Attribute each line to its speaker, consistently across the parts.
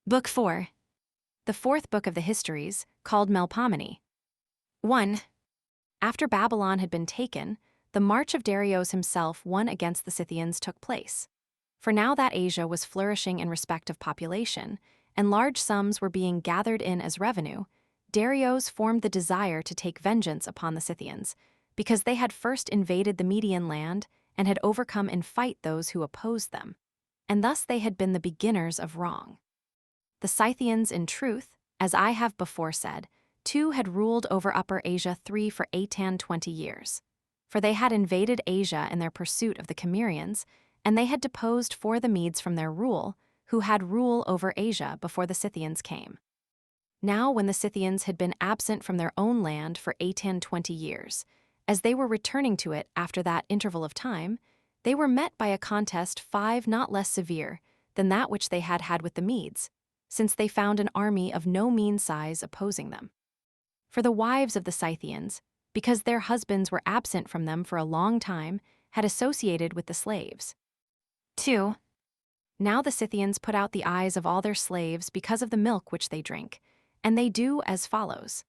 Speaker 1: Book 4. The fourth book of the Histories, called Melpomene. 1. After Babylon had been taken, the march of Darius himself won against the Scythians took place. For now that Asia was flourishing in respect of population, and large sums were being gathered in as revenue, Darius formed the desire to take vengeance upon the Scythians, because they had first invaded the Median land and had overcome in fight those who opposed them, and thus they had been the beginners of wrong. The Scythians, in truth, as I have before said, too had ruled over Upper Asia 20 years. For they had invaded Asia in their pursuit of the Cimmerians, and they had deposed for the Medes from their rule, who had rule over Asia before the Scythians came. Now when the Scythians had been absent from their own land for 20 years, as they were returning to it after that interval of time, they were met by a contest 5 not less severe than that which they had had with the Medes, since they found an army of no mean size opposing them. For the wives of the Scythians, because their husbands were absent from them for a long time, had associated with the slaves. 2. Now the Scythians put out the eyes of all their slaves because of the milk which they drink, and they do as follows.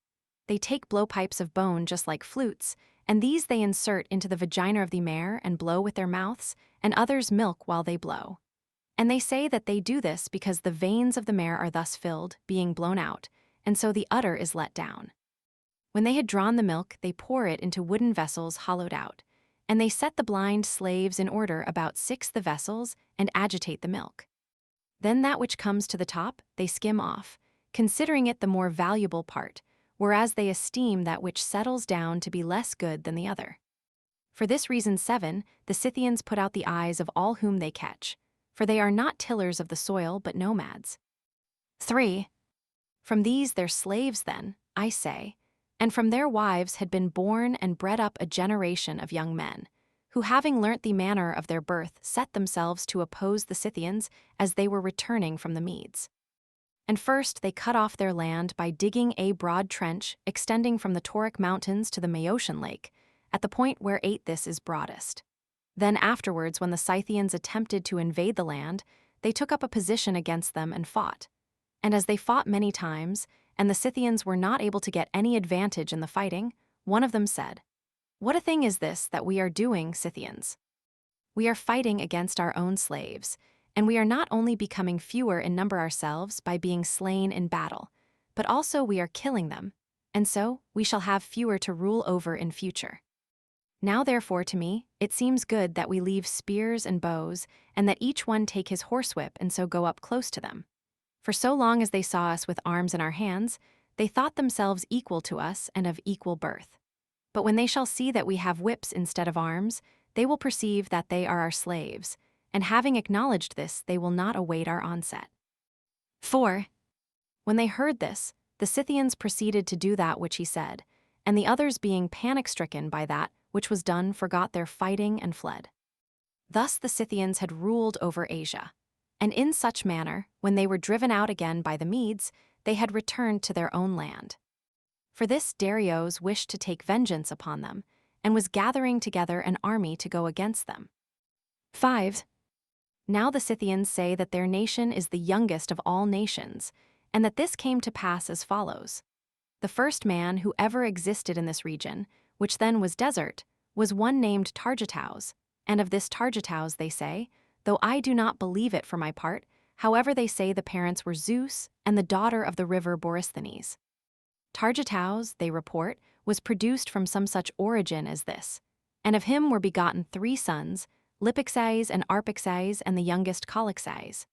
Speaker 1: They take blowpipes of bone just like flutes, and these they insert into the vagina of the mare and blow with their mouths, and others milk while they blow. And they say that they do this because the veins of the mare are thus filled, being blown out, and so the udder is let down. When they had drawn the milk, they pour it into wooden vessels hollowed out, and they set the blind slaves in order about 6 the vessels and agitate the milk. Then that which comes to the top they skim off, considering it the more valuable part, whereas they esteem that which settles down to be less good than the other. For this reason 7, the Scythians put out the eyes of all whom they catch, for they are not tillers of the soil but nomads. 3. From these their slaves then, I say, and from their wives had been born and bred up a generation of young men, who having learnt the manner of their birth set themselves to oppose the Scythians as they were returning from the Medes. And first they cut off their land by digging a broad trench extending from the Tauric mountains to the Maeotian lake, at the point where this is broadest. Then afterwards, when the Scythians attempted to invade the land, they took up a position against them and fought. And as they fought many times, and the Scythians were not able to get any advantage in the fighting, one of them said, "What a thing is this that we are doing, Scythians? We are fighting against our own slaves, and we are not only becoming fewer in number ourselves by being slain in battle, but also we are killing them, and so we shall have fewer to rule over in future. Now therefore to me, it seems good that we leave spears and bows, and that each one take his horsewhip and so go up close to them. For so long as they saw us with arms in our hands, they thought themselves equal to us and of equal birth. But when they shall see that we have whips instead of arms, they will perceive that they are our slaves, and having acknowledged this, they will not await our onset." 4. When they heard this, the Scythians proceeded to do that which he said, and the others being panic-stricken by that which was done forgot their fighting and fled. Thus the Scythians had ruled over Asia, and in such manner, when they were driven out again by the Medes, they had returned to their own land. For this Darius wished to take vengeance upon them, and was gathering together an army to go against them. 5. Now the Scythians say that their nation is the youngest of all nations, and that this came to pass as follows. The first man who ever existed in this region, which then was desert, was one named Targetus, and of this Targetus they say, though I do not believe it for my part, however they say the parents were Zeus and the daughter of the river Borysthenes. Targetus, they report, was produced from some such origin as this, and of him were begotten 3 sons, Lipixes and Arpixes and the youngest Colixes.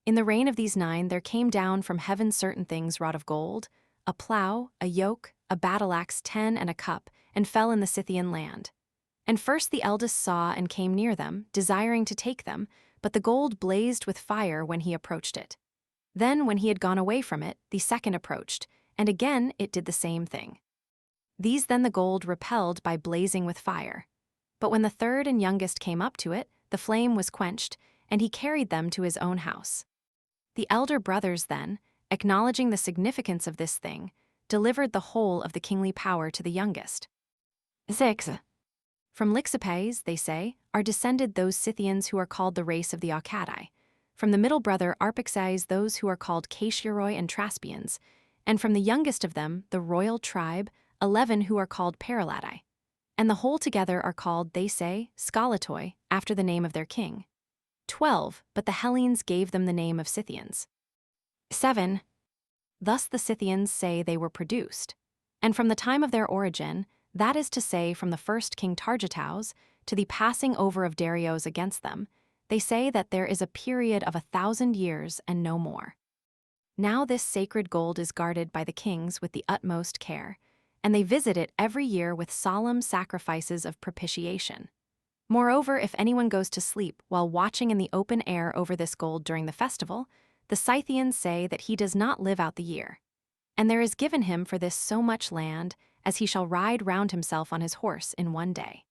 Speaker 1: In the reign of these 9 there came down from heaven certain things wrought of gold, a plough, a yoke, a battle-axe 10 and a cup, and fell in the Scythian land. And first the eldest saw and came near them, desiring to take them, but the gold blazed with fire when he approached it. Then when he had gone away from it, the second approached, and again it did the same thing. These then the gold repelled by blazing with fire. But when the third and youngest came up to it, the flame was quenched, and he carried them to his own house. The elder brothers then, acknowledging the significance of this thing, delivered the whole of the kingly power to the youngest. 6. From Lixipes, they say, are descended those Scythians who are called the race of the Arcadi, from the middle brother Arpaxes those who are called Caesaroi and Traspians, and from the youngest of them the royal tribe, 11 who are called Paralati. And the whole together are called, they say, Scolatoi, after the name of their king. 12, but the Hellenes gave them the name of Scythians. 7. Thus the Scythians say they were produced. And from the time of their origin, that is to say from the first king Targetus, to the passing over of Darius against them, they say that there is a period of 1,000 years and no more. Now this sacred gold is guarded by the kings with the utmost care, and they visit it every year with solemn sacrifices of propitiation. Moreover, if anyone goes to sleep while watching in the open air over this gold during the festival, the Scythians say that he does not live out the year. And there is given him for this so much land, as he shall ride round himself on his horse in one day.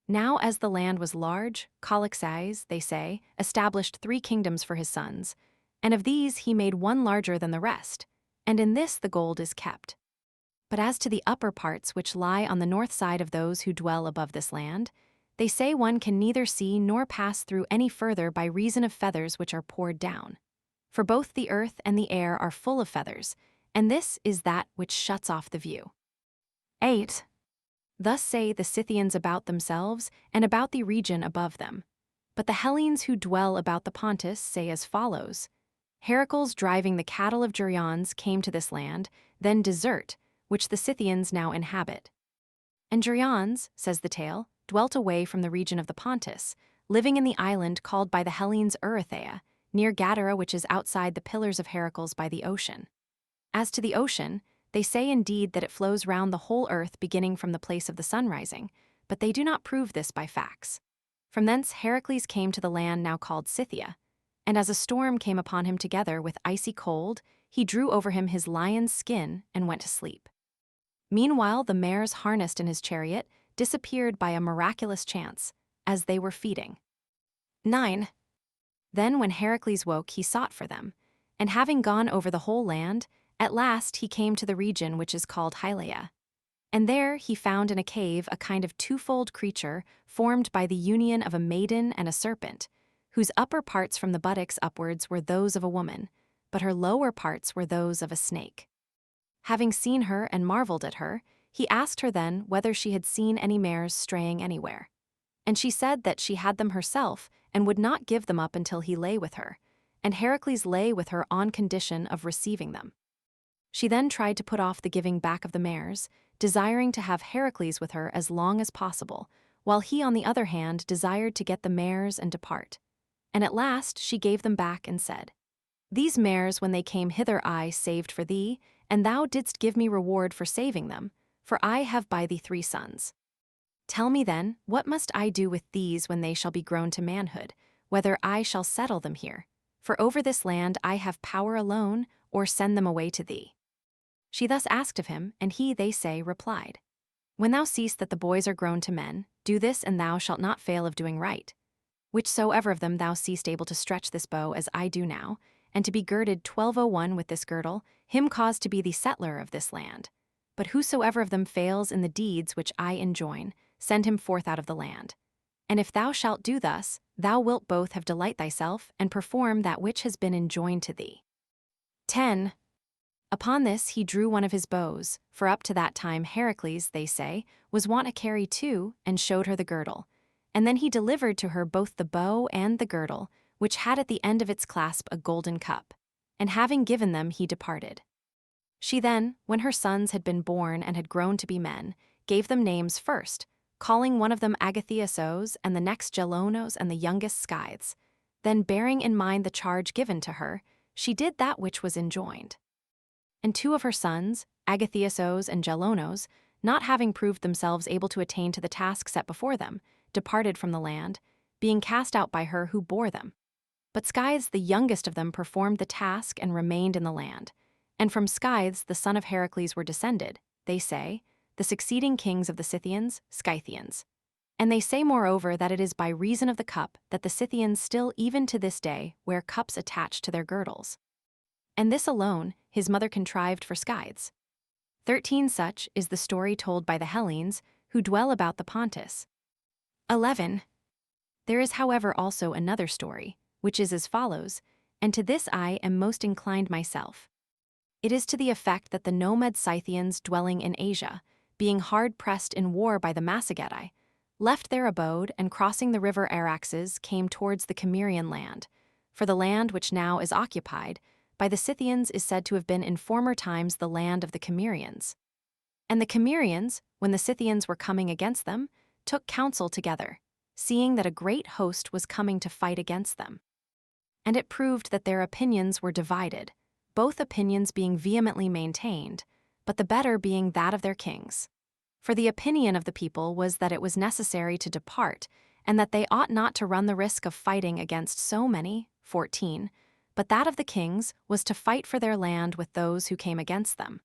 Speaker 1: Now as the land was large, Calixies, they say, established 3 kingdoms for his sons, and of these he made one larger than the rest, and in this the gold is kept. But as to the upper parts which lie on the north side of those who dwell above this land, they say one can neither see nor pass through any further by reason of feathers which are poured down. For both the earth and the air are full of feathers, and this is that which shuts off the view. 8. Thus say the Scythians about themselves and about the region above them. But the Hellenes who dwell about the Pontus say as follows: Heracles driving the cattle of Geryones came to this land, then desert, which the Scythians now inhabit. And Geryones, says the tale, dwelt away from the region of the Pontus, living in the island called by the Hellenes Erythea, near Gadara, which is outside the pillars of Heracles by the ocean. As to the ocean, they say indeed that it flows round the whole earth beginning from the place of the sun rising, but they do not prove this by facts. From thence Heracles came to the land now called Scythia, and as a storm came upon him together with icy cold, he drew over him his lion's skin and went to sleep. Meanwhile the mares harnessed in his chariot disappeared by a miraculous chance, as they were feeding. 9. Then when Heracles woke he sought for them, and having gone over the whole land, at last he came to the region which is called Hylaea. And there he found in a cave a kind of twofold creature formed by the union of a maiden and a serpent, whose upper parts from the buttocks upwards were those of a woman, but her lower parts were those of a snake. Having seen her and marveled at her, he asked her then whether she had seen any mares straying anywhere. And she said that she had them herself and would not give them up until he lay with her, and Heracles lay with her on condition of receiving them. She then tried to put off the giving back of the mares, desiring to have Heracles with her as long as possible, while he on the other hand desired to get the mares and depart. And at last she gave them back and said, These mares when they came hither I saved for thee, and thou didst give me reward for saving them, for I have by thee 3 sons. Tell me then, what must I do with these when they shall be grown to manhood, whether I shall settle them here? For over this land I have power alone, or send them away to thee. She thus asked of him, and he, they say, replied, When thou seest that the boys are grown to men, do this and thou shalt not fail of doing right. Whichsoever of them thou seest able to stretch this bow as I do now, and to be girded 1201 with this girdle, him cause to be the settler of this land. But whosoever of them fails in the deeds which I enjoin, send him forth out of the land. And if thou shalt do thus, thou wilt both have delight thyself and perform that which has been enjoined to thee. 10. Upon this he drew one of his bows, for up to that time Heracles, they say, was wont to carry 2, and showed her the girdle. And then he delivered to her both the bow and the girdle, which had at the end of its clasp a golden cup. And having given them he departed. She then, when her sons had been born and had grown to be men, gave them names first, calling one of them Agathiosos and the next Gelonos and the youngest Scythes. Then bearing in mind the charge given to her, she did that which was enjoined. And 2 of her sons, Agathiosos and Gelonos, not having proved themselves able to attain to the task set before them, departed from the land, being cast out by her who bore them. But Scythes, the youngest of them, performed the task and remained in the land. And from Scythes the son of Heracles were descended, they say, the succeeding kings of the Scythians, Scythians. And they say moreover that it is by reason of the cup that the Scythians still even to this day wear cups attached to their girdles. And this alone his mother contrived for Scythes. 13 Such is the story told by the Hellenes, who dwell about the Pontus. 11. There is however also another story, which is as follows, and to this I am most inclined myself. It is to the effect that the nomad Scythians dwelling in Asia, being hard-pressed in war by the Massagetae, left their abode and crossing the river Araxes came towards the Cimmerian land, for the land which now is occupied by the Scythians is said to have been in former times the land of the Cimmerians. And the Cimmerians, when the Scythians were coming against them, took counsel together, seeing that a great host was coming to fight against them. And it proved that their opinions were divided, both opinions being vehemently maintained, but the better being that of their kings. For the opinion of the people was that it was necessary to depart, and that they ought not to run the risk of fighting against so many, 14, but that of the kings was to fight for their land with those who came against them.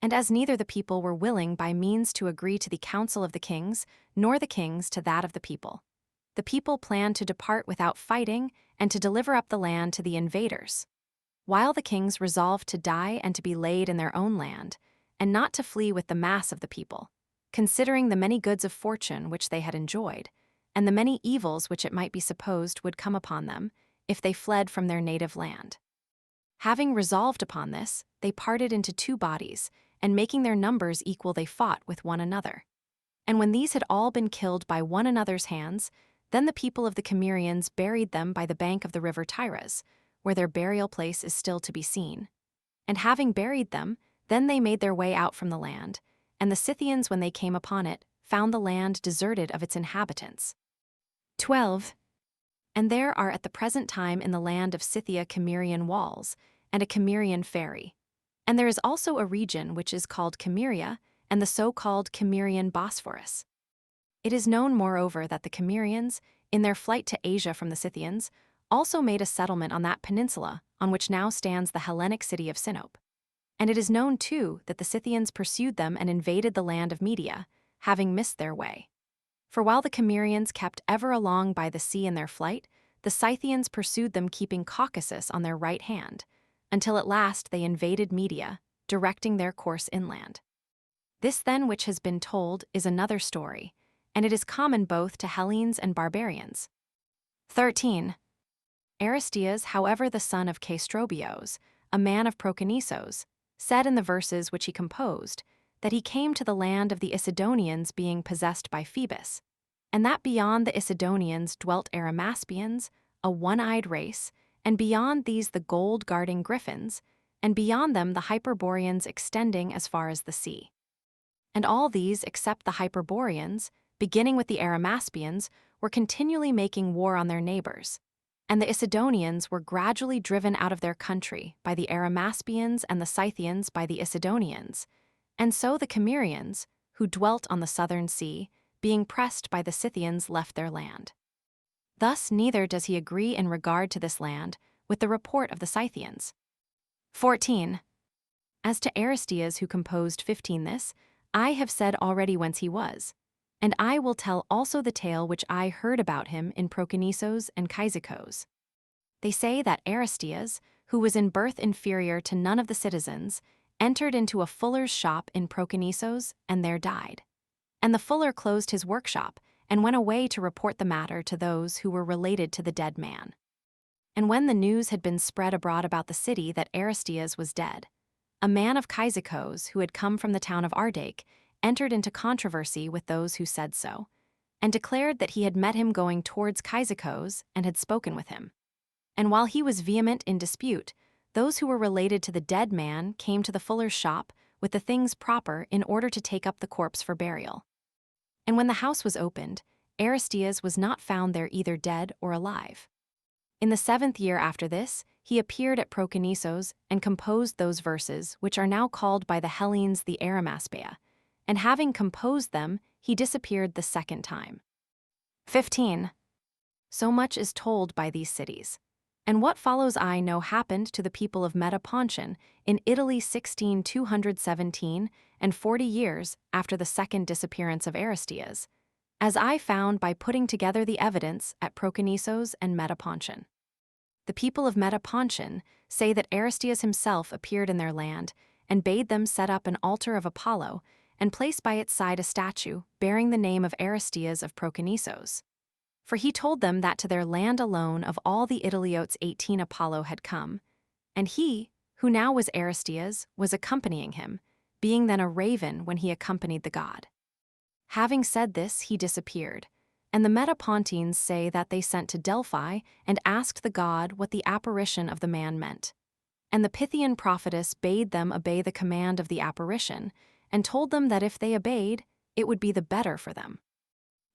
Speaker 1: And as neither the people were willing by means to agree to the counsel of the kings, nor the kings to that of the people planned to depart without fighting and to deliver up the land to the invaders, while the kings resolved to die and to be laid in their own land, and not to flee with the mass of the people, considering the many goods of fortune which they had enjoyed, and the many evils which it might be supposed would come upon them if they fled from their native land. Having resolved upon this, they parted into 2 bodies, and making their numbers equal they fought with one another. And when these had all been killed by one another's hands, then the people of the Cimmerians buried them by the bank of the river Tyras, where their burial place is still to be seen. And having buried them, then they made their way out from the land, and the Scythians, when they came upon it, found the land deserted of its inhabitants. 12. And there are at the present time in the land of Scythia Cimmerian walls, and a Cimmerian ferry. And there is also a region which is called Cimmeria, and the so-called Cimmerian Bosphorus. It is known, moreover, that the Cimmerians, in their flight to Asia from the Scythians, also made a settlement on that peninsula on which now stands the Hellenic city of Sinope. And it is known, too, that the Scythians pursued them and invaded the land of Media, having missed their way. For while the Cimmerians kept ever along by the sea in their flight, the Scythians pursued them keeping Caucasus on their right hand, until at last they invaded Media, directing their course inland. This then which has been told is another story, and it is common both to Hellenes and Barbarians. 13. Aristeas, however, the son of Caestrobios, a man of Proconnesos, said in the verses which he composed, that he came to the land of the Isidonians being possessed by Phoebus, and that beyond the Isidonians dwelt Arimaspians, a one-eyed race, and beyond these the gold-guarding Griffins, and beyond them the Hyperboreans extending as far as the sea. And all these, except the Hyperboreans, beginning with the Arimaspians, were continually making war on their neighbors, and the Isidonians were gradually driven out of their country by the Arimaspians and the Scythians by the Isidonians, and so the Cimmerians, who dwelt on the southern sea, being pressed by the Scythians left their land. Thus neither does he agree in regard to this land with the report of the Scythians. 14. As to Aristeas who composed 15 this, I have said already whence he was, and I will tell also the tale which I heard about him in Proconnesos and Cyzicus. They say that Aristeas, who was in birth inferior to none of the citizens, entered into a fuller's shop in Proconnesos and there died. And the fuller closed his workshop and went away to report the matter to those who were related to the dead man. And when the news had been spread abroad about the city that Aristeas was dead, a man of Cyzicus who had come from the town of Ardake entered into controversy with those who said so, and declared that he had met him going towards Cyzicus and had spoken with him. And while he was vehement in dispute, those who were related to the dead man came to the fuller's shop with the things proper in order to take up the corpse for burial. And when the house was opened, Aristeas was not found there either dead or alive. In the 7th year after this, he appeared at Proconnesos and composed those verses which are now called by the Hellenes the Arimaspea, and having composed them, he disappeared the 2nd time. 15. So much is told by these cities. And what follows I know happened to the people of Metapontion in Italy 217 and 40 years after the 2nd disappearance of Aristeas, as I found by putting together the evidence at Proconnesos and Metapontion. The people of Metapontion say that Aristeas himself appeared in their land and bade them set up an altar of Apollo and place by its side a statue bearing the name of Aristeas of Proconnesos. For he told them that to their land alone of all the Italiotes 18 Apollo had come, and he, who now was Aristeas, was accompanying him, being then a raven when he accompanied the god. Having said this, he disappeared, and the Metapontines say that they sent to Delphi and asked the god what the apparition of the man meant. And the Pythian prophetess bade them obey the command of the apparition, and told them that if they obeyed, it would be the better for them.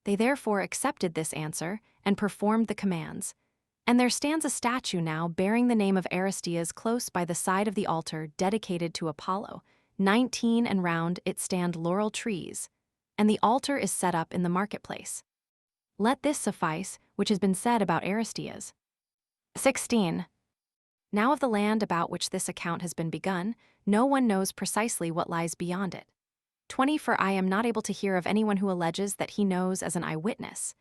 Speaker 1: They therefore accepted this answer and performed the commands. And there stands a statue now bearing the name of Aristeas close by the side of the altar dedicated to Apollo. 19 and round it stand laurel trees, and the altar is set up in the marketplace. Let this suffice, which has been said about Aristeas. 16. Now of the land about which this account has been begun, no one knows precisely what lies beyond it. 20 For I am not able to hear of anyone who alleges that he knows as an eyewitness,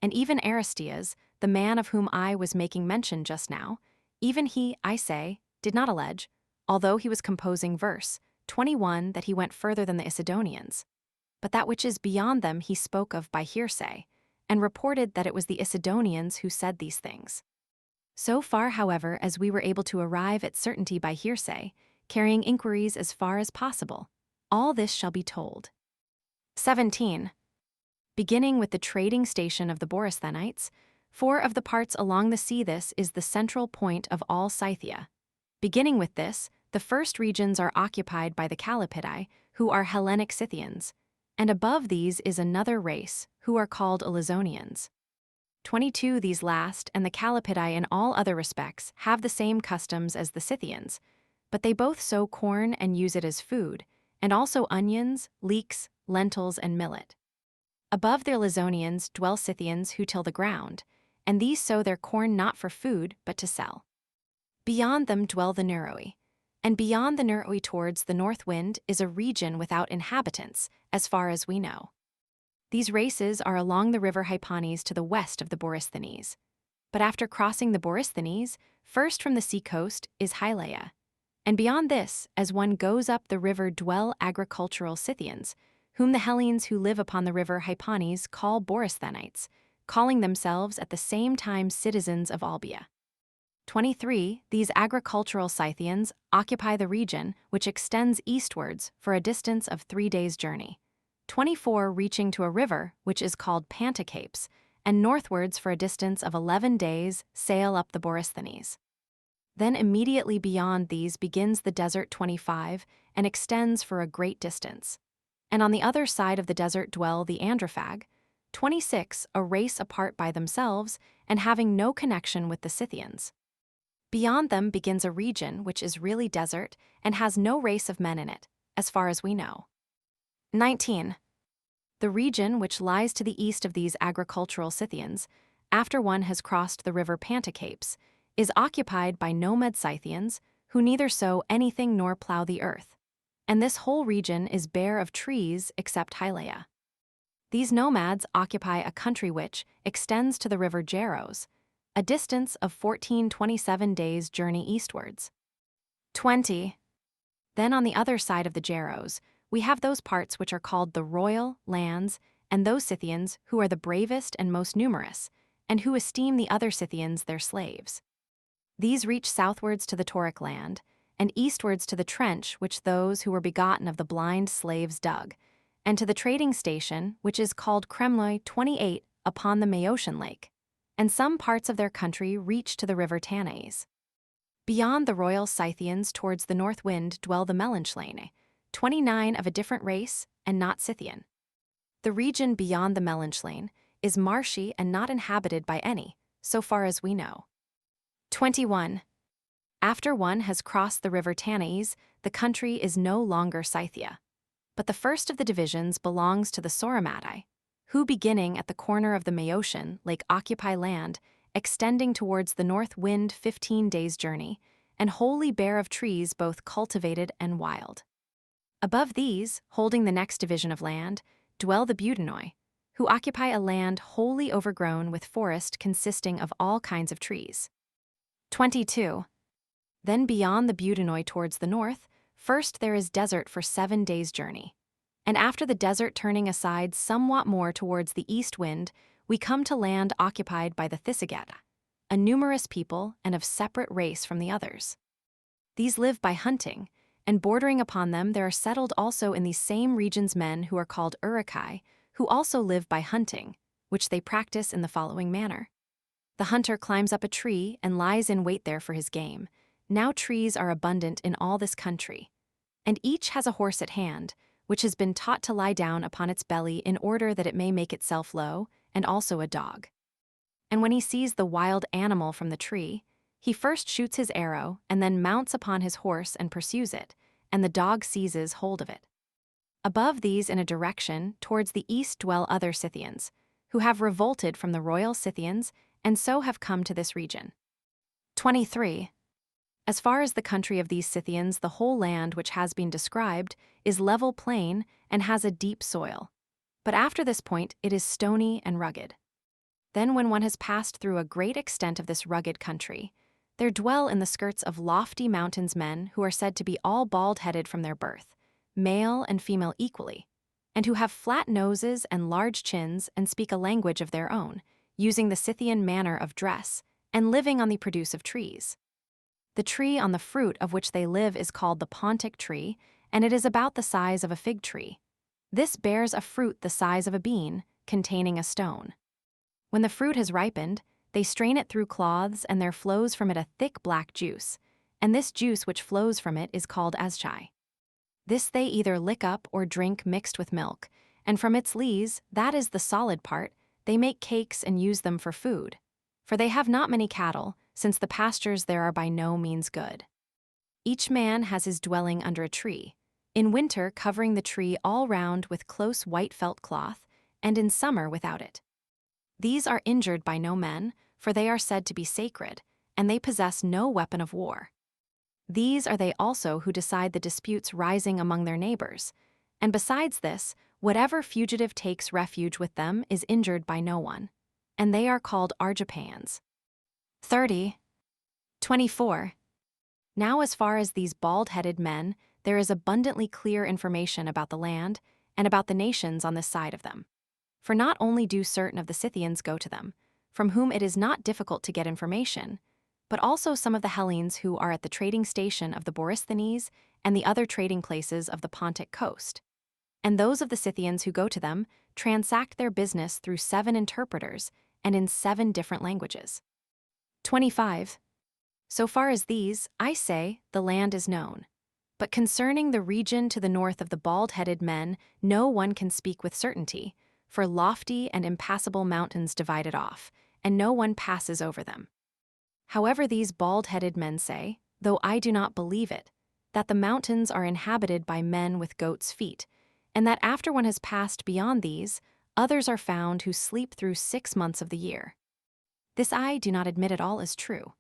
Speaker 1: and even Aristeas, the man of whom I was making mention just now, even he, I say, did not allege, although he was composing verse, 21 that he went further than the Isidonians. But that which is beyond them he spoke of by hearsay, and reported that it was the Isidonians who said these things. So far, however, as we were able to arrive at certainty by hearsay, carrying inquiries as far as possible, all this shall be told. 17. Beginning with the trading station of the Borysthenites, 4 of the parts along the sea. This is the central point of all Scythia. Beginning with this, the first regions are occupied by the Callipygi, who are Hellenic Scythians, and above these is another race, who are called Elizonians. 22 These last, and the Callipygi in all other respects, have the same customs as the Scythians, but they both sow corn and use it as food, and also onions, leeks, lentils, and millet. Above their Elizonians dwell Scythians who till the ground, and these sow their corn not for food, but to sell. Beyond them dwell the Neroi, and beyond the Neroi towards the north wind is a region without inhabitants, as far as we know. These races are along the river Hypanes to the west of the Borysthenes. But after crossing the Borysthenes, first from the sea-coast is Hylaea. And beyond this, as one goes up the river dwell agricultural Scythians, whom the Hellenes who live upon the river Hypanes call Borysthenites, calling themselves at the same time citizens of Olbia. 23 These agricultural Scythians occupy the region which extends eastwards for a distance of 3 days' journey. 24 Reaching to a river which is called Pantacapes, and northwards for a distance of 11 days sail up the Borysthenes. Then immediately beyond these begins the desert 25 and extends for a great distance. And on the other side of the desert dwell the Androphag. 26 A race apart by themselves and having no connection with the Scythians. Beyond them begins a region which is really desert and has no race of men in it, as far as we know. 19. The region which lies to the east of these agricultural Scythians, after one has crossed the river Pantacapes, is occupied by nomad Scythians who neither sow anything nor plow the earth, and this whole region is bare of trees except Hylaea. These nomads occupy a country which extends to the river Jaros, a distance of 1427 days' journey eastwards. 20. Then on the other side of the Jaros, we have those parts which are called the royal lands, and those Scythians who are the bravest and most numerous, and who esteem the other Scythians their slaves. These reach southwards to the Tauric land, and eastwards to the trench which those who were begotten of the blind slaves dug, and to the trading station which is called Kremloi 28 upon the Maeotian lake, and some parts of their country reach to the river Tanais. Beyond the royal Scythians towards the north wind dwell the Melanchthani, 29 of a different race and not Scythian. The region beyond the Melanchthani is marshy and not inhabited by any, so far as we know. 21. After one has crossed the river Tanais, the country is no longer Scythia. But the first of the divisions belongs to the Sauromatoi, who beginning at the corner of the Maeotian lake occupy land, extending towards the north wind 15 days' journey, and wholly bare of trees both cultivated and wild. Above these, holding the next division of land, dwell the Butenoi, who occupy a land wholly overgrown with forest consisting of all kinds of trees. 22. Then beyond the Butenoi towards the north, first there is desert for 7 days' journey. And after the desert turning aside somewhat more towards the east wind, we come to land occupied by the Thisageta, a numerous people and of separate race from the others. These live by hunting, and bordering upon them there are settled also in these same regions men who are called Urukai, who also live by hunting, which they practice in the following manner. The hunter climbs up a tree and lies in wait there for his game. Now trees are abundant in all this country, and each has a horse at hand, which has been taught to lie down upon its belly in order that it may make itself low, and also a dog. And when he sees the wild animal from the tree, he first shoots his arrow and then mounts upon his horse and pursues it, and the dog seizes hold of it. Above these in a direction towards the east dwell other Scythians, who have revolted from the royal Scythians and so have come to this region. 23. As far as the country of these Scythians, the whole land which has been described is level plain and has a deep soil. But after this point it is stony and rugged. Then when one has passed through a great extent of this rugged country, there dwell in the skirts of lofty mountains men who are said to be all bald-headed from their birth, male and female equally, and who have flat noses and large chins and speak a language of their own, using the Scythian manner of dress, and living on the produce of trees. The tree on the fruit of which they live is called the pontic tree, and it is about the size of a fig tree. This bears a fruit the size of a bean, containing a stone. When the fruit has ripened, they strain it through cloths, and there flows from it a thick black juice, and this juice which flows from it is called azchai. This they either lick up or drink mixed with milk, and from its lees, that is the solid part, they make cakes and use them for food. For they have not many cattle, since the pastures there are by no means good. Each man has his dwelling under a tree, in winter covering the tree all round with close white felt cloth, and in summer without it. These are injured by no men, for they are said to be sacred, and they possess no weapon of war. These are they also who decide the disputes rising among their neighbors, and besides this, whatever fugitive takes refuge with them is injured by no one, and they are called Argipaeans. 30. 24. Now as far as these bald-headed men, there is abundantly clear information about the land and about the nations on this side of them. For not only do certain of the Scythians go to them, from whom it is not difficult to get information, but also some of the Hellenes who are at the trading station of the Borysthenes and the other trading places of the Pontic coast. And those of the Scythians who go to them transact their business through 7 interpreters and in 7 different languages. 25. So far as these, I say, the land is known. But concerning the region to the north of the bald-headed men, no one can speak with certainty, for lofty and impassable mountains divide it off, and no one passes over them. However, these bald-headed men say, though I do not believe it, that the mountains are inhabited by men with goats' feet, and that after one has passed beyond these, others are found who sleep through 6 months of the year. This I do not admit at all as true.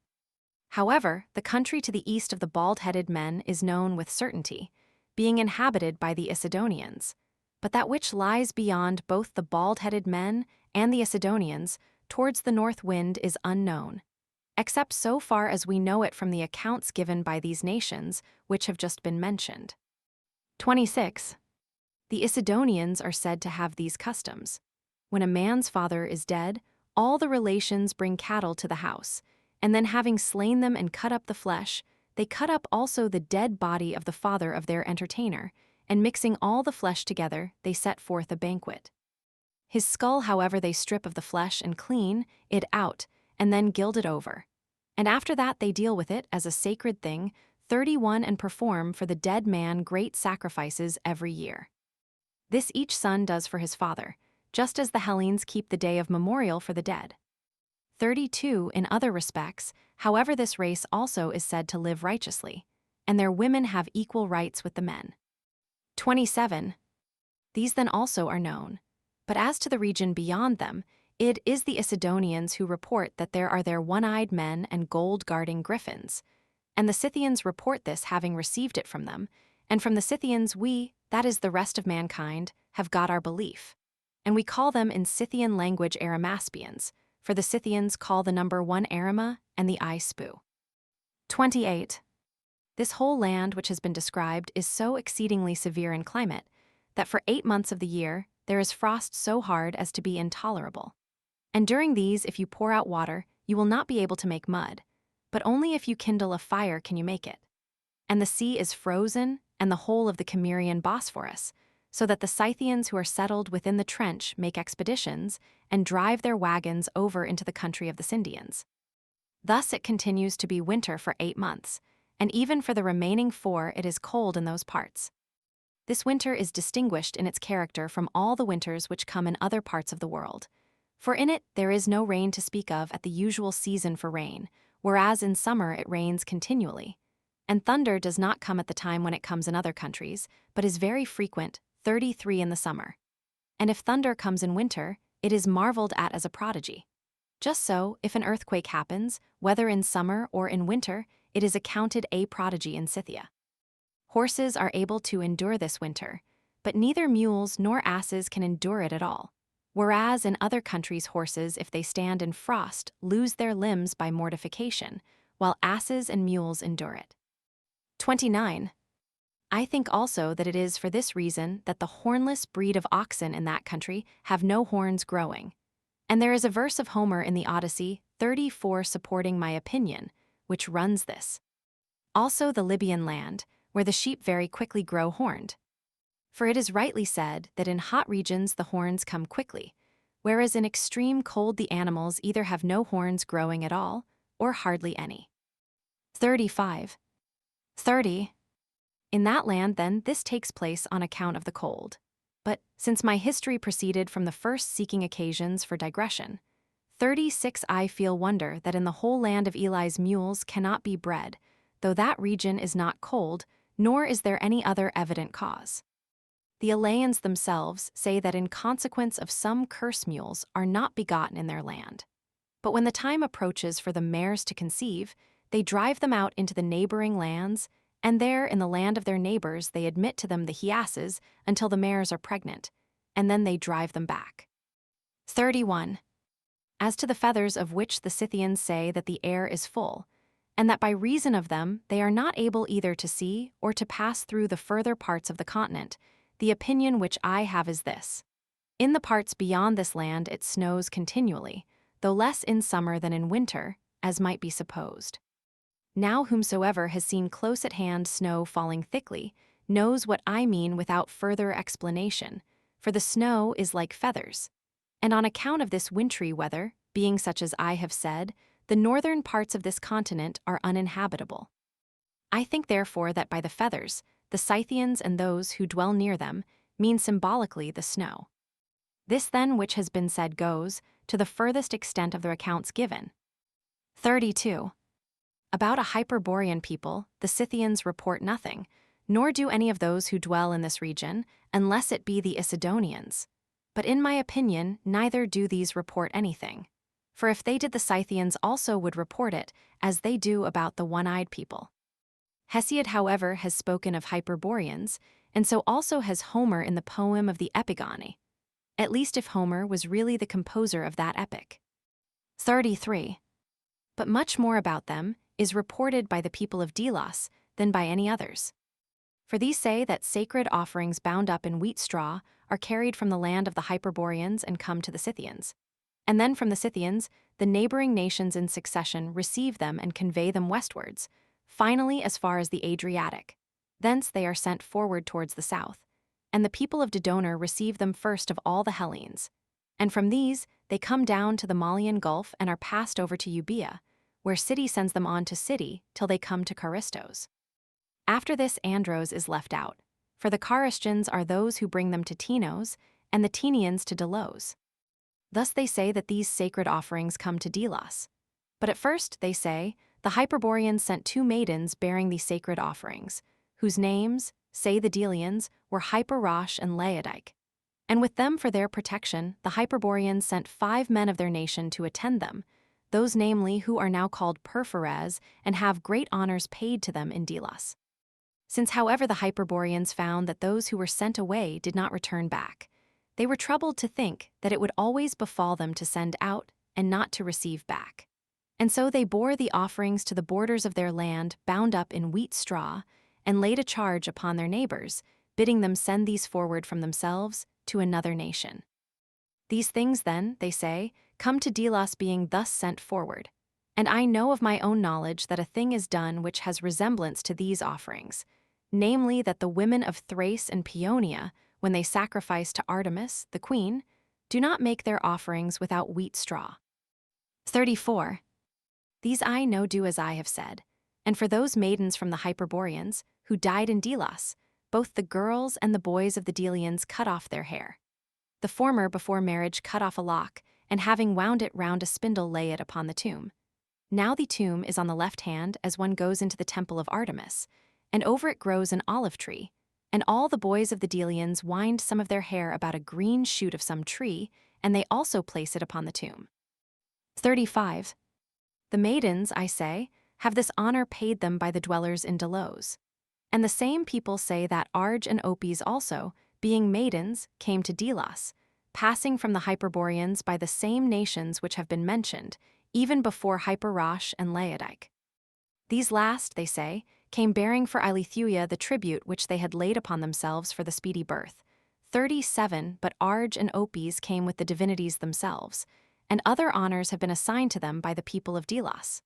Speaker 1: However, the country to the east of the bald-headed men is known with certainty, being inhabited by the Isidonians, but that which lies beyond both the bald-headed men and the Isidonians towards the north wind is unknown, except so far as we know it from the accounts given by these nations which have just been mentioned. 26. The Isidonians are said to have these customs. When a man's father is dead, all the relations bring cattle to the house, and then having slain them and cut up the flesh, they cut up also the dead body of the father of their entertainer, and mixing all the flesh together, they set forth a banquet. His skull, however, they strip of the flesh and clean it out, and then gild it over. And after that they deal with it as a sacred thing, 31, and perform for the dead man great sacrifices every year. This each son does for his father, just as the Hellenes keep the day of memorial for the dead. 32. In other respects, however, this race also is said to live righteously, and their women have equal rights with the men. 27. These then also are known, but as to the region beyond them, it is the Isidonians who report that there are there one-eyed men and gold-guarding griffins, and the Scythians report this having received it from them, and from the Scythians we, that is the rest of mankind, have got our belief, and we call them in Scythian language Arimaspians, for the Scythians call the number 1 Arima and the I Spu. 28. This whole land which has been described is so exceedingly severe in climate that for 8 months of the year there is frost so hard as to be intolerable. And during these, if you pour out water, you will not be able to make mud, but only if you kindle a fire can you make it. And the sea is frozen, and the whole of the Cimmerian Bosphorus, so that the Scythians who are settled within the trench make expeditions and drive their wagons over into the country of the Scythians. Thus it continues to be winter for 8 months, and even for the remaining 4 it is cold in those parts. This winter is distinguished in its character from all the winters which come in other parts of the world, for in it there is no rain to speak of at the usual season for rain, whereas in summer it rains continually. And thunder does not come at the time when it comes in other countries, but is very frequent, 33 in the summer. And if thunder comes in winter, it is marveled at as a prodigy. Just so, if an earthquake happens, whether in summer or in winter, it is accounted a prodigy in Scythia. Horses are able to endure this winter, but neither mules nor asses can endure it at all. Whereas in other countries horses, if they stand in frost, lose their limbs by mortification, while asses and mules endure it. 29. I think also that it is for this reason that the hornless breed of oxen in that country have no horns growing. And there is a verse of Homer in the Odyssey 34 supporting my opinion, which runs this. Also the Libyan land, where the sheep very quickly grow horned. For it is rightly said that in hot regions the horns come quickly, whereas in extreme cold the animals either have no horns growing at all, or hardly any. 35. 30. In that land, then, this takes place on account of the cold. But, since my history proceeded from the first seeking occasions for digression, 36 I feel wonder that in the whole land of Eli's mules cannot be bred, though that region is not cold, nor is there any other evident cause. The Hellenes themselves say that in consequence of some curse mules are not begotten in their land. But when the time approaches for the mares to conceive, they drive them out into the neighboring lands, and there in the land of their neighbors they admit to them the hiasses until the mares are pregnant, and then they drive them back. 31. As to the feathers of which the Scythians say that the air is full, and that by reason of them they are not able either to see or to pass through the further parts of the continent, the opinion which I have is this. In the parts beyond this land it snows continually, though less in summer than in winter, as might be supposed. Now whomsoever has seen close at hand snow falling thickly knows what I mean without further explanation, for the snow is like feathers. And on account of this wintry weather, being such as I have said, the northern parts of this continent are uninhabitable. I think therefore that by the feathers, the Scythians and those who dwell near them mean symbolically the snow. This then which has been said goes to the furthest extent of the accounts given. 32. About a Hyperborean people, the Scythians report nothing, nor do any of those who dwell in this region, unless it be the Isidonians. But in my opinion, neither do these report anything. For if they did, the Scythians also would report it, as they do about the one-eyed people. Hesiod, however, has spoken of Hyperboreans, and so also has Homer in the poem of the Epigone, at least if Homer was really the composer of that epic. 33. But much more about them is reported by the people of Delos than by any others. For these say that sacred offerings bound up in wheat straw are carried from the land of the Hyperboreans and come to the Scythians. And then from the Scythians, the neighboring nations in succession receive them and convey them westwards, finally as far as the Adriatic. Thence they are sent forward towards the south, and the people of Dodona receive them first of all the Hellenes. And from these they come down to the Malian Gulf and are passed over to Euboea, where city sends them on to city till they come to Charistos. After this Andros is left out, for the Charistians are those who bring them to Tinos, and the Tenians to Delos. Thus they say that these sacred offerings come to Delos. But at first, they say, the Hyperboreans sent 2 maidens bearing these sacred offerings, whose names, say the Delians, were Hyperosh and Laodice. And with them for their protection, the Hyperboreans sent 5 men of their nation to attend them, those namely who are now called Perfores and have great honors paid to them in Delos. Since however the Hyperboreans found that those who were sent away did not return back, they were troubled to think that it would always befall them to send out and not to receive back. And so they bore the offerings to the borders of their land bound up in wheat straw, and laid a charge upon their neighbors, bidding them send these forward from themselves to another nation. These things then, they say, come to Delos being thus sent forward. And I know of my own knowledge that a thing is done which has resemblance to these offerings, namely that the women of Thrace and Paeonia, when they sacrifice to Artemis, the queen, do not make their offerings without wheat straw. 34. These I know do as I have said, and for those maidens from the Hyperboreans, who died in Delos, both the girls and the boys of the Delians cut off their hair. The former before marriage cut off a lock, and having wound it round a spindle lay it upon the tomb. Now the tomb is on the left hand as one goes into the temple of Artemis, and over it grows an olive tree, and all the boys of the Delians wind some of their hair about a green shoot of some tree, and they also place it upon the tomb. 35. The maidens, I say, have this honor paid them by the dwellers in Delos. And the same people say that Arge and Opes also, being maidens, came to Delos, passing from the Hyperboreans by the same nations which have been mentioned, even before Hyperrosh and Laodice. These last, they say, came bearing for Eileithuia the tribute which they had laid upon themselves for the speedy birth. 37. But Arge and Opes came with the divinities themselves, and other honors have been assigned to them by the people of Delos.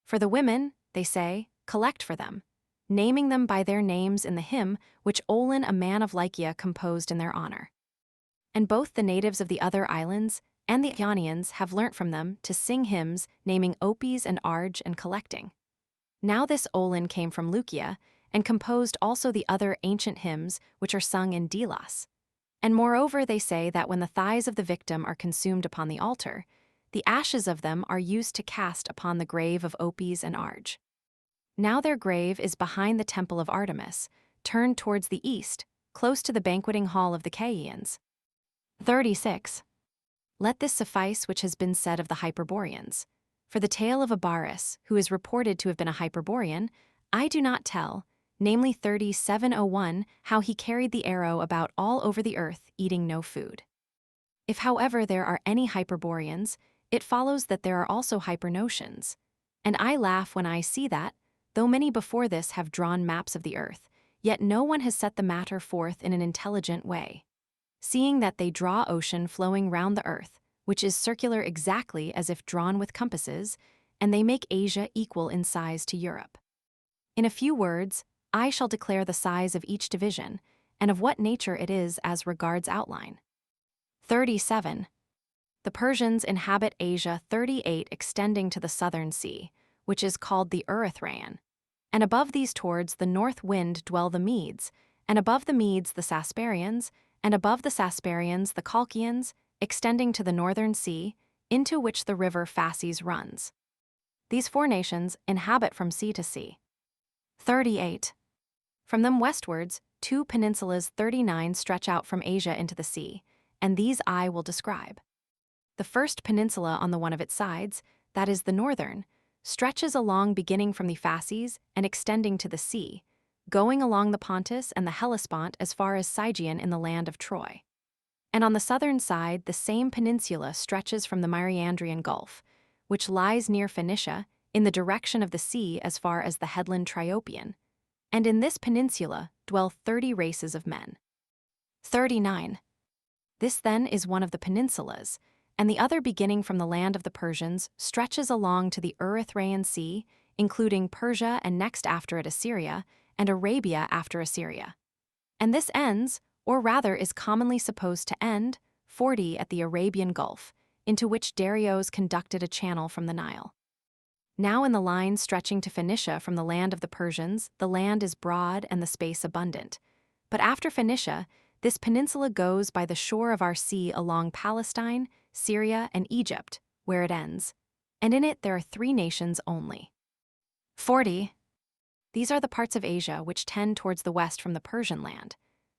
Speaker 1: For the women, they say, collect for them, naming them by their names in the hymn which Olin, a man of Lycia, composed in their honor. And both the natives of the other islands and the Ionians have learnt from them to sing hymns naming Opes and Arge and collecting. Now this Olin came from Lycia, and composed also the other ancient hymns which are sung in Delos. And moreover they say that when the thighs of the victim are consumed upon the altar, the ashes of them are used to cast upon the grave of Opes and Arge. Now their grave is behind the temple of Artemis, turned towards the east, close to the banqueting hall of the Chaeans. 36. Let this suffice which has been said of the Hyperboreans. For the tale of Abaris, who is reported to have been a Hyperborean, I do not tell, namely 3701, how he carried the arrow about all over the earth, eating no food. If, however, there are any Hyperboreans, it follows that there are also Hypernotions. And I laugh when I see that, though many before this have drawn maps of the earth, yet no one has set the matter forth in an intelligent way. Seeing that they draw ocean flowing round the earth, which is circular exactly as if drawn with compasses, and they make Asia equal in size to Europe. In a few words, I shall declare the size of each division, and of what nature it is as regards outline. 37. The Persians inhabit Asia 38 extending to the southern sea, which is called the Erythraean. And above these towards the north wind dwell the Medes, and above the Medes the Sasparians, and above the Sasparians the Colchians, extending to the northern sea, into which the river Phasis runs. These four nations inhabit from sea to sea. 38. From them westwards, 2 peninsulas 39 stretch out from Asia into the sea, and these I will describe. The first peninsula on the one of its sides, that is the northern, stretches along beginning from the Phasis and extending to the sea, going along the Pontus and the Hellespont as far as Sigeon in the land of Troy. And on the southern side, the same peninsula stretches from the Myrandrian Gulf, which lies near Phoenicia, in the direction of the sea as far as the headland Triopian. And in this peninsula dwell 30 races of men. 39. This then is one of the peninsulas, and the other beginning from the land of the Persians stretches along to the Erythraean Sea, including Persia and next after it Assyria, and Arabia after Assyria. And this ends, or rather is commonly supposed to end, 40 at the Arabian Gulf, into which Darius conducted a channel from the Nile. Now in the line stretching to Phoenicia from the land of the Persians, the land is broad and the space abundant. But after Phoenicia, this peninsula goes by the shore of our sea along Palestine, Syria, and Egypt, where it ends, and in it there are 3 nations only. 40. These are the parts of Asia which tend towards the west from the Persian land.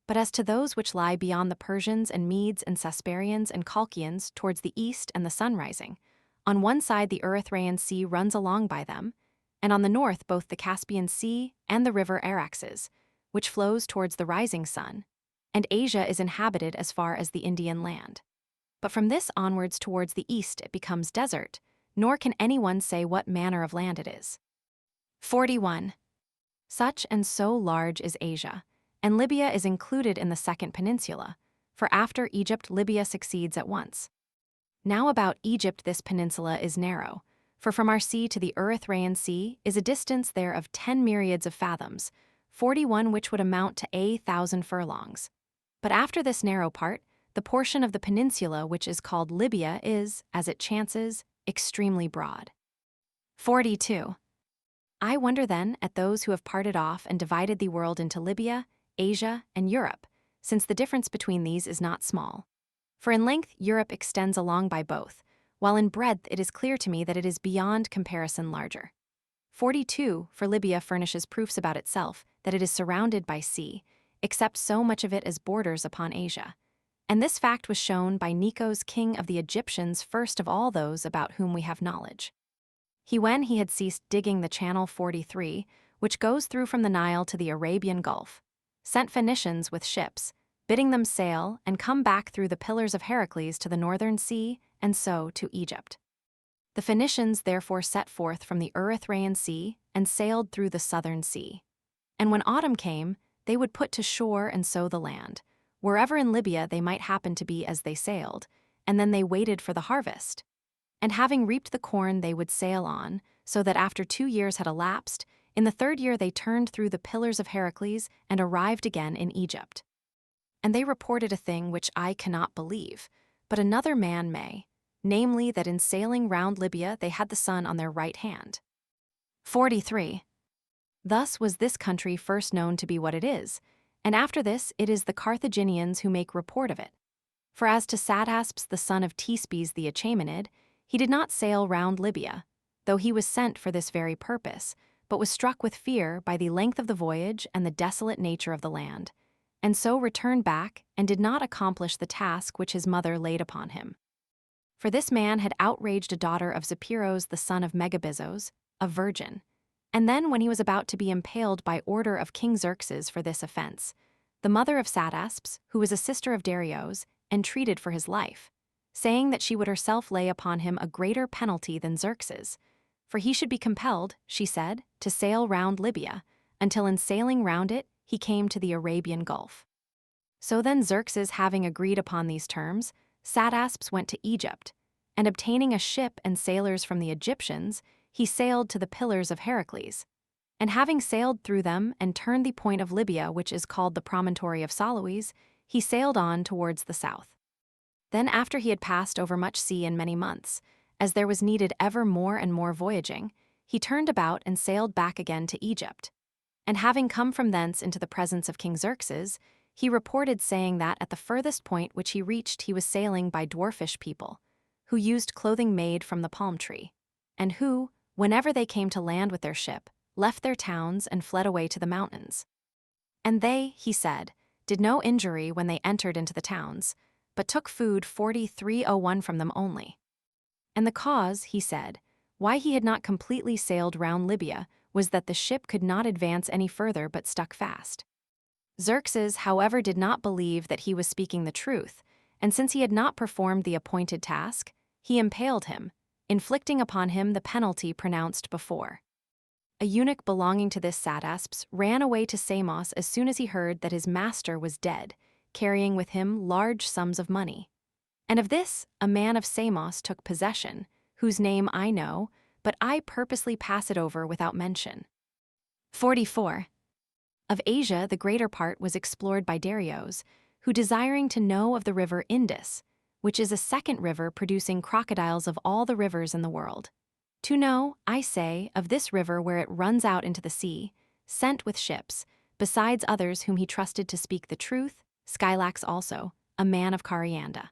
Speaker 1: But as to those which lie beyond the Persians and Medes and Sasparians and Colchians towards the east and the sun rising, on one side the Erythraean Sea runs along by them, and on the north both the Caspian Sea and the river Araxes, which flows towards the rising sun, and Asia is inhabited as far as the Indian land. But from this onwards towards the east it becomes desert, nor can anyone say what manner of land it is. 41. Such and so large is Asia, and Libya is included in the second peninsula, for after Egypt Libya succeeds at once. Now about Egypt this peninsula is narrow, for from our sea to the Erythraean Sea is a distance there of 10 myriads of fathoms, 41 which would amount to 1,000 furlongs. But after this narrow part, the portion of the peninsula which is called Libya is, as it chances, extremely broad. 42. I wonder then at those who have parted off and divided the world into Libya, Asia, and Europe, since the difference between these is not small. For in length Europe extends along by both, while in breadth it is clear to me that it is beyond comparison larger. 42. For Libya furnishes proofs about itself that it is surrounded by sea, except so much of it as borders upon Asia. And this fact was shown by Necos, king of the Egyptians, first of all those about whom we have knowledge. When he had ceased digging the channel 43, which goes through from the Nile to the Arabian Gulf, sent Phoenicians with ships, bidding them sail and come back through the Pillars of Heracles to the northern sea, and so to Egypt. The Phoenicians therefore set forth from the Erythraean Sea and sailed through the southern sea. And when autumn came, they would put to shore and sow the land, wherever in Libya they might happen to be as they sailed, and then they waited for the harvest. And having reaped the corn they would sail on, so that after 2 years had elapsed, in the 3rd year they turned through the Pillars of Heracles and arrived again in Egypt. And they reported a thing which I cannot believe, but another man may, namely that in sailing round Libya they had the sun on their right hand. 43. Thus was this country first known to be what it is, and after this it is the Carthaginians who make report of it. For as to Satasps the son of Thespes the Achaemenid, he did not sail round Libya, though he was sent for this very purpose, but was struck with fear by the length of the voyage and the desolate nature of the land, and so returned back and did not accomplish the task which his mother laid upon him. For this man had outraged a daughter of Zopyros the son of Megabizos, a virgin, and then when he was about to be impaled by order of King Xerxes for this offense, the mother of Satasps, who was a sister of Darius, entreated for his life, saying that she would herself lay upon him a greater penalty than Xerxes, for he should be compelled, she said, to sail round Libya, until in sailing round it he came to the Arabian Gulf. So then Xerxes having agreed upon these terms, Satasps went to Egypt, and obtaining a ship and sailors from the Egyptians, he sailed to the Pillars of Heracles. And having sailed through them and turned the point of Libya which is called the promontory of Salois, he sailed on towards the south. Then after he had passed over much sea in many months, as there was needed ever more and more voyaging, he turned about and sailed back again to Egypt. And having come from thence into the presence of King Xerxes, he reported saying that at the furthest point which he reached he was sailing by dwarfish people, who used clothing made from the palm tree, and who, whenever they came to land with their ship, left their towns and fled away to the mountains. And they, he said, did no injury when they entered into the towns, but took food 4301 from them only. And the cause, he said, why he had not completely sailed round Libya was that the ship could not advance any further but stuck fast. Xerxes, however, did not believe that he was speaking the truth, and since he had not performed the appointed task, he impaled him, inflicting upon him the penalty pronounced before. A eunuch belonging to this Satasps ran away to Samos as soon as he heard that his master was dead, carrying with him large sums of money. And of this a man of Samos took possession, whose name I know, but I purposely pass it over without mention. 44. Of Asia the greater part was explored by Darius, who desiring to know of the river Indus, which is a second river producing crocodiles of all the rivers in the world. To know, I say, of this river where it runs out into the sea, sent with ships, besides others whom he trusted to speak the truth, Skylax also, a man of Carianda.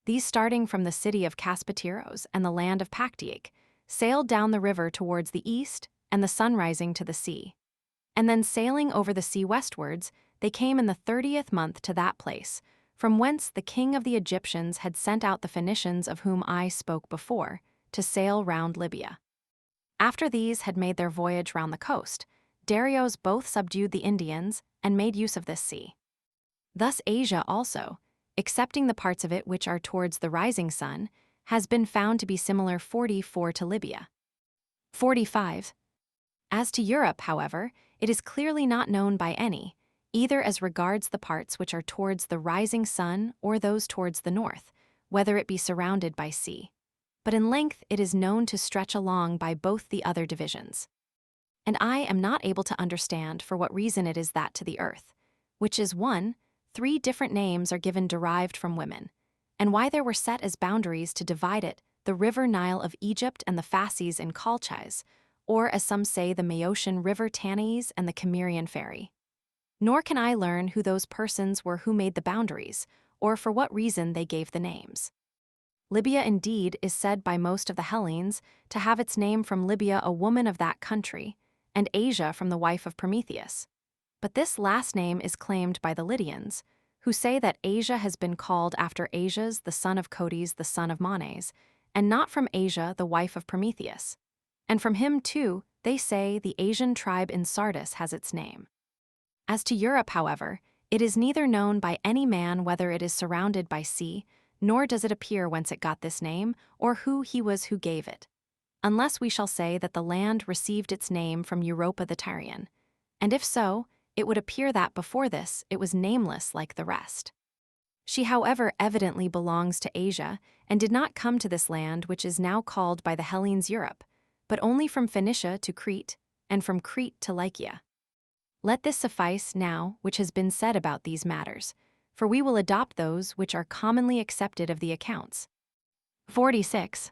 Speaker 1: These starting from the city of Caspateros and the land of Pactiac, sailed down the river towards the east and the sun rising to the sea. And then sailing over the sea westwards, they came in the 30th month to that place, from whence the king of the Egyptians had sent out the Phoenicians of whom I spoke before, to sail round Libya. After these had made their voyage round the coast, Darius both subdued the Indians and made use of this sea. Thus Asia also, excepting the parts of it which are towards the rising sun, has been found to be similar 44 to Libya. 45. As to Europe, however, it is clearly not known by any, either as regards the parts which are towards the rising sun or those towards the north, whether it be surrounded by sea. But in length it is known to stretch along by both the other divisions. And I am not able to understand for what reason it is that to the earth, which is 1, 3 different names are given derived from women, and why there were set as boundaries to divide it the river Nile of Egypt and the Phasis in Colchis, or as some say the Maeotian river Tanais and the Cimmerian ferry. Nor can I learn who those persons were who made the boundaries, or for what reason they gave the names. Libya indeed is said by most of the Hellenes to have its name from Libya, a woman of that country, and Asia from the wife of Prometheus. But this last name is claimed by the Lydians, who say that Asia has been called after Asias, the son of Codys, the son of Manes, and not from Asia, the wife of Prometheus. And from him, too, they say the Asian tribe in Sardis has its name. As to Europe, however, it is neither known by any man whether it is surrounded by sea, nor does it appear whence it got this name, or who he was who gave it, unless we shall say that the land received its name from Europa the Tyrian, and if so, it would appear that before this it was nameless like the rest. She, however, evidently belongs to Asia, and did not come to this land which is now called by the Hellenes Europe, but only from Phoenicia to Crete, and from Crete to Lycia. Let this suffice now which has been said about these matters, for we will adopt those which are commonly accepted of the accounts. 46.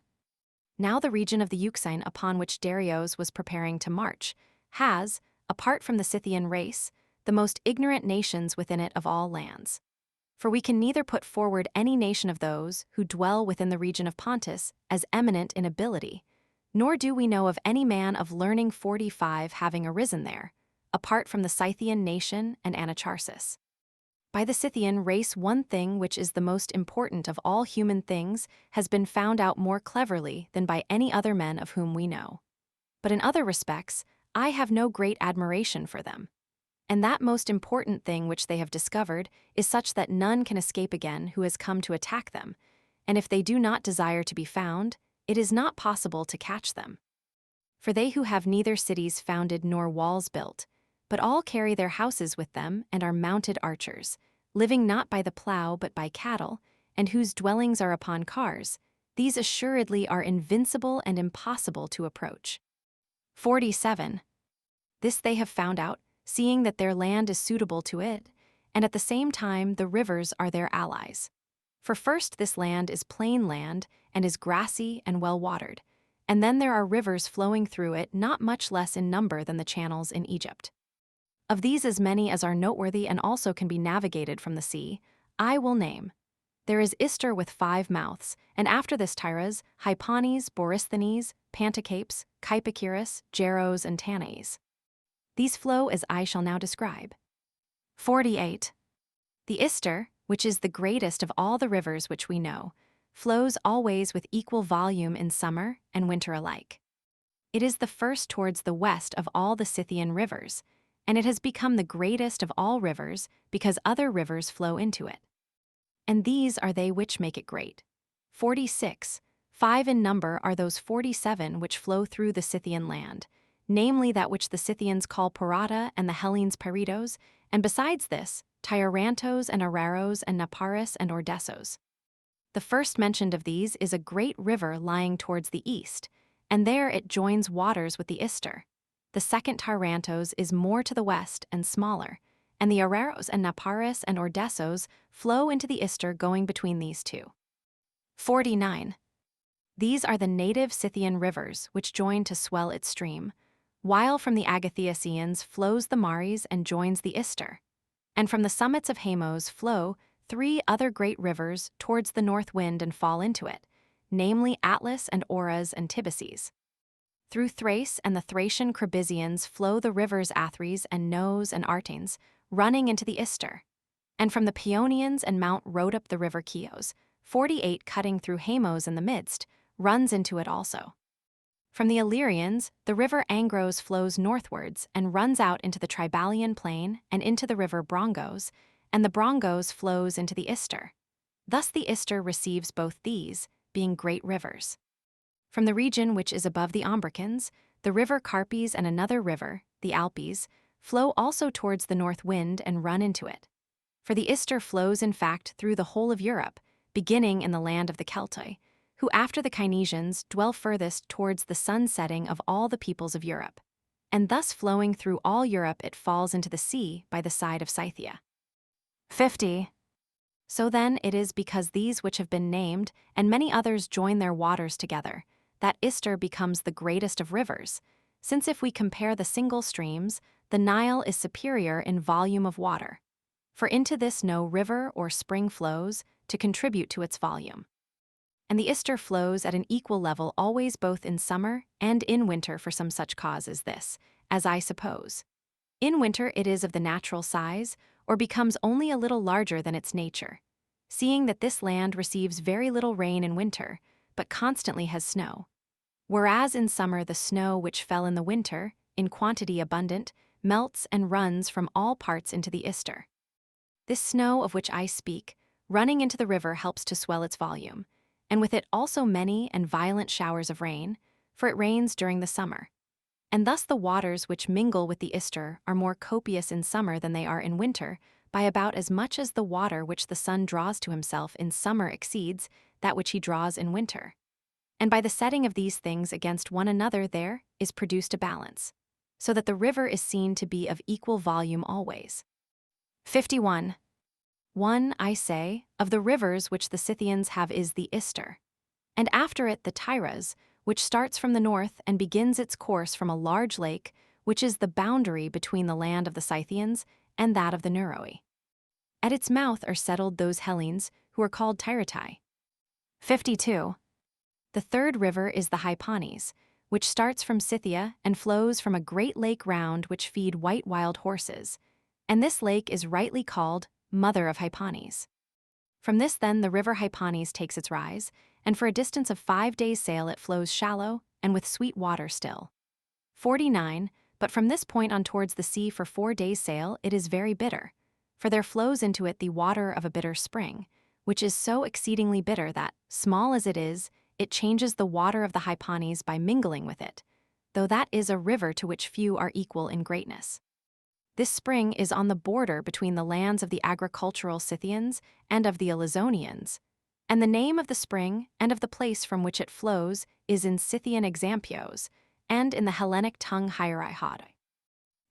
Speaker 1: Now the region of the Euxine upon which Darius was preparing to march has, apart from the Scythian race, the most ignorant nations within it of all lands. For we can neither put forward any nation of those who dwell within the region of Pontus as eminent in ability, nor do we know of any man of learning 45 having arisen there, apart from the Scythian nation and Anacharsis. By the Scythian race one thing which is the most important of all human things has been found out more cleverly than by any other men of whom we know. But in other respects, I have no great admiration for them. And that most important thing which they have discovered is such that none can escape again who has come to attack them, and if they do not desire to be found, it is not possible to catch them. For they who have neither cities founded nor walls built, but all carry their houses with them and are mounted archers, living not by the plough but by cattle, and whose dwellings are upon cars, these assuredly are invincible and impossible to approach. 47. This they have found out, seeing that their land is suitable to it, and at the same time the rivers are their allies. For first this land is plain land, and is grassy and well watered, and then there are rivers flowing through it not much less in number than the channels in Egypt. Of these as many as are noteworthy and also can be navigated from the sea, I will name. There is Ister with 5 mouths, and after this Tyras, Hypanes, Borysthenes, Pantocapes, Kypacurus, Geros, and Tanais. These flow as I shall now describe. 48. The Ister, which is the greatest of all the rivers which we know, flows always with equal volume in summer and winter alike. It is the first towards the west of all the Scythian rivers, and it has become the greatest of all rivers because other rivers flow into it. And these are they which make it great. 46, 5 in number are those 47 which flow through the Scythian land, namely that which the Scythians call Parata and the Hellenes Peritos, and besides this, Tyarantos and Araros and Naparis and Ordessos. The first mentioned of these is a great river lying towards the east, and there it joins waters with the Ister. The second Tyarantos is more to the west and smaller, and the Araros and Naparis and Ordessos flow into the Ister going between these two. 49. These are the native Scythian rivers which join to swell its stream, while from the Agathiaceans flows the Maris and joins the Ister, and from the summits of Hamos flow 3 other great rivers towards the north wind and fall into it, namely Atlas and Auras and Tibaces. Through Thrace and the Thracian Crabisians flow the rivers Athres and Nos and Artanes, running into the Ister, and from the Paeonians and Mount Rhodope the river Chios, 48 cutting through Hamos in the midst, runs into it also. From the Illyrians, the river Angros flows northwards and runs out into the Tribalian plain and into the river Brongos, and the Brongos flows into the Ister. Thus the Ister receives both these, being great rivers. From the region which is above the Ombricans, the river Carpes and another river, the Alpes, flow also towards the north wind and run into it. For the Ister flows in fact through the whole of Europe, beginning in the land of the Celtae, who after the Cynesians dwell furthest towards the sun setting of all the peoples of Europe, and thus flowing through all Europe it falls into the sea by the side of Scythia. 50. So then it is because these which have been named, and many others join their waters together, that Ister becomes the greatest of rivers, since if we compare the single streams, the Nile is superior in volume of water. For into this no river or spring flows to contribute to its volume. And the Ister flows at an equal level always both in summer and in winter for some such cause as this, as I suppose. In winter it is of the natural size, or becomes only a little larger than its nature, seeing that this land receives very little rain in winter, but constantly has snow. Whereas in summer the snow which fell in the winter, in quantity abundant, melts and runs from all parts into the Ister. This snow of which I speak, running into the river helps to swell its volume, and with it also many and violent showers of rain, for it rains during the summer. And thus the waters which mingle with the Ister are more copious in summer than they are in winter, by about as much as the water which the sun draws to himself in summer exceeds that which he draws in winter. And by the setting of these things against one another there is produced a balance, so that the river is seen to be of equal volume always. 51. One, I say, of the rivers which the Scythians have is the Ister, and after it the Tyras, which starts from the north and begins its course from a large lake, which is the boundary between the land of the Scythians and that of the Neroi. At its mouth are settled those Hellenes who are called Tyratai. 52. The third river is the Hypanes, which starts from Scythia and flows from a great lake round which feed white wild horses, and this lake is rightly called Mother of Hypanes. From this then the river Hypanes takes its rise, and for a distance of 5 days' sail it flows shallow and with sweet water still. 49. But from this point on towards the sea for 4 days' sail it is very bitter, for there flows into it the water of a bitter spring, which is so exceedingly bitter that, small as it is, it changes the water of the Hypanes by mingling with it, though that is a river to which few are equal in greatness. This spring is on the border between the lands of the agricultural Scythians and of the Elizonians, and the name of the spring and of the place from which it flows is in Scythian Exampios, and in the Hellenic tongue Hierihod.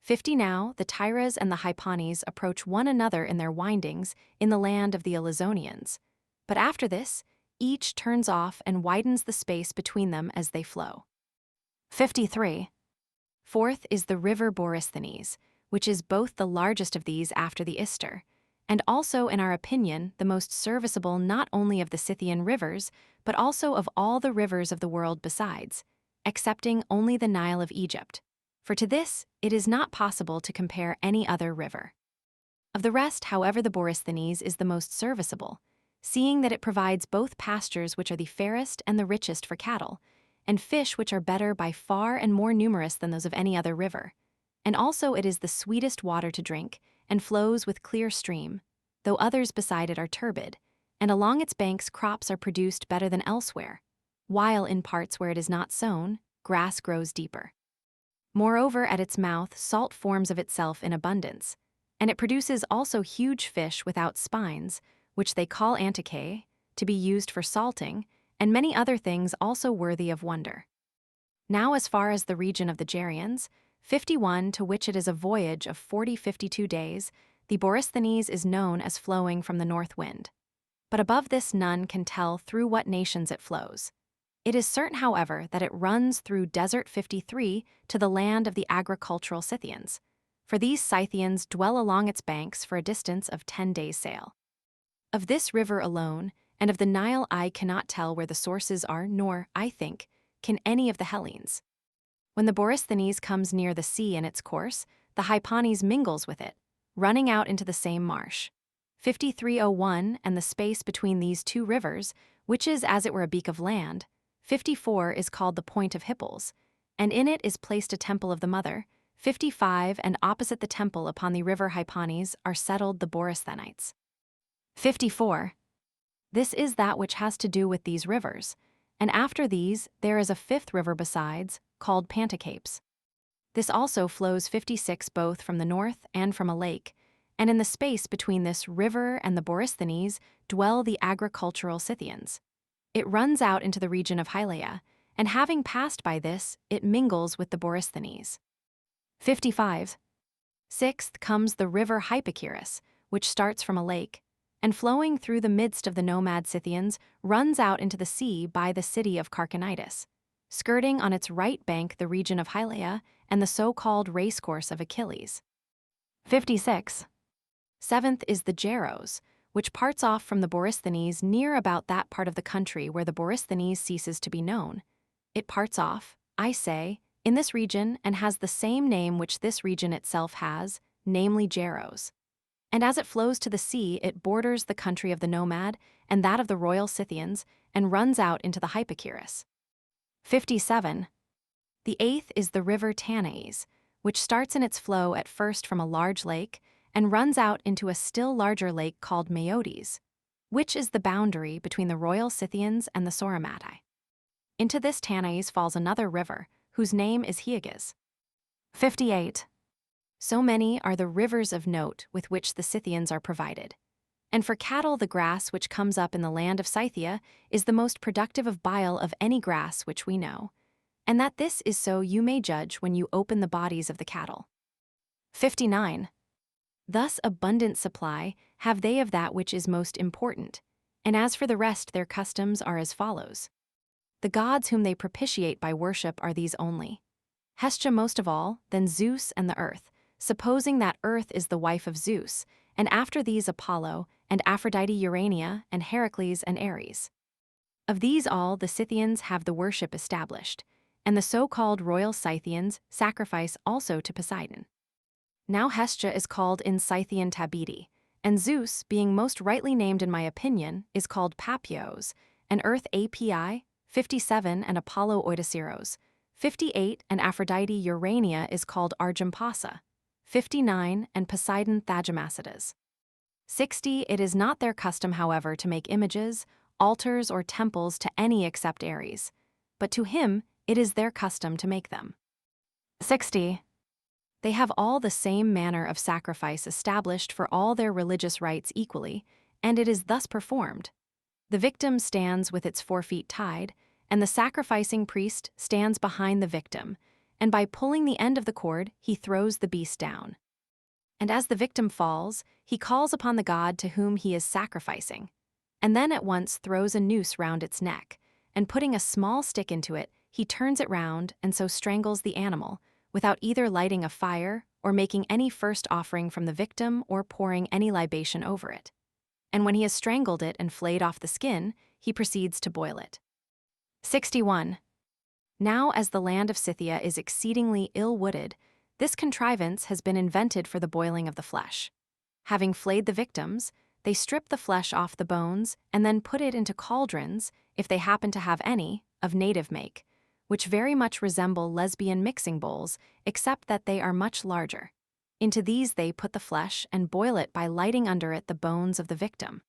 Speaker 1: 50. Now the Tyras and the Hypanes approach one another in their windings in the land of the Elizonians, but after this, each turns off and widens the space between them as they flow. 53. Fourth is the river Borysthenes, which is both the largest of these after the Ister, and also, in our opinion, the most serviceable not only of the Scythian rivers, but also of all the rivers of the world besides, excepting only the Nile of Egypt, for to this it is not possible to compare any other river. Of the rest, however, the Borysthenes is the most serviceable, seeing that it provides both pastures which are the fairest and the richest for cattle, and fish which are better by far and more numerous than those of any other river. And also it is the sweetest water to drink, and flows with clear stream, though others beside it are turbid, and along its banks crops are produced better than elsewhere, while in parts where it is not sown, grass grows deeper. Moreover, at its mouth salt forms of itself in abundance, and it produces also huge fish without spines, which they call anticae, to be used for salting, and many other things also worthy of wonder. Now as far as the region of the Gerians, 51, to which it is a voyage of 52 days, the Borysthenes is known as flowing from the north wind. But above this none can tell through what nations it flows. It is certain, however, that it runs through Desert 53 to the land of the agricultural Scythians, for these Scythians dwell along its banks for a distance of 10 days' sail. Of this river alone, and of the Nile I cannot tell where the sources are, nor, I think, can any of the Hellenes. When the Borysthenes comes near the sea in its course, the Hypanes mingles with it, running out into the same marsh. 5301, and the space between these two rivers, which is as it were a beak of land, 54 is called the Point of Hipples, and in it is placed a temple of the Mother. 55, and opposite the temple upon the river Hypanes are settled the Borysthenites. 54. This is that which has to do with these rivers, and after these there is a fifth river besides, called Pantocapes. This also flows 56 both from the north and from a lake, and in the space between this river and the Borysthenes dwell the agricultural Scythians. It runs out into the region of Hylaea, and having passed by this, it mingles with the Borysthenes. 55. Sixth comes the river Hypocyrus, which starts from a lake, and flowing through the midst of the nomad Scythians, runs out into the sea by the city of Carchanitis, skirting on its right bank the region of Hylaea and the so-called racecourse of Achilles. 56. Seventh is the Jaros, which parts off from the Borysthenes near about that part of the country where the Borysthenes ceases to be known. It parts off, I say, in this region and has the same name which this region itself has, namely Jaros. And as it flows to the sea, it borders the country of the nomad and that of the royal Scythians and runs out into the Hypocyrus. 57. The eighth is the river Tanais, which starts in its flow at first from a large lake and runs out into a still larger lake called Meodes, which is the boundary between the royal Scythians and the Sauromatai. Into this Tanais falls another river, whose name is Hyagis. 58. So many are the rivers of note with which the Scythians are provided. And for cattle the grass which comes up in the land of Scythia is the most productive of bile of any grass which we know, and that this is so you may judge when you open the bodies of the cattle. 59. Thus abundant supply have they of that which is most important, and as for the rest their customs are as follows. The gods whom they propitiate by worship are these only: Hestia most of all, then Zeus and the earth, supposing that earth is the wife of Zeus, and after these Apollo, and Aphrodite Urania, and Heracles and Ares. Of these all the Scythians have the worship established, and the so-called royal Scythians sacrifice also to Poseidon. Now Hestia is called in Scythian Tabidi, and Zeus, being most rightly named in my opinion, is called Papios, and earth Api, 57, and Apollo Oidiciros, 58, and Aphrodite Urania is called Argimpasa, 59, and Poseidon Thagamacidas. 60. It is not their custom, however, to make images, altars, or temples to any except Ares, but to him it is their custom to make them. 60. They have all the same manner of sacrifice established for all their religious rites equally, and it is thus performed. The victim stands with its forefeet tied, and the sacrificing priest stands behind the victim, and by pulling the end of the cord, he throws the beast down. And as the victim falls, he calls upon the god to whom he is sacrificing, and then at once throws a noose round its neck, and putting a small stick into it, he turns it round and so strangles the animal, without either lighting a fire or making any first offering from the victim or pouring any libation over it. And when he has strangled it and flayed off the skin, he proceeds to boil it. 61. Now as the land of Scythia is exceedingly ill-wooded, this contrivance has been invented for the boiling of the flesh. Having flayed the victims, they strip the flesh off the bones and then put it into cauldrons, if they happen to have any, of native make, which very much resemble Lesbian mixing bowls, except that they are much larger. Into these they put the flesh and boil it by lighting under it the bones of the victim.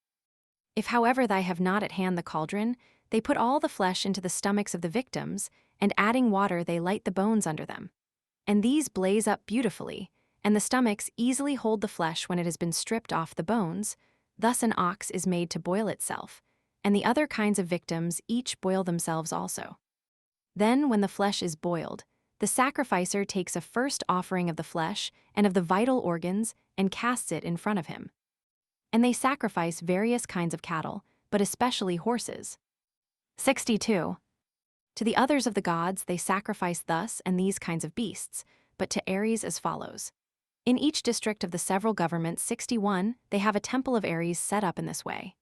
Speaker 1: If however they have not at hand the cauldron, they put all the flesh into the stomachs of the victims, and adding water they light the bones under them. And these blaze up beautifully, and the stomachs easily hold the flesh when it has been stripped off the bones. Thus an ox is made to boil itself, and the other kinds of victims each boil themselves also. Then when the flesh is boiled, the sacrificer takes a first offering of the flesh and of the vital organs and casts it in front of him. And they sacrifice various kinds of cattle, but especially horses. 62. To the others of the gods they sacrifice thus and these kinds of beasts, but to Ares as follows. In each district of the several governments 61, they have a temple of Ares set up in this way.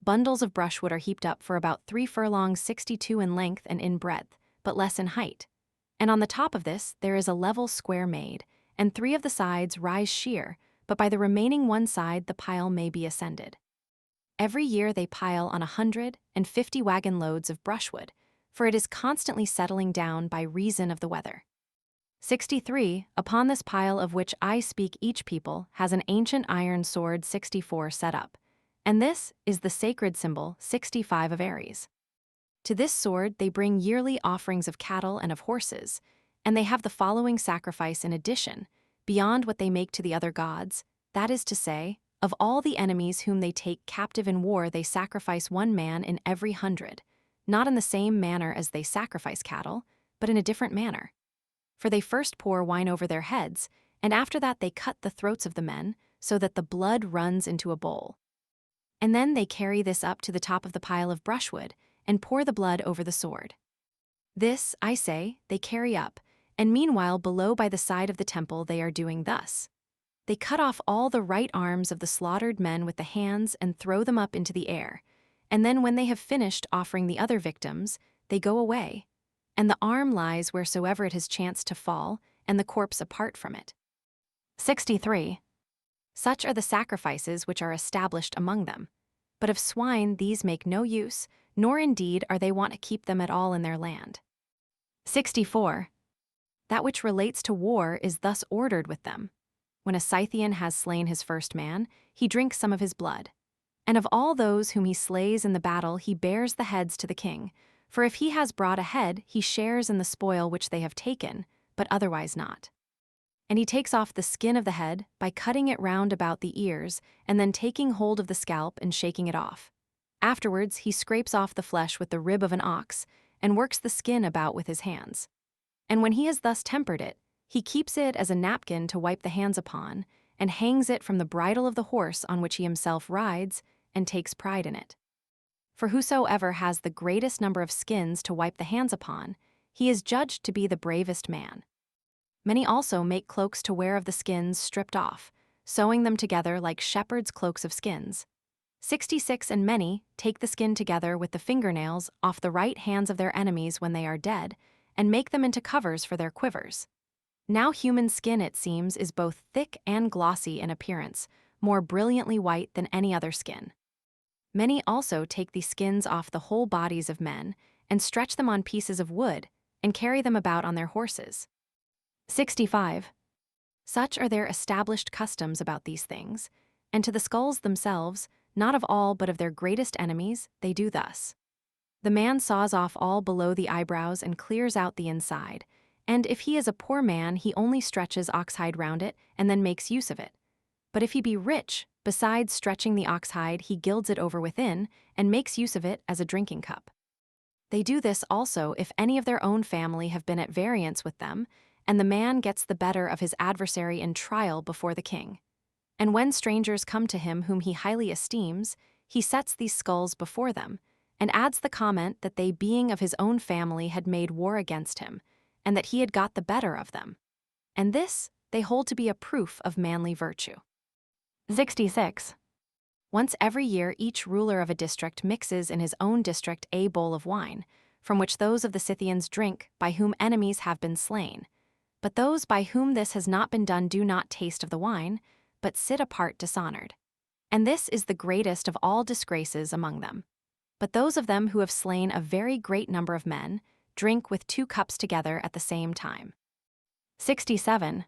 Speaker 1: Bundles of brushwood are heaped up for about 3 furlongs 62 in length and in breadth, but less in height. And on the top of this there is a level square made, and 3 of the sides rise sheer, but by the remaining one side the pile may be ascended. Every year they pile on 150 wagon loads of brushwood, for it is constantly settling down by reason of the weather. 63. Upon this pile of which I speak each people has an ancient iron sword 64 set up, and this is the sacred symbol 65 of Ares. To this sword they bring yearly offerings of cattle and of horses, and they have the following sacrifice in addition, beyond what they make to the other gods. That is to say, of all the enemies whom they take captive in war, they sacrifice 1 man in every 100, not in the same manner as they sacrifice cattle, but in a different manner. For they first pour wine over their heads, and after that they cut the throats of the men, so that the blood runs into a bowl. And then they carry this up to the top of the pile of brushwood, and pour the blood over the sword. This, I say, they carry up, and meanwhile below by the side of the temple they are doing thus. They cut off all the right arms of the slaughtered men with the hands and throw them up into the air, and then when they have finished offering the other victims, they go away, and the arm lies wheresoever it has chanced to fall, and the corpse apart from it. 63. Such are the sacrifices which are established among them. But of swine these make no use, nor indeed are they wont to keep them at all in their land. 64. That which relates to war is thus ordered with them. When a Scythian has slain his first man, he drinks some of his blood. And of all those whom he slays in the battle he bears the heads to the king, for if he has brought a head he shares in the spoil which they have taken, but otherwise not. And he takes off the skin of the head by cutting it round about the ears, and then taking hold of the scalp and shaking it off. Afterwards he scrapes off the flesh with the rib of an ox, and works the skin about with his hands. And when he has thus tempered it, he keeps it as a napkin to wipe the hands upon, and hangs it from the bridle of the horse on which he himself rides, and takes pride in it. For whosoever has the greatest number of skins to wipe the hands upon, he is judged to be the bravest man. Many also make cloaks to wear of the skins stripped off, sewing them together like shepherds' cloaks of skins. 66 And many take the skin together with the fingernails off the right hands of their enemies when they are dead, and make them into covers for their quivers. Now human skin, it seems, is both thick and glossy in appearance, more brilliantly white than any other skin. Many also take the skins off the whole bodies of men, and stretch them on pieces of wood, and carry them about on their horses. 65. Such are their established customs about these things, and to the skulls themselves, not of all but of their greatest enemies, they do thus. The man saws off all below the eyebrows and clears out the inside, and if he is a poor man he only stretches oxhide round it and then makes use of it. But if he be rich, besides stretching the oxhide he gilds it over within, and makes use of it as a drinking cup. They do this also if any of their own family have been at variance with them, and the man gets the better of his adversary in trial before the king. And when strangers come to him whom he highly esteems, he sets these skulls before them, and adds the comment that they being of his own family had made war against him, and that he had got the better of them. And this they hold to be a proof of manly virtue. 66. Once every year each ruler of a district mixes in his own district a bowl of wine, from which those of the Scythians drink by whom enemies have been slain. But those by whom this has not been done do not taste of the wine, but sit apart dishonored. And this is the greatest of all disgraces among them. But those of them who have slain a very great number of men drink with 2 cups together at the same time. 67.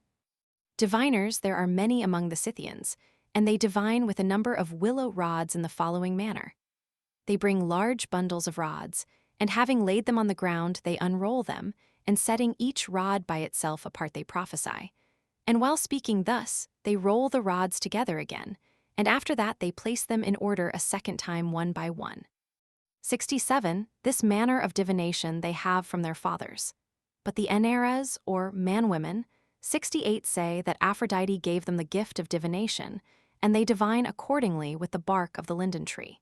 Speaker 1: Diviners there are many among the Scythians, and they divine with a number of willow rods in the following manner. They bring large bundles of rods, and having laid them on the ground they unroll them, and setting each rod by itself apart they prophesy. And while speaking thus, they roll the rods together again, and after that they place them in order a second time one by one. 67. This manner of divination they have from their fathers. But the Enaras, or man-women, 68 say that Aphrodite gave them the gift of divination, and they divine accordingly with the bark of the linden tree.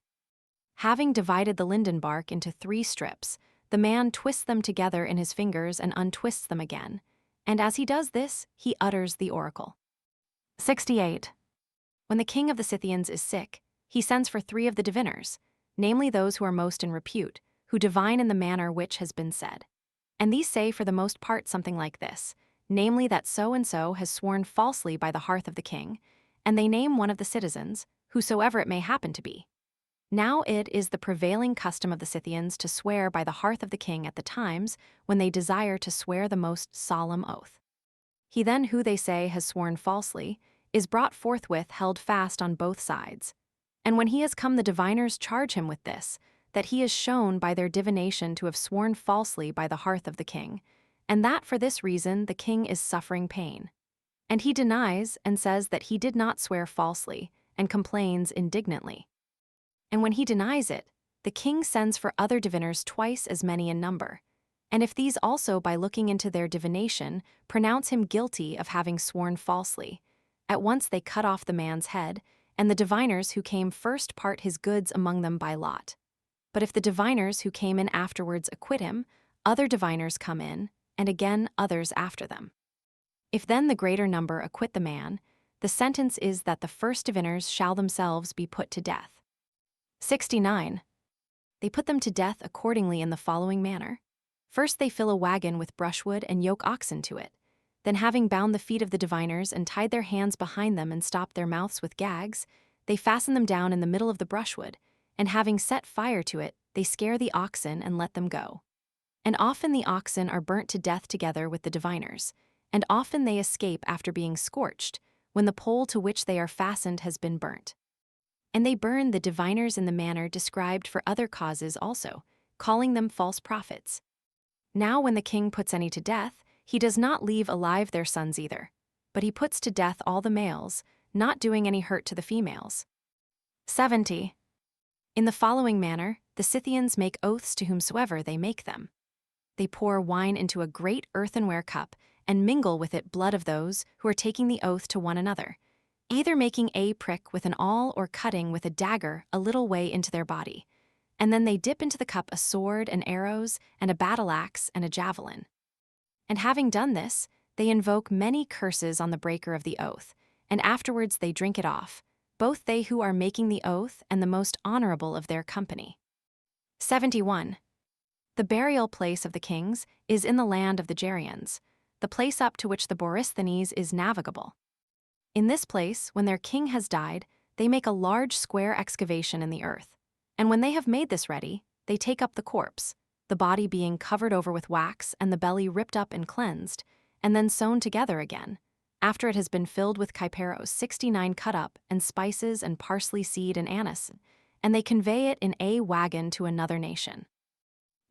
Speaker 1: Having divided the linden bark into 3 strips, the man twists them together in his fingers and untwists them again, and as he does this, he utters the oracle. 68. When the king of the Scythians is sick, he sends for 3 of the diviners, namely those who are most in repute, who divine in the manner which has been said. And these say for the most part something like this, namely that so-and-so has sworn falsely by the hearth of the king, and they name one of the citizens, whosoever it may happen to be. Now it is the prevailing custom of the Scythians to swear by the hearth of the king at the times when they desire to swear the most solemn oath. He then who they say has sworn falsely is brought forthwith held fast on both sides. And when he has come the diviners charge him with this, that he is shown by their divination to have sworn falsely by the hearth of the king, and that for this reason the king is suffering pain. And he denies and says that he did not swear falsely, and complains indignantly. And when he denies it, the king sends for other diviners twice as many in number. And if these also, by looking into their divination, pronounce him guilty of having sworn falsely, at once they cut off the man's head, and the diviners who came first part his goods among them by lot. But if the diviners who came in afterwards acquit him, other diviners come in, and again others after them. If then the greater number acquit the man, the sentence is that the first diviners shall themselves be put to death. 69. They put them to death accordingly in the following manner. First they fill a wagon with brushwood and yoke oxen to it. Then, having bound the feet of the diviners and tied their hands behind them and stopped their mouths with gags, they fasten them down in the middle of the brushwood, and having set fire to it, they scare the oxen and let them go. And often the oxen are burnt to death together with the diviners, and often they escape after being scorched, when the pole to which they are fastened has been burnt. And they burn the diviners in the manner described for other causes also, calling them false prophets. Now when the king puts any to death, he does not leave alive their sons either, but he puts to death all the males, not doing any hurt to the females. 70. In the following manner, the Scythians make oaths to whomsoever they make them. They pour wine into a great earthenware cup, and mingle with it blood of those who are taking the oath to one another, either making a prick with an awl or cutting with a dagger a little way into their body. And then they dip into the cup a sword and arrows and a battle-axe and a javelin. And having done this, they invoke many curses on the breaker of the oath, and afterwards they drink it off, both they who are making the oath and the most honorable of their company. 71. The burial place of the kings is in the land of the Gerians, the place up to which the Borysthenes is navigable. In this place, when their king has died, they make a large square excavation in the earth. And when they have made this ready, they take up the corpse, the body being covered over with wax and the belly ripped up and cleansed, and then sewn together again, after it has been filled with kyperos 69 cut up, and spices and parsley seed and anise, and they convey it in a wagon to another nation.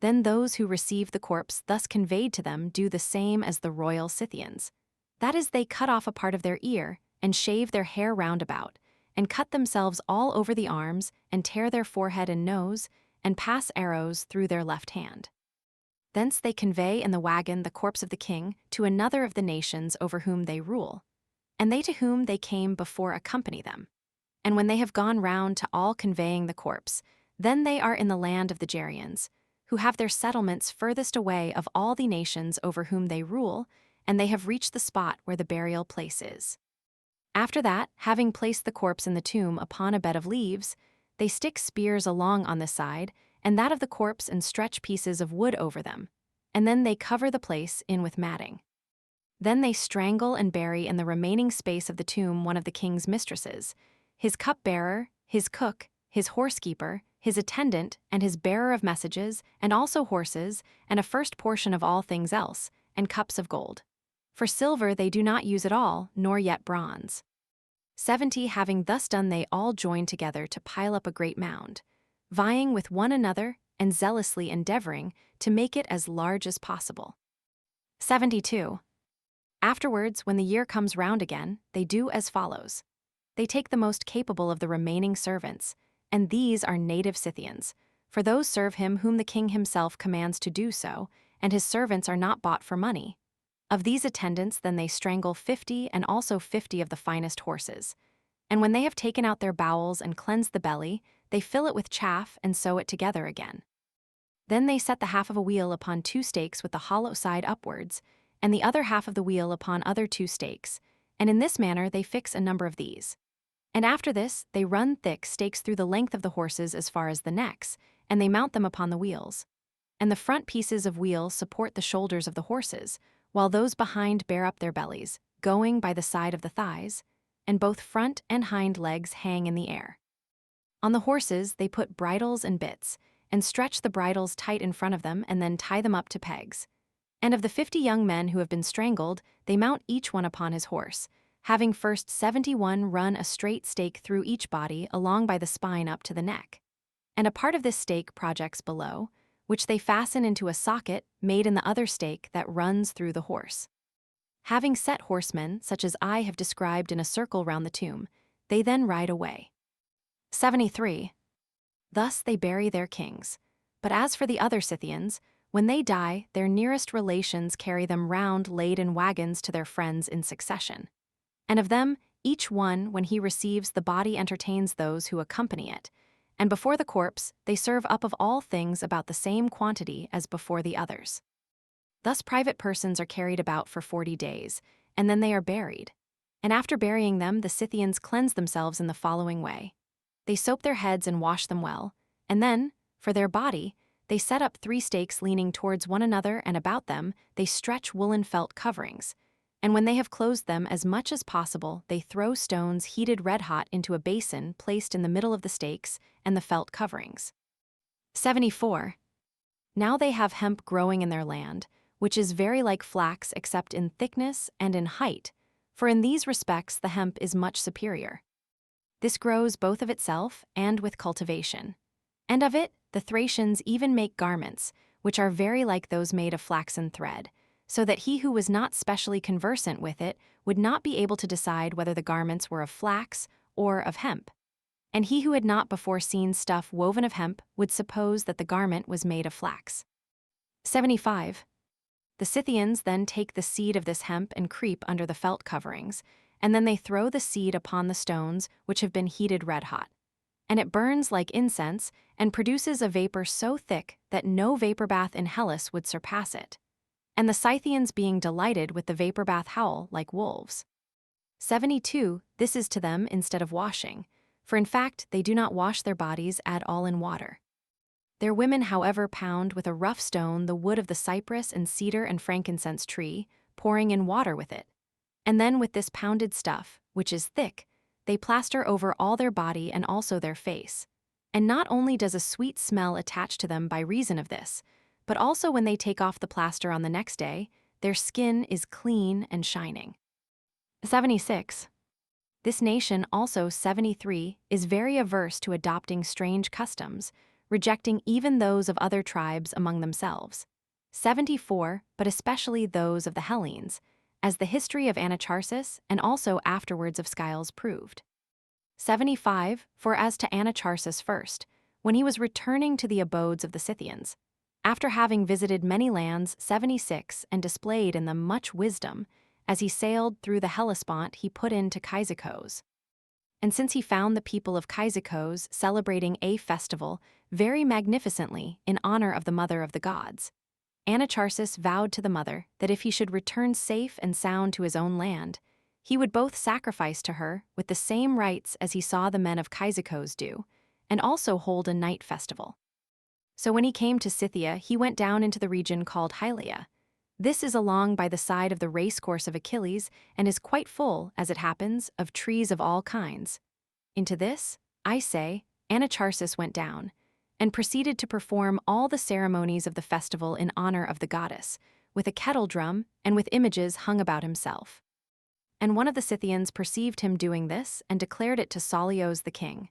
Speaker 1: Then those who receive the corpse thus conveyed to them do the same as the royal Scythians. That is, they cut off a part of their ear, and shave their hair round about, and cut themselves all over the arms, and tear their forehead and nose, and pass arrows through their left hand. Thence they convey in the wagon the corpse of the king to another of the nations over whom they rule, and they to whom they came before accompany them. And when they have gone round to all conveying the corpse, then they are in the land of the Gerians, who have their settlements furthest away of all the nations over whom they rule, and they have reached the spot where the burial place is. After that, having placed the corpse in the tomb upon a bed of leaves, they stick spears along on this side, and that of the corpse, and stretch pieces of wood over them, and then they cover the place in with matting. Then they strangle and bury in the remaining space of the tomb one of the king's mistresses, his cupbearer, his cook, his horsekeeper, his attendant, and his bearer of messages, and also horses, and a first portion of all things else, and cups of gold. For silver they do not use at all, nor yet bronze. 70. Having thus done, they all join together to pile up a great mound, vying with one another and zealously endeavoring to make it as large as possible. 72. Afterwards, when the year comes round again, they do as follows. They take the most capable of the remaining servants, and these are native Scythians, for those serve him whom the king himself commands to do so, and his servants are not bought for money. Of these attendants then they strangle 50 and also 50 of the finest horses. And when they have taken out their bowels and cleansed the belly, they fill it with chaff and sew it together again. Then they set the half of a wheel upon 2 stakes with the hollow side upwards, and the other half of the wheel upon other 2 stakes, and in this manner they fix a number of these. And after this they run thick stakes through the length of the horses as far as the necks, and they mount them upon the wheels. And the front pieces of wheel support the shoulders of the horses, while those behind bear up their bellies, going by the side of the thighs, and both front and hind legs hang in the air. On the horses they put bridles and bits, and stretch the bridles tight in front of them and then tie them up to pegs. And of the 50 young men who have been strangled, they mount each one upon his horse, having first 71 run a straight stake through each body along by the spine up to the neck. And a part of this stake projects below, which they fasten into a socket made in the other stake that runs through the horse. Having set horsemen, such as I have described in a circle round the tomb, they then ride away. 73. Thus they bury their kings. But as for the other Scythians, when they die, their nearest relations carry them round laid in wagons to their friends in succession. And of them, each one, when he receives the body, entertains those who accompany it, and before the corpse they serve up of all things about the same quantity as before the others. Thus private persons are carried about for 40 days, and then they are buried. And after burying them, the Scythians cleanse themselves in the following way. They soap their heads and wash them well, and then, for their body, they set up 3 stakes leaning towards one another, and about them they stretch woolen felt coverings. And when they have closed them as much as possible, they throw stones heated red-hot into a basin placed in the middle of the stakes and the felt coverings. 74. Now they have hemp growing in their land, which is very like flax except in thickness and in height, for in these respects the hemp is much superior. This grows both of itself and with cultivation. And of it the Thracians even make garments, which are very like those made of flaxen thread, so that he who was not specially conversant with it would not be able to decide whether the garments were of flax or of hemp. And he who had not before seen stuff woven of hemp would suppose that the garment was made of flax. 75. The Scythians then take the seed of this hemp and creep under the felt coverings, and then they throw the seed upon the stones which have been heated red-hot. And it burns like incense and produces a vapor so thick that no vapor bath in Hellas would surpass it. And the Scythians being delighted with the vapor bath howl like wolves. 72. This is to them instead of washing, for in fact they do not wash their bodies at all in water. Their women, however, pound with a rough stone the wood of the cypress and cedar and frankincense tree, pouring in water with it. And then with this pounded stuff, which is thick, they plaster over all their body and also their face. And not only does a sweet smell attach to them by reason of this, but also when they take off the plaster on the next day, their skin is clean and shining. 76. This nation also, 73, is very averse to adopting strange customs, rejecting even those of other tribes among themselves. 74, but especially those of the Hellenes, as the history of Anacharsis and also afterwards of Scyld proved. 75, for as to Anacharsis first, when he was returning to the abodes of the Scythians, after having visited many lands, 76, and displayed in them much wisdom, as he sailed through the Hellespont he put into Cyzicus. And since he found the people of Cyzicus celebrating a festival very magnificently in honor of the mother of the gods, Anacharsis vowed to the mother that if he should return safe and sound to his own land, he would both sacrifice to her with the same rites as he saw the men of Cyzicus do, and also hold a night festival. So when he came to Scythia, he went down into the region called Hylia. This is along by the side of the racecourse of Achilles, and is quite full, as it happens, of trees of all kinds. Into this, I say, Anacharsis went down, and proceeded to perform all the ceremonies of the festival in honor of the goddess, with a kettle drum and with images hung about himself. And one of the Scythians perceived him doing this, and declared it to Saulios the king.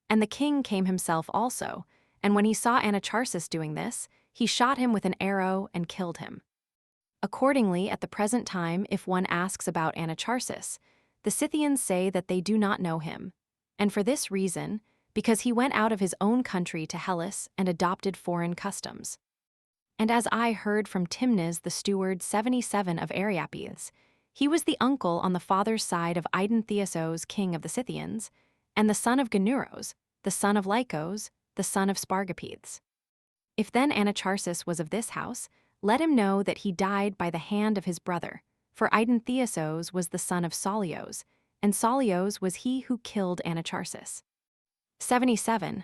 Speaker 1: And the king came himself also, and when he saw Anacharsis doing this, he shot him with an arrow and killed him. Accordingly, at the present time, if one asks about Anacharsis, the Scythians say that they do not know him, and for this reason, because he went out of his own country to Hellas and adopted foreign customs. And as I heard from Timnas the steward 77 of Areopagus, he was the uncle on the father's side of Eidanthesos, king of the Scythians, and the son of Ganeuros, the son of Lycos, the son of Spargapedes. If then Anacharsis was of this house, let him know that he died by the hand of his brother, for Eidanthesos was the son of Saulios, and Saulios was he who killed Anacharsis. 77.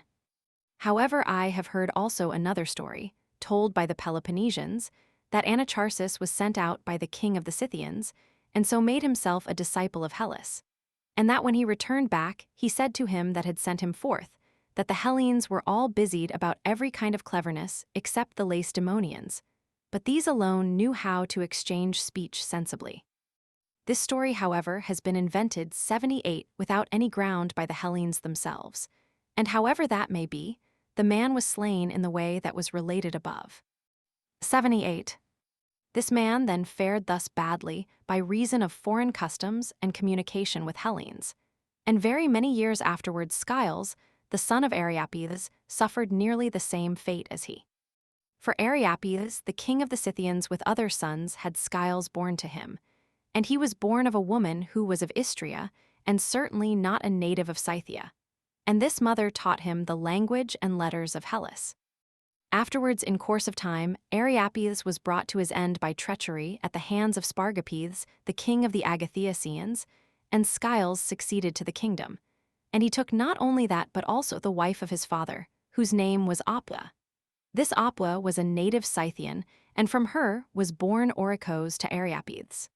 Speaker 1: However, I have heard also another story, told by the Peloponnesians, that Anacharsis was sent out by the king of the Scythians, and so made himself a disciple of Hellas, and that when he returned back, he said to him that had sent him forth, that the Hellenes were all busied about every kind of cleverness except the Lacedaemonians, but these alone knew how to exchange speech sensibly. This story, however, has been invented 78 without any ground by the Hellenes themselves, and however that may be, the man was slain in the way that was related above. 78. This man then fared thus badly by reason of foreign customs and communication with Hellenes. And very many years afterwards Skiles, the son of Ariapes, suffered nearly the same fate as he. For Ariapes, the king of the Scythians with other sons, had Skiles born to him, and he was born of a woman who was of Istria, and certainly not a native of Scythia. And this mother taught him the language and letters of Hellas. Afterwards, in course of time, Ariapes was brought to his end by treachery at the hands of Spargapes, the king of the Agathiacians, and Skiles succeeded to the kingdom. And he took not only that but also the wife of his father, whose name was Opua. This Opua was a native Scythian, and from her was born Oricos to Ariapes.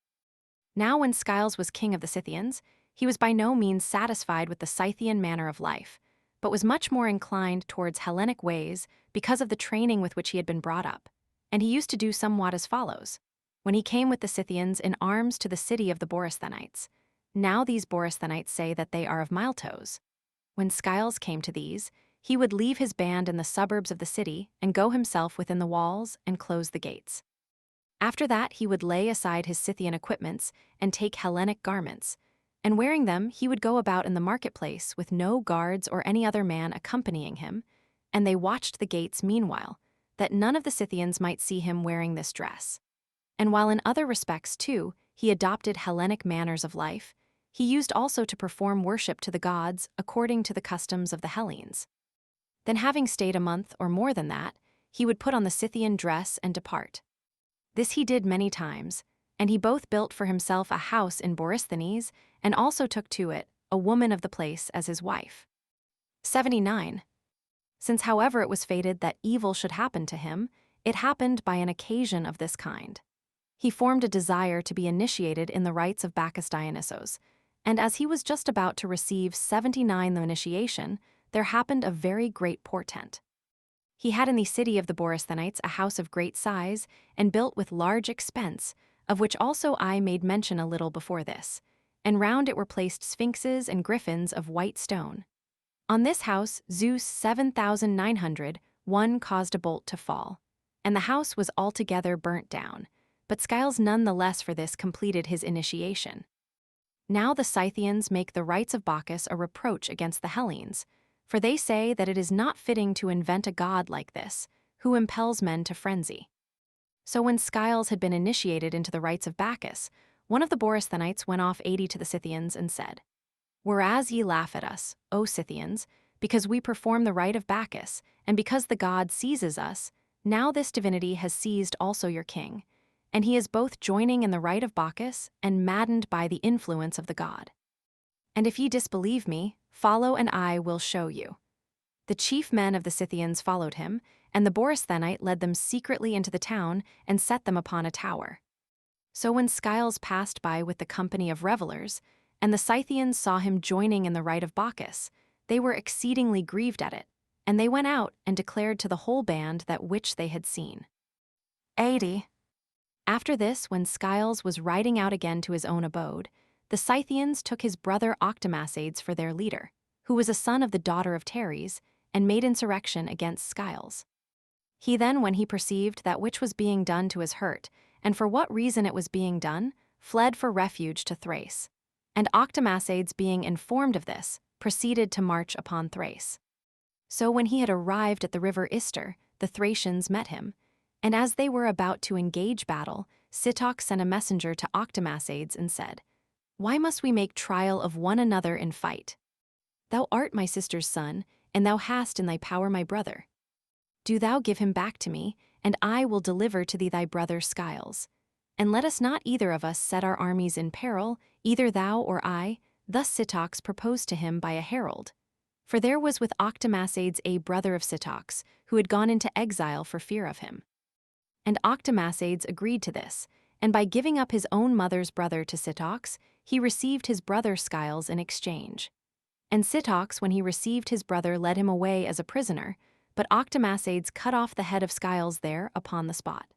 Speaker 1: Now when Skiles was king of the Scythians, he was by no means satisfied with the Scythian manner of life, but was much more inclined towards Hellenic ways because of the training with which he had been brought up. And he used to do somewhat as follows. When he came with the Scythians in arms to the city of the Borysthenites, now these Borysthenites say that they are of Miletos. When Skiles came to these, he would leave his band in the suburbs of the city and go himself within the walls and close the gates. After that, he would lay aside his Scythian equipments and take Hellenic garments, and wearing them he would go about in the marketplace with no guards or any other man accompanying him, and they watched the gates meanwhile, that none of the Scythians might see him wearing this dress. And while in other respects, too, he adopted Hellenic manners of life, he used also to perform worship to the gods according to the customs of the Hellenes. Then having stayed a month or more than that, he would put on the Scythian dress and depart. This he did many times, and he both built for himself a house in Borysthenes and also took to it a woman of the place as his wife. 79. Since however it was fated that evil should happen to him, it happened by an occasion of this kind. He formed a desire to be initiated in the rites of Bacchus Dionysos, and as he was just about to receive 79 the initiation, there happened a very great portent. He had in the city of the Borysthenites a house of great size, and built with large expense, of which also I made mention a little before this, and round it were placed sphinxes and griffins of white stone. On this house Zeus 7,900 caused a bolt to fall, and the house was altogether burnt down, but Skiles none the less for this completed his initiation. Now the Scythians make the rites of Bacchus a reproach against the Hellenes, for they say that it is not fitting to invent a god like this, who impels men to frenzy. So when Skiles had been initiated into the rites of Bacchus, one of the Borysthenites went off 80 to the Scythians and said, "Whereas ye laugh at us, O Scythians, because we perform the rite of Bacchus, and because the god seizes us, now this divinity has seized also your king, and he is both joining in the rite of Bacchus and maddened by the influence of the god. And if ye disbelieve me, follow and I will show you." The chief men of the Scythians followed him, and the Borysthenite led them secretly into the town and set them upon a tower. So when Skiles passed by with the company of revelers, and the Scythians saw him joining in the rite of Bacchus, they were exceedingly grieved at it, and they went out and declared to the whole band that which they had seen. 80. After this, when Skiles was riding out again to his own abode, the Scythians took his brother Octomacades for their leader, who was a son of the daughter of Teres, and made insurrection against Skiles. He then, when he perceived that which was being done to his hurt, and for what reason it was being done, fled for refuge to Thrace. And Octomacades, being informed of this, proceeded to march upon Thrace. So when he had arrived at the river Ister, the Thracians met him, and as they were about to engage battle, Sitoc sent a messenger to Octomacades and said, "Why must we make trial of one another in fight? Thou art my sister's son, and thou hast in thy power my brother. Do thou give him back to me, and I will deliver to thee thy brother Skiles. And let us not either of us set our armies in peril, either thou or I." Thus Sitoc proposed to him by a herald. For there was with Octomacades a brother of Sitoc, who had gone into exile for fear of him. And Octomacades agreed to this, and by giving up his own mother's brother to Sitoc, he received his brother Skiles in exchange. And Sitoc, when he received his brother, led him away as a prisoner, but Octomacades cut off the head of Skiles there upon the spot.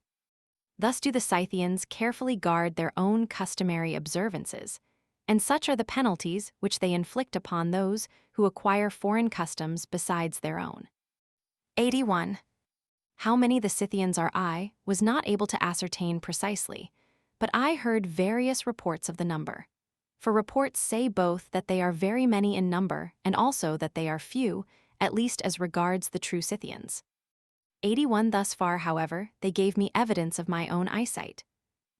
Speaker 1: Thus do the Scythians carefully guard their own customary observances, and such are the penalties which they inflict upon those who acquire foreign customs besides their own. 81. How many the Scythians are I was not able to ascertain precisely, but I heard various reports of the number. For reports say both that they are very many in number and also that they are few, at least as regards the true Scythians. 81 thus far, however, they gave me evidence of my own eyesight.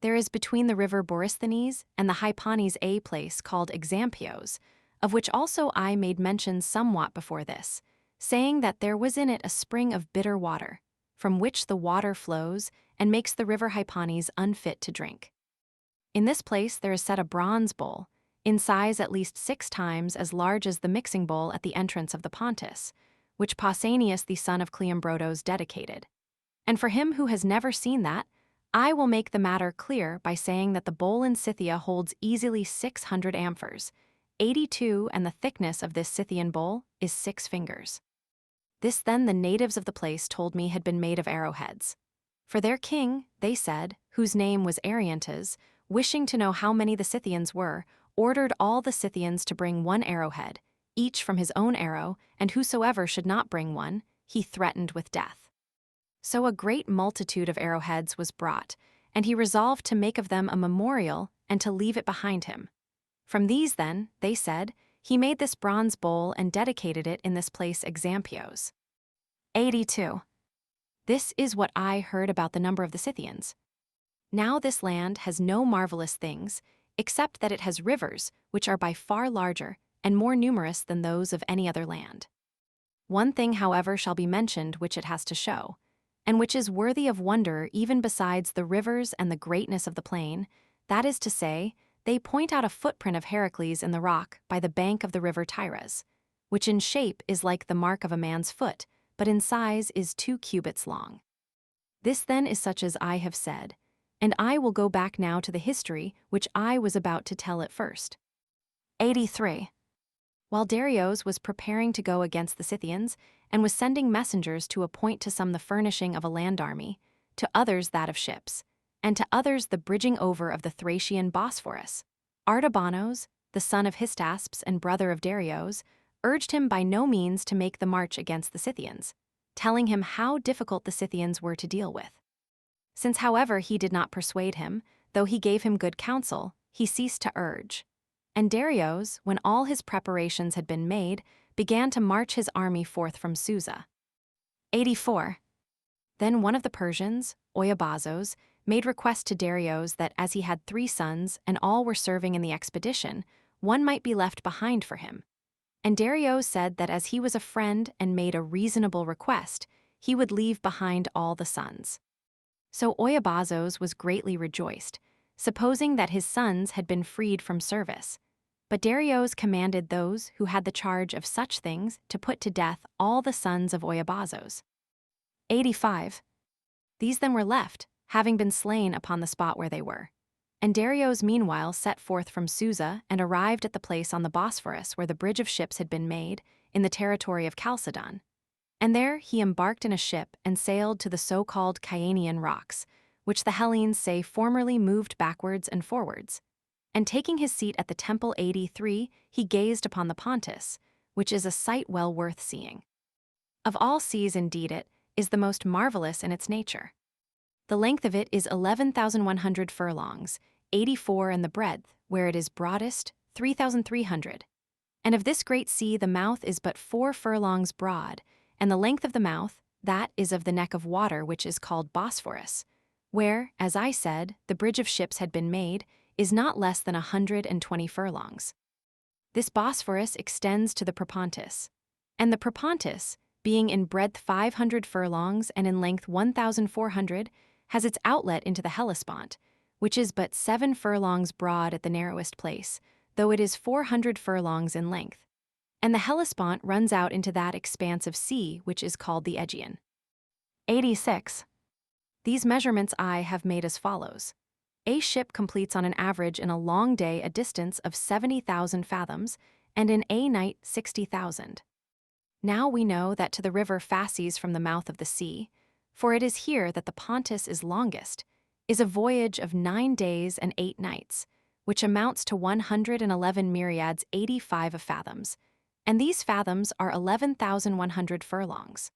Speaker 1: There is between the river Borysthenes and the Hypanes a place called Exampios, of which also I made mention somewhat before this, saying that there was in it a spring of bitter water, from which the water flows and makes the river Hypanes unfit to drink. In this place there is set a bronze bowl, in size at least 6 times as large as the mixing bowl at the entrance of the Pontus, which Pausanias the son of Cleombrotus dedicated. And for him who has never seen that, I will make the matter clear by saying that the bowl in Scythia holds easily 600 amphors, 82, and the thickness of this Scythian bowl is 6 fingers. This then the natives of the place told me had been made of arrowheads. For their king, they said, whose name was Ariantes, wishing to know how many the Scythians were, ordered all the Scythians to bring 1 arrowhead, each from his own arrow, and whosoever should not bring one, he threatened with death. So a great multitude of arrowheads was brought, and he resolved to make of them a memorial and to leave it behind him. From these then, they said, he made this bronze bowl and dedicated it in this place Exampios. 82. This is what I heard about the number of the Scythians. Now this land has no marvelous things, except that it has rivers, which are by far larger and more numerous than those of any other land. One thing, however, shall be mentioned which it has to show, and which is worthy of wonder even besides the rivers and the greatness of the plain, that is to say, they point out a footprint of Heracles in the rock by the bank of the river Tyras, which in shape is like the mark of a man's foot, but in size is 2 cubits long. This then is such as I have said, and I will go back now to the history which I was about to tell at first. 83. While Darius was preparing to go against the Scythians, and was sending messengers to appoint to some the furnishing of a land army, to others that of ships, and to others the bridging over of the Thracian Bosphorus, Artabanos, the son of Hystaspes and brother of Darius, urged him by no means to make the march against the Scythians, telling him how difficult the Scythians were to deal with. Since, however, he did not persuade him, though he gave him good counsel, he ceased to urge. And Darius, when all his preparations had been made, began to march his army forth from Susa. 84. Then one of the Persians, Oiabazos, made request to Darius that as he had 3 sons and all were serving in the expedition, one might be left behind for him. And Darius said that as he was a friend and made a reasonable request, he would leave behind all the sons. So Oiabazos was greatly rejoiced, supposing that his sons had been freed from service. But Darius commanded those who had the charge of such things to put to death all the sons of Oiabazos. 85. These then were left, having been slain upon the spot where they were. And Darius meanwhile set forth from Susa and arrived at the place on the Bosphorus where the bridge of ships had been made, in the territory of Chalcedon. And there he embarked in a ship and sailed to the so-called Chianian rocks, which the Hellenes say formerly moved backwards and forwards. And taking his seat at the temple 83, he gazed upon the Pontus, which is a sight well worth seeing. Of all seas, indeed, it is the most marvelous in its nature. The length of it is 11,100 furlongs, 84 in the breadth, where it is broadest, 3,300. And of this great sea the mouth is but 4 furlongs broad, and the length of the mouth, that is of the neck of water which is called Bosphorus, where, as I said, the bridge of ships had been made, is not less than 120 furlongs. This Bosphorus extends to the Propontis, and the Propontis, being in breadth 500 furlongs and in length 1,400, has its outlet into the Hellespont, which is but 7 furlongs broad at the narrowest place, though it is 400 furlongs in length. And the Hellespont runs out into that expanse of sea which is called the Aegean. 86. These measurements I have made as follows. A ship completes on an average in a long day a distance of 70,000 fathoms, and in a night 60,000. Now we know that to the river Phasis from the mouth of the sea, for it is here that the Pontus is longest, is a voyage of 9 days and 8 nights, which amounts to 111 myriads 85 of fathoms, and these fathoms are 11,100 furlongs.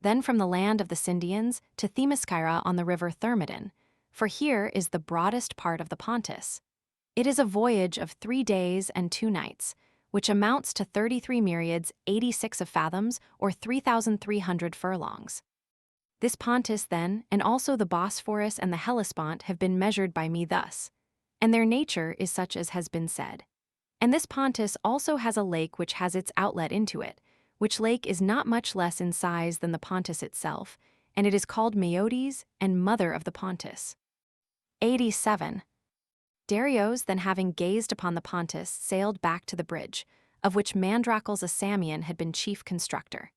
Speaker 1: then from the land of the Scythians to Themyscira on the river Thermodon, for here is the broadest part of the Pontus. It is a voyage of 3 days and 2 nights, which amounts to 33 myriads 86 of fathoms, or 3,300 furlongs. This Pontus, then, and also the Bosphorus and the Hellespont have been measured by me thus, and their nature is such as has been said. And this Pontus also has a lake which has its outlet into it, which lake is not much less in size than the Pontus itself, and it is called Meodes and mother of the Pontus. 87. Darius, then having gazed upon the Pontus, sailed back to the bridge, of which Mandracles a Samian had been chief constructor.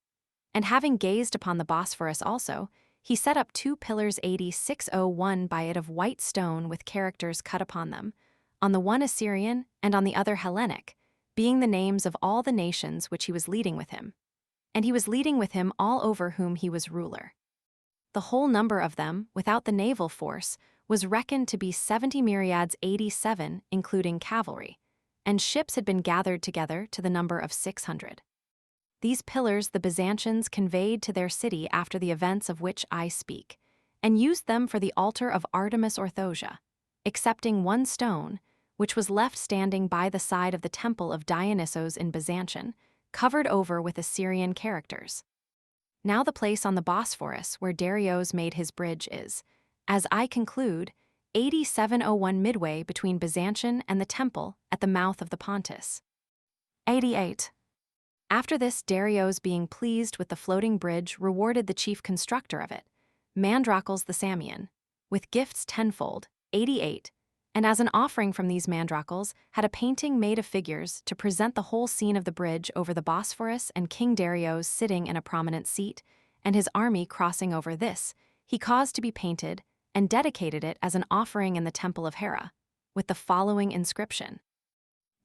Speaker 1: And having gazed upon the Bosphorus also, he set up 2 pillars 8601 by it of white stone with characters cut upon them, on the one Assyrian and on the other Hellenic, being the names of all the nations which he was leading with him. And he was leading with him all over whom he was ruler. The whole number of them, without the naval force, was reckoned to be 70 myriads 87, including cavalry, and ships had been gathered together to the number of 600. These pillars the Byzantines conveyed to their city after the events of which I speak, and used them for the altar of Artemis Orthosia, excepting one stone, which was left standing by the side of the temple of Dionysos in Byzantium, covered over with Assyrian characters. Now the place on the Bosphorus where Darius made his bridge is, as I conclude, 8701 midway between Byzantium and the temple at the mouth of the Pontus. 88. After this, Darius, being pleased with the floating bridge, rewarded the chief constructor of it, Mandracles the Samian, with gifts tenfold, 88, and as an offering from these Mandracles, had a painting made of figures to present the whole scene of the bridge over the Bosphorus and King Darius sitting in a prominent seat, and his army crossing over this, he caused to be painted, and dedicated it as an offering in the temple of Hera, with the following inscription: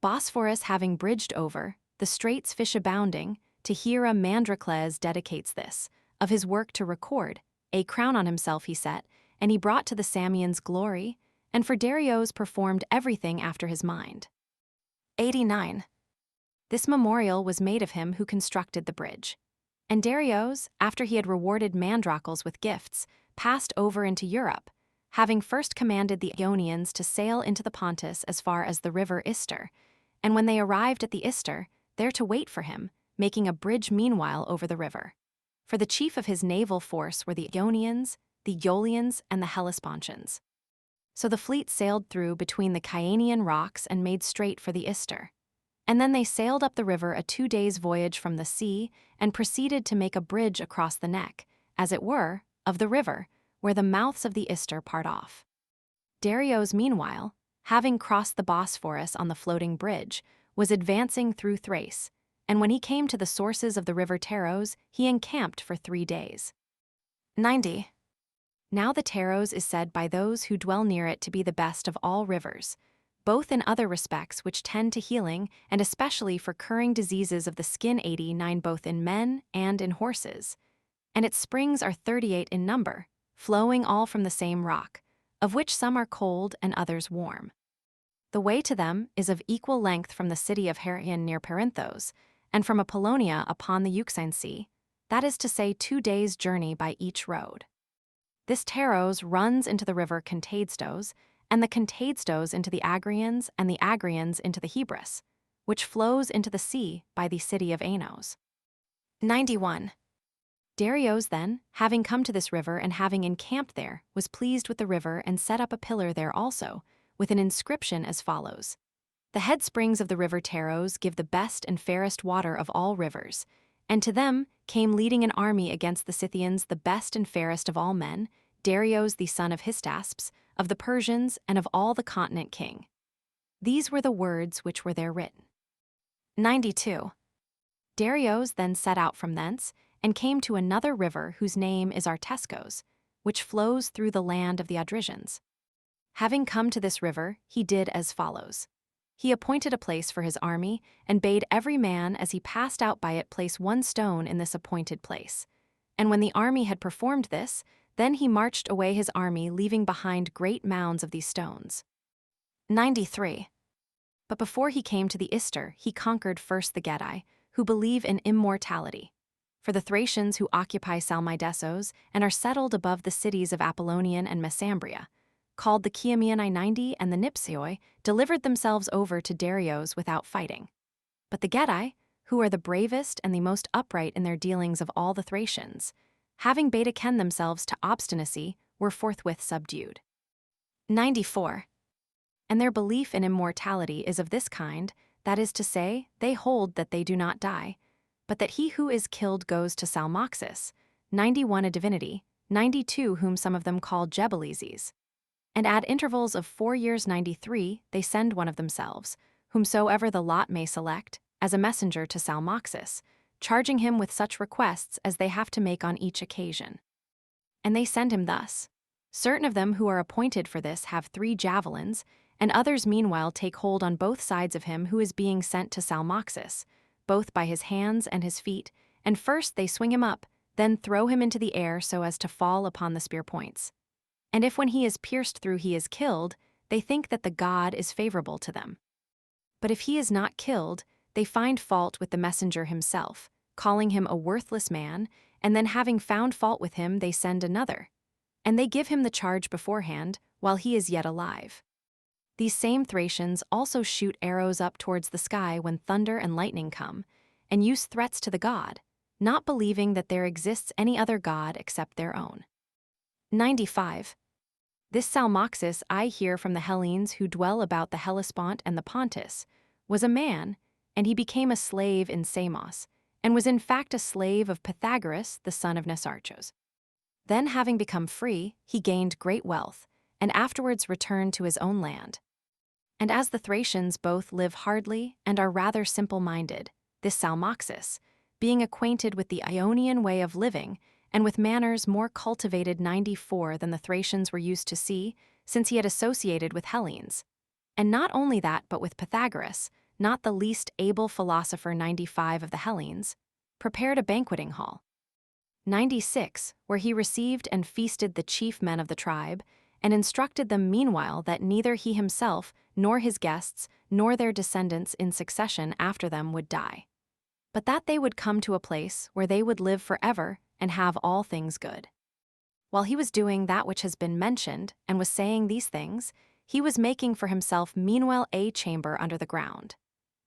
Speaker 1: Bosphorus having bridged over, the straits fish abounding, to Hera Mandracles dedicates this, of his work to record, a crown on himself he set, and he brought to the Samians glory, and for Darius performed everything after his mind. 89. This memorial was made of him who constructed the bridge. And Darius, after he had rewarded Mandracles with gifts, passed over into Europe, having first commanded the Ionians to sail into the Pontus as far as the river Ister, and when they arrived at the Ister, there to wait for him, making a bridge meanwhile over the river. For the chief of his naval force were the Ionians, the Iolians, and the Hellespontians. So the fleet sailed through between the Chianian rocks and made straight for the Ister. And then they sailed up the river a 2 days' voyage from the sea, and proceeded to make a bridge across the neck, as it were, of the river, where the mouths of the Ister part off. Darius, meanwhile, having crossed the Bosphorus on the floating bridge, was advancing through Thrace, and when he came to the sources of the river Taros, he encamped for 3 days. 90. Now the Taros is said by those who dwell near it to be the best of all rivers, both in other respects which tend to healing and especially for curing diseases of the skin 89 both in men and in horses. And its springs are 38 in number, flowing all from the same rock, of which some are cold and others warm. The way to them is of equal length from the city of Heraion near Perinthos, and from Apollonia upon the Euxine Sea, that is to say 2 days' journey by each road. This Taros runs into the river Contadestos, and the Contadestos into the Agrians, and the Agrians into the Hebrus, which flows into the sea by the city of Anos. 91. Darius then, having come to this river and having encamped there, was pleased with the river and set up a pillar there also, with an inscription as follows: The head springs of the river Taros give the best and fairest water of all rivers, and to them came leading an army against the Scythians the best and fairest of all men, Darius the son of Hystaspes, of the Persians, and of all the continent king. These were the words which were there written. 92. Darius then set out from thence, and came to another river whose name is Artescos, which flows through the land of the Odrysians. Having come to this river, he did as follows. He appointed a place for his army, and bade every man as he passed out by it place 1 stone in this appointed place. And when the army had performed this, then he marched away his army, leaving behind great mounds of these stones. 93. But before he came to the Ister, he conquered first the Gedi, who believe in immortality. For the Thracians who occupy Salmydessos and are settled above the cities of Apollonian and Messambria, called the Chiameani 90 and the Nipsioi, delivered themselves over to Darius without fighting. But the Getae, who are the bravest and the most upright in their dealings of all the Thracians, having bade ken themselves to obstinacy, were forthwith subdued. 94. And their belief in immortality is of this kind, that is to say, they hold that they do not die, but that he who is killed goes to Salmoxis, 91 a divinity, 92 whom some of them call Gebeleses. And at intervals of 4 years 93 they send one of themselves, whomsoever the lot may select, as a messenger to Salmoxis, charging him with such requests as they have to make on each occasion. And they send him thus. Certain of them who are appointed for this have 3 javelins, and others meanwhile take hold on both sides of him who is being sent to Salmoxis, both by his hands and his feet, and first they swing him up, then throw him into the air so as to fall upon the spear points. And if when he is pierced through he is killed, they think that the god is favorable to them. But if he is not killed, they find fault with the messenger himself, calling him a worthless man, and then having found fault with him they send another. And they give him the charge beforehand, while he is yet alive. These same Thracians also shoot arrows up towards the sky when thunder and lightning come, and use threats to the god, not believing that there exists any other god except their own. 95. This Salmoxis I hear from the Hellenes who dwell about the Hellespont and the Pontus, was a man, and he became a slave in Samos, and was in fact a slave of Pythagoras, the son of Nesarchos. Then having become free, he gained great wealth, and afterwards returned to his own land. And as the Thracians both live hardly and are rather simple-minded, this Salmoxis, being acquainted with the Ionian way of living, and with manners more cultivated 94 than the Thracians were used to see, since he had associated with Hellenes. And not only that, but with Pythagoras, not the least able philosopher 95 of the Hellenes, prepared a banqueting hall. 96, where he received and feasted the chief men of the tribe, and instructed them meanwhile that neither he himself, nor his guests, nor their descendants in succession after them would die, but that they would come to a place where they would live forever and have all things good. While he was doing that which has been mentioned, and was saying these things, he was making for himself meanwhile a chamber under the ground.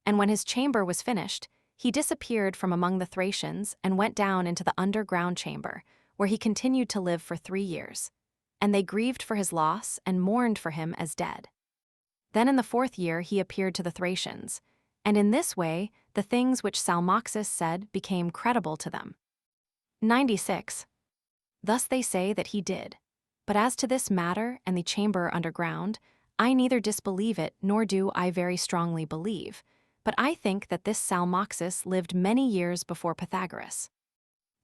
Speaker 1: And when his chamber was finished, he disappeared from among the Thracians and went down into the underground chamber, where he continued to live for 3 years. And they grieved for his loss and mourned for him as dead. Then in the 4th year he appeared to the Thracians, and in this way the things which Salmoxis said became credible to them. 96. Thus they say that he did. But as to this matter and the chamber underground, I neither disbelieve it nor do I very strongly believe, but I think that this Salmoxis lived many years before Pythagoras.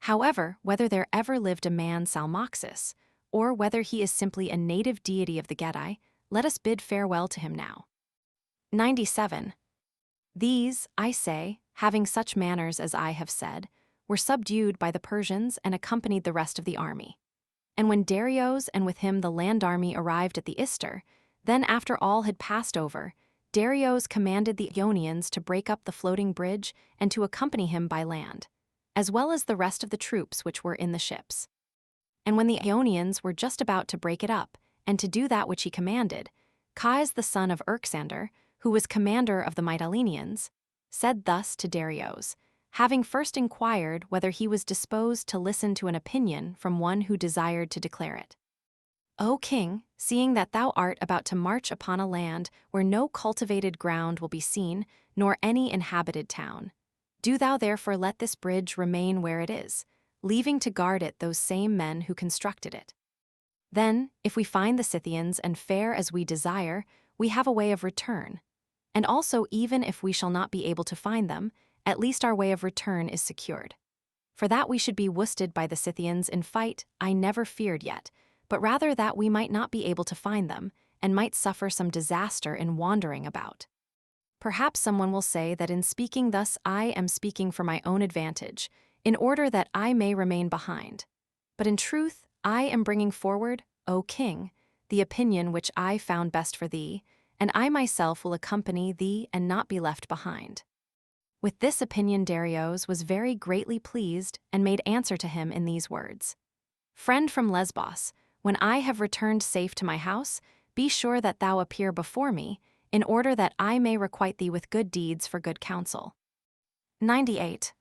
Speaker 1: However, whether there ever lived a man Salmoxis, or whether he is simply a native deity of the Getae, let us bid farewell to him now. 97. These, I say, having such manners as I have said, were subdued by the Persians and accompanied the rest of the army. And when Darius and with him the land army arrived at the Ister, then after all had passed over, Darius commanded the Ionians to break up the floating bridge and to accompany him by land, as well as the rest of the troops which were in the ships. And when the Ionians were just about to break it up, and to do that which he commanded, Caius the son of Erxander, who was commander of the Mytileneans, said thus to Darius, having first inquired whether he was disposed to listen to an opinion from one who desired to declare it. O king, seeing that thou art about to march upon a land where no cultivated ground will be seen, nor any inhabited town, do thou therefore let this bridge remain where it is, leaving to guard it those same men who constructed it. Then, if we find the Scythians and fare as we desire, we have a way of return. And also, even if we shall not be able to find them, at least our way of return is secured. For that we should be worsted by the Scythians in fight, I never feared yet, but rather that we might not be able to find them, and might suffer some disaster in wandering about. Perhaps someone will say that in speaking thus I am speaking for my own advantage, in order that I may remain behind. But in truth, I am bringing forward, O king, the opinion which I found best for thee, and I myself will accompany thee and not be left behind. With this opinion Darius was very greatly pleased and made answer to him in these words. Friend from Lesbos, when I have returned safe to my house, be sure that thou appear before me, in order that I may requite thee with good deeds for good counsel. 98.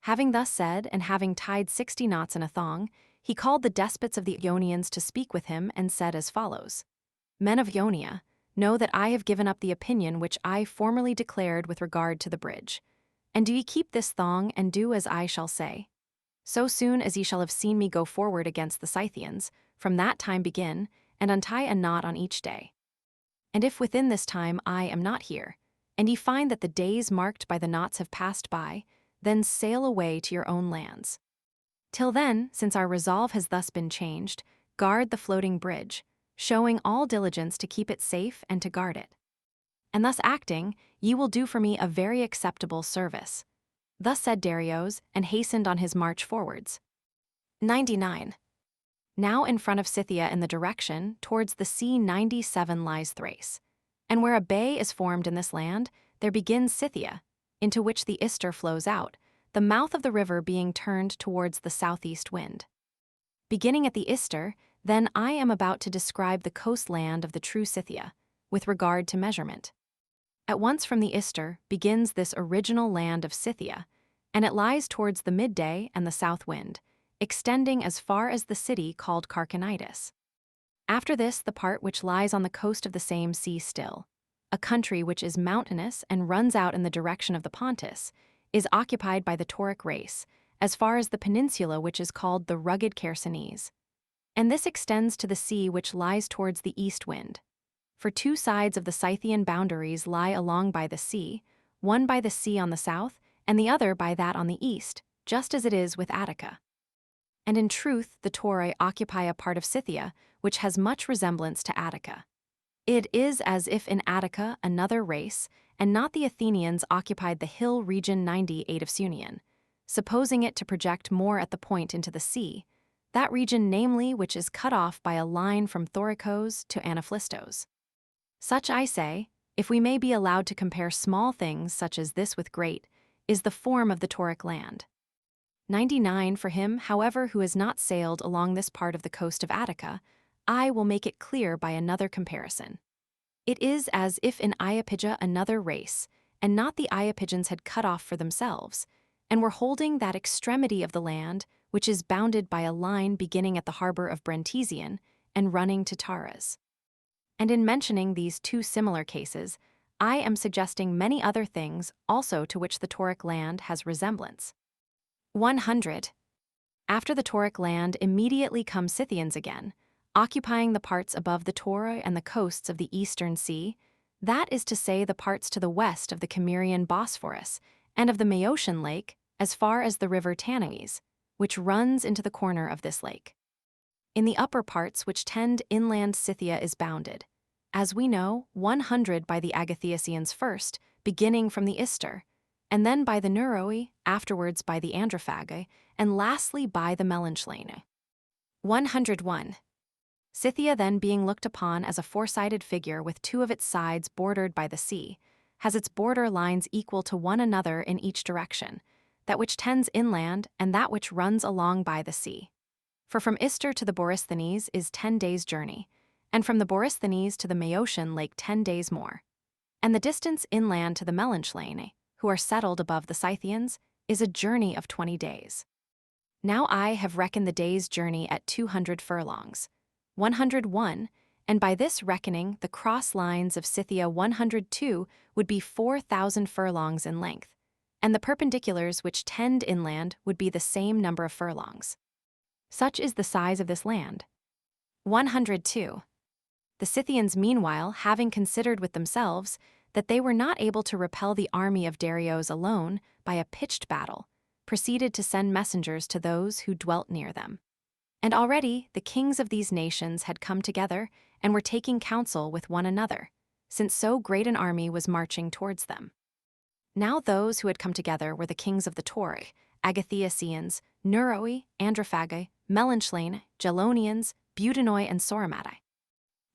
Speaker 1: Having thus said, and having tied 60 knots in a thong, he called the despots of the Ionians to speak with him and said as follows. Men of Ionia, know that I have given up the opinion which I formerly declared with regard to the bridge. And do ye keep this thong and do as I shall say? So soon as ye shall have seen me go forward against the Scythians, from that time begin, and untie a knot on each day. And if within this time I am not here, and ye find that the days marked by the knots have passed by, then sail away to your own lands. Till then, since our resolve has thus been changed, guard the floating bridge, showing all diligence to keep it safe and to guard it. And thus acting, ye will do for me a very acceptable service. Thus said Darius, and hastened on his march forwards. 99. Now in front of Scythia in the direction, towards the sea 97 lies Thrace. And where a bay is formed in this land, there begins Scythia, into which the Ister flows out, the mouth of the river being turned towards the southeast wind. Beginning at the Ister, then I am about to describe the coastland of the true Scythia, with regard to measurement. At once from the Ister begins this original land of Scythia, and it lies towards the midday and the south wind, extending as far as the city called Carchanitis. After this the part which lies on the coast of the same sea still, a country which is mountainous and runs out in the direction of the Pontus, is occupied by the Tauric race, as far as the peninsula which is called the rugged Chersonese. And this extends to the sea which lies towards the east wind. For two sides of the Scythian boundaries lie along by the sea, one by the sea on the south, and the other by that on the east, just as it is with Attica. And in truth the Tauri occupy a part of Scythia which has much resemblance to Attica. It is as if in Attica another race, and not the Athenians, occupied the hill region 98 of Sunion, supposing it to project more at the point into the sea, that region namely which is cut off by a line from Thoricos to Anaphlistos. Such, I say, if we may be allowed to compare small things such as this with great, is the form of the Tauric land. 99. For him, however, who has not sailed along this part of the coast of Attica, I will make it clear by another comparison. It is as if in Iapygia another race, and not the Iapygians, had cut off for themselves, and were holding that extremity of the land which is bounded by a line beginning at the harbor of Brentesian and running to Taras. And in mentioning these two similar cases, I am suggesting many other things also to which the Tauric land has resemblance. 100. After the Tauric land immediately come Scythians again, occupying the parts above the Tauri and the coasts of the eastern sea, that is to say the parts to the west of the Cimmerian Bosphorus and of the Maeotian lake as far as the river Tanais, which runs into the corner of this lake. In the upper parts which tend inland Scythia is bounded, as we know, 100 by the Agathiosians first, beginning from the Ister, and then by the Neuroi, afterwards by the Androphagi, and lastly by the Melanchthone. 101. Scythia then being looked upon as a four-sided figure with two of its sides bordered by the sea, has its border lines equal to one another in each direction, that which tends inland and that which runs along by the sea. For from Ister to the Borysthenes is 10 days' journey, and from the Borysthenes to the Maeotian lake 10 days more. And the distance inland to the Melanchthone, who are settled above the Scythians, is a journey of 20 days. Now I have reckoned the day's journey at 200 furlongs, 101, and by this reckoning the cross lines of Scythia 102 would be 4,000 furlongs in length, and the perpendiculars which tend inland would be the same number of furlongs. Such is the size of this land. 102. The Scythians meanwhile, having considered with themselves that they were not able to repel the army of Darius alone by a pitched battle, proceeded to send messengers to those who dwelt near them. And already the kings of these nations had come together and were taking counsel with one another, since so great an army was marching towards them. Now those who had come together were the kings of the Tauri, Agathiosians, Neuroi, Androphagi, Melanchthone, Gelonians, Budinoi, and Sauromatai.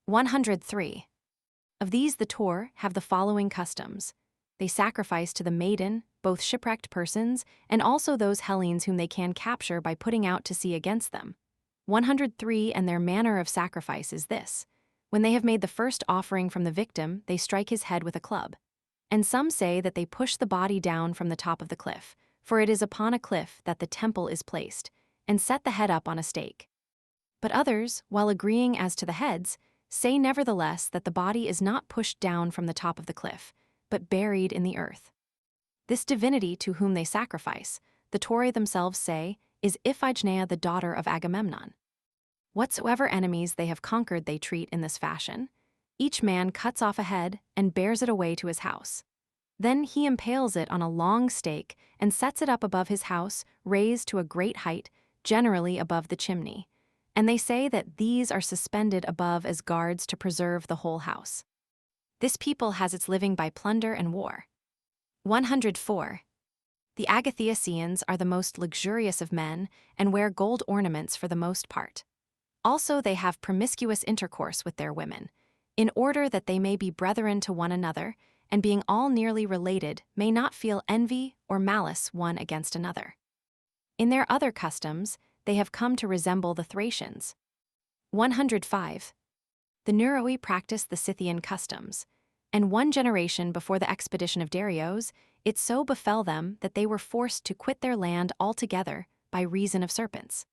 Speaker 1: 103. Of these the Taur have the following customs. They sacrifice to the maiden, both shipwrecked persons, and also those Hellenes whom they can capture by putting out to sea against them. 103. And their manner of sacrifice is this. When they have made the first offering from the victim, they strike his head with a club. And some say that they push the body down from the top of the cliff, for it is upon a cliff that the temple is placed, and set the head up on a stake. But others, while agreeing as to the heads, say nevertheless that the body is not pushed down from the top of the cliff, but buried in the earth. This divinity to whom they sacrifice, the Tauri themselves say, is Iphigenia, the daughter of Agamemnon. Whatsoever enemies they have conquered they treat in this fashion. Each man cuts off a head and bears it away to his house. Then he impales it on a long stake and sets it up above his house, raised to a great height, generally above the chimney. And they say that these are suspended above as guards to preserve the whole house. This people has its living by plunder and war. 104. The Agathiaceans are the most luxurious of men and wear gold ornaments for the most part. Also they have promiscuous intercourse with their women, in order that they may be brethren to one another, and being all nearly related, may not feel envy or malice one against another. In their other customs, they have come to resemble the Thracians. 105. The Neroi practiced the Scythian customs, and 1 generation before the expedition of Darius, it so befell them that they were forced to quit their land altogether by reason of serpents.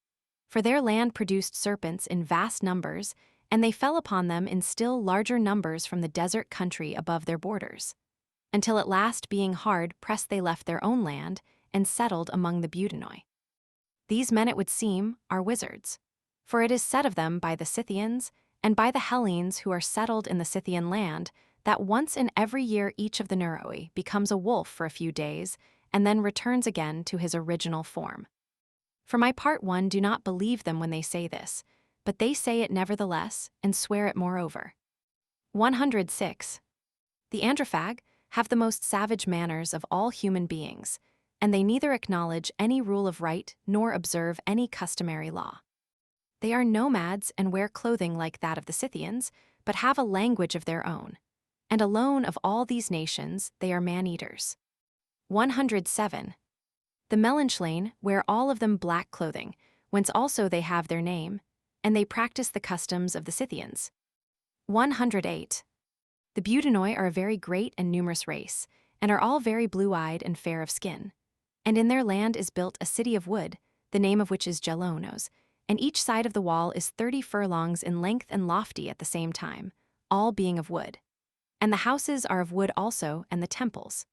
Speaker 1: For their land produced serpents in vast numbers, and they fell upon them in still larger numbers from the desert country above their borders. Until at last, being hard pressed, they left their own land and settled among the Budinoi. These men, it would seem, are wizards, for it is said of them by the Scythians and by the Hellenes who are settled in the Scythian land that once in every year each of the Neroi becomes a wolf for a few days and then returns again to his original form. For my part, one do not believe them when they say this, but they say it nevertheless and swear it moreover. 106. The Androphag have the most savage manners of all human beings, and they neither acknowledge any rule of right nor observe any customary law. They are nomads and wear clothing like that of the Scythians, but have a language of their own. And alone of all these nations they are man-eaters. 107. The Melanchthane wear all of them black clothing, whence also they have their name, and they practice the customs of the Scythians. 108. The Budinoi are a very great and numerous race, and are all very blue-eyed and fair of skin. And in their land is built a city of wood, the name of which is Gelonos, and each side of the wall is 30 furlongs in length and lofty at the same time, all being of wood. And the houses are of wood also, and the temples.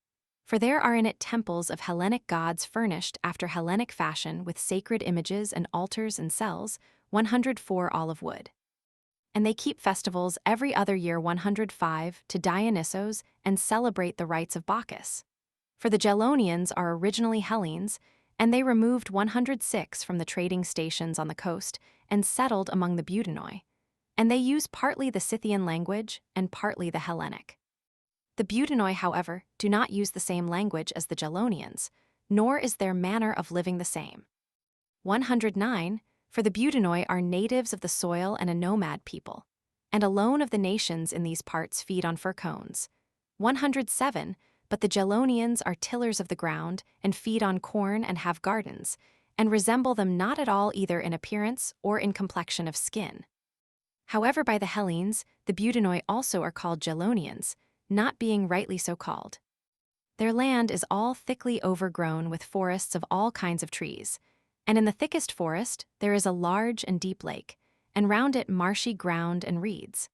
Speaker 1: For there are in it temples of Hellenic gods furnished after Hellenic fashion with sacred images and altars and cells, 104 all of wood. And they keep festivals every other year 105 to Dionysos and celebrate the rites of Bacchus. For the Gelonians are originally Hellenes, and they removed 106 from the trading stations on the coast and settled among the Budinoi, and they use partly the Scythian language and partly the Hellenic. The Budinoi, however, do not use the same language as the Gelonians, nor is their manner of living the same. 109. For the Budinoi are natives of the soil and a nomad people, and alone of the nations in these parts feed on fir cones. 107. But the Gelonians are tillers of the ground and feed on corn and have gardens, and resemble them not at all either in appearance or in complexion of skin. However, by the Hellenes, the Budinoi also are called Gelonians, not being rightly so called. Their land is all thickly overgrown with forests of all kinds of trees, and in the thickest forest there is a large and deep lake, and round it marshy ground and reeds.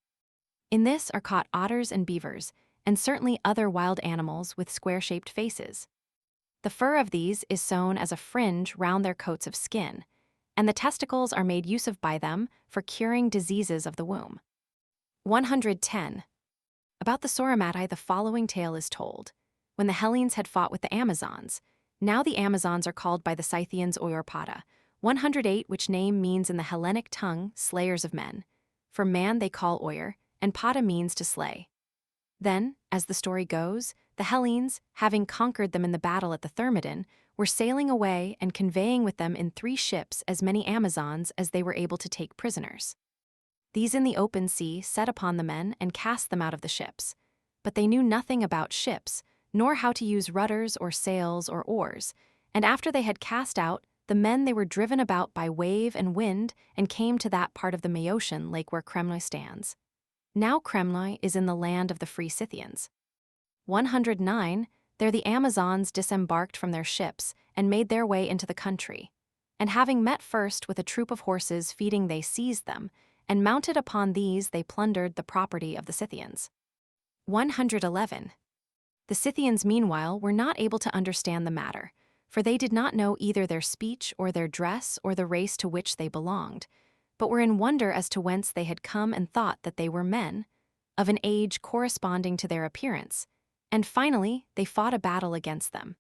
Speaker 1: In this are caught otters and beavers, and certainly other wild animals with square-shaped faces. The fur of these is sewn as a fringe round their coats of skin, and the testicles are made use of by them for curing diseases of the womb. 110. About the Sauromatai the following tale is told. When the Hellenes had fought with the Amazons, now the Amazons are called by the Scythians Oiorpata, 108, which name means in the Hellenic tongue slayers of men. For man they call Oior, and Pata means to slay. Then, as the story goes, the Hellenes, having conquered them in the battle at the Thermodon, were sailing away and conveying with them in 3 ships as many Amazons as they were able to take prisoners. These in the open sea set upon the men and cast them out of the ships. But they knew nothing about ships, nor how to use rudders or sails or oars, and after they had cast out, the men they were driven about by wave and wind and came to that part of the Maeotian lake where Kremloi stands. Now Kremloi is in the land of the free Scythians. 109, there the Amazons disembarked from their ships and made their way into the country. And having met first with a troop of horses feeding, they seized them, and mounted upon these they plundered the property of the Scythians. 111. The Scythians meanwhile were not able to understand the matter, for they did not know either their speech or their dress or the race to which they belonged, but were in wonder as to whence they had come and thought that they were men, of an age corresponding to their appearance, and finally they fought a battle against them.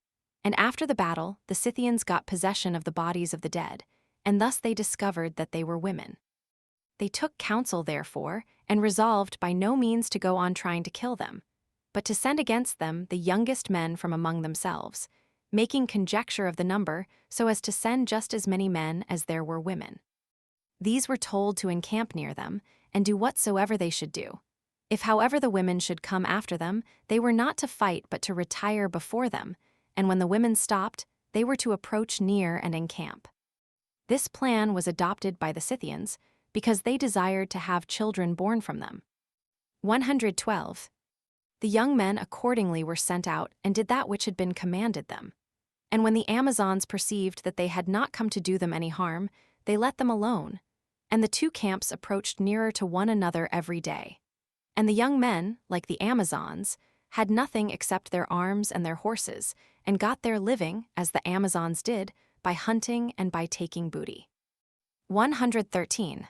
Speaker 1: And after the battle, the Scythians got possession of the bodies of the dead, and thus they discovered that they were women. They took counsel, therefore, and resolved by no means to go on trying to kill them, but to send against them the youngest men from among themselves, making conjecture of the number so as to send just as many men as there were women. These were told to encamp near them and do whatsoever they should do. If however the women should come after them, they were not to fight but to retire before them, and when the women stopped, they were to approach near and encamp. This plan was adopted by the Scythians because they desired to have children born from them. 112. The young men accordingly were sent out and did that which had been commanded them. And when the Amazons perceived that they had not come to do them any harm, they let them alone, and the two camps approached nearer to one another every day. And the young men, like the Amazons, had nothing except their arms and their horses, and got their living, as the Amazons did, by hunting and by taking booty. 113.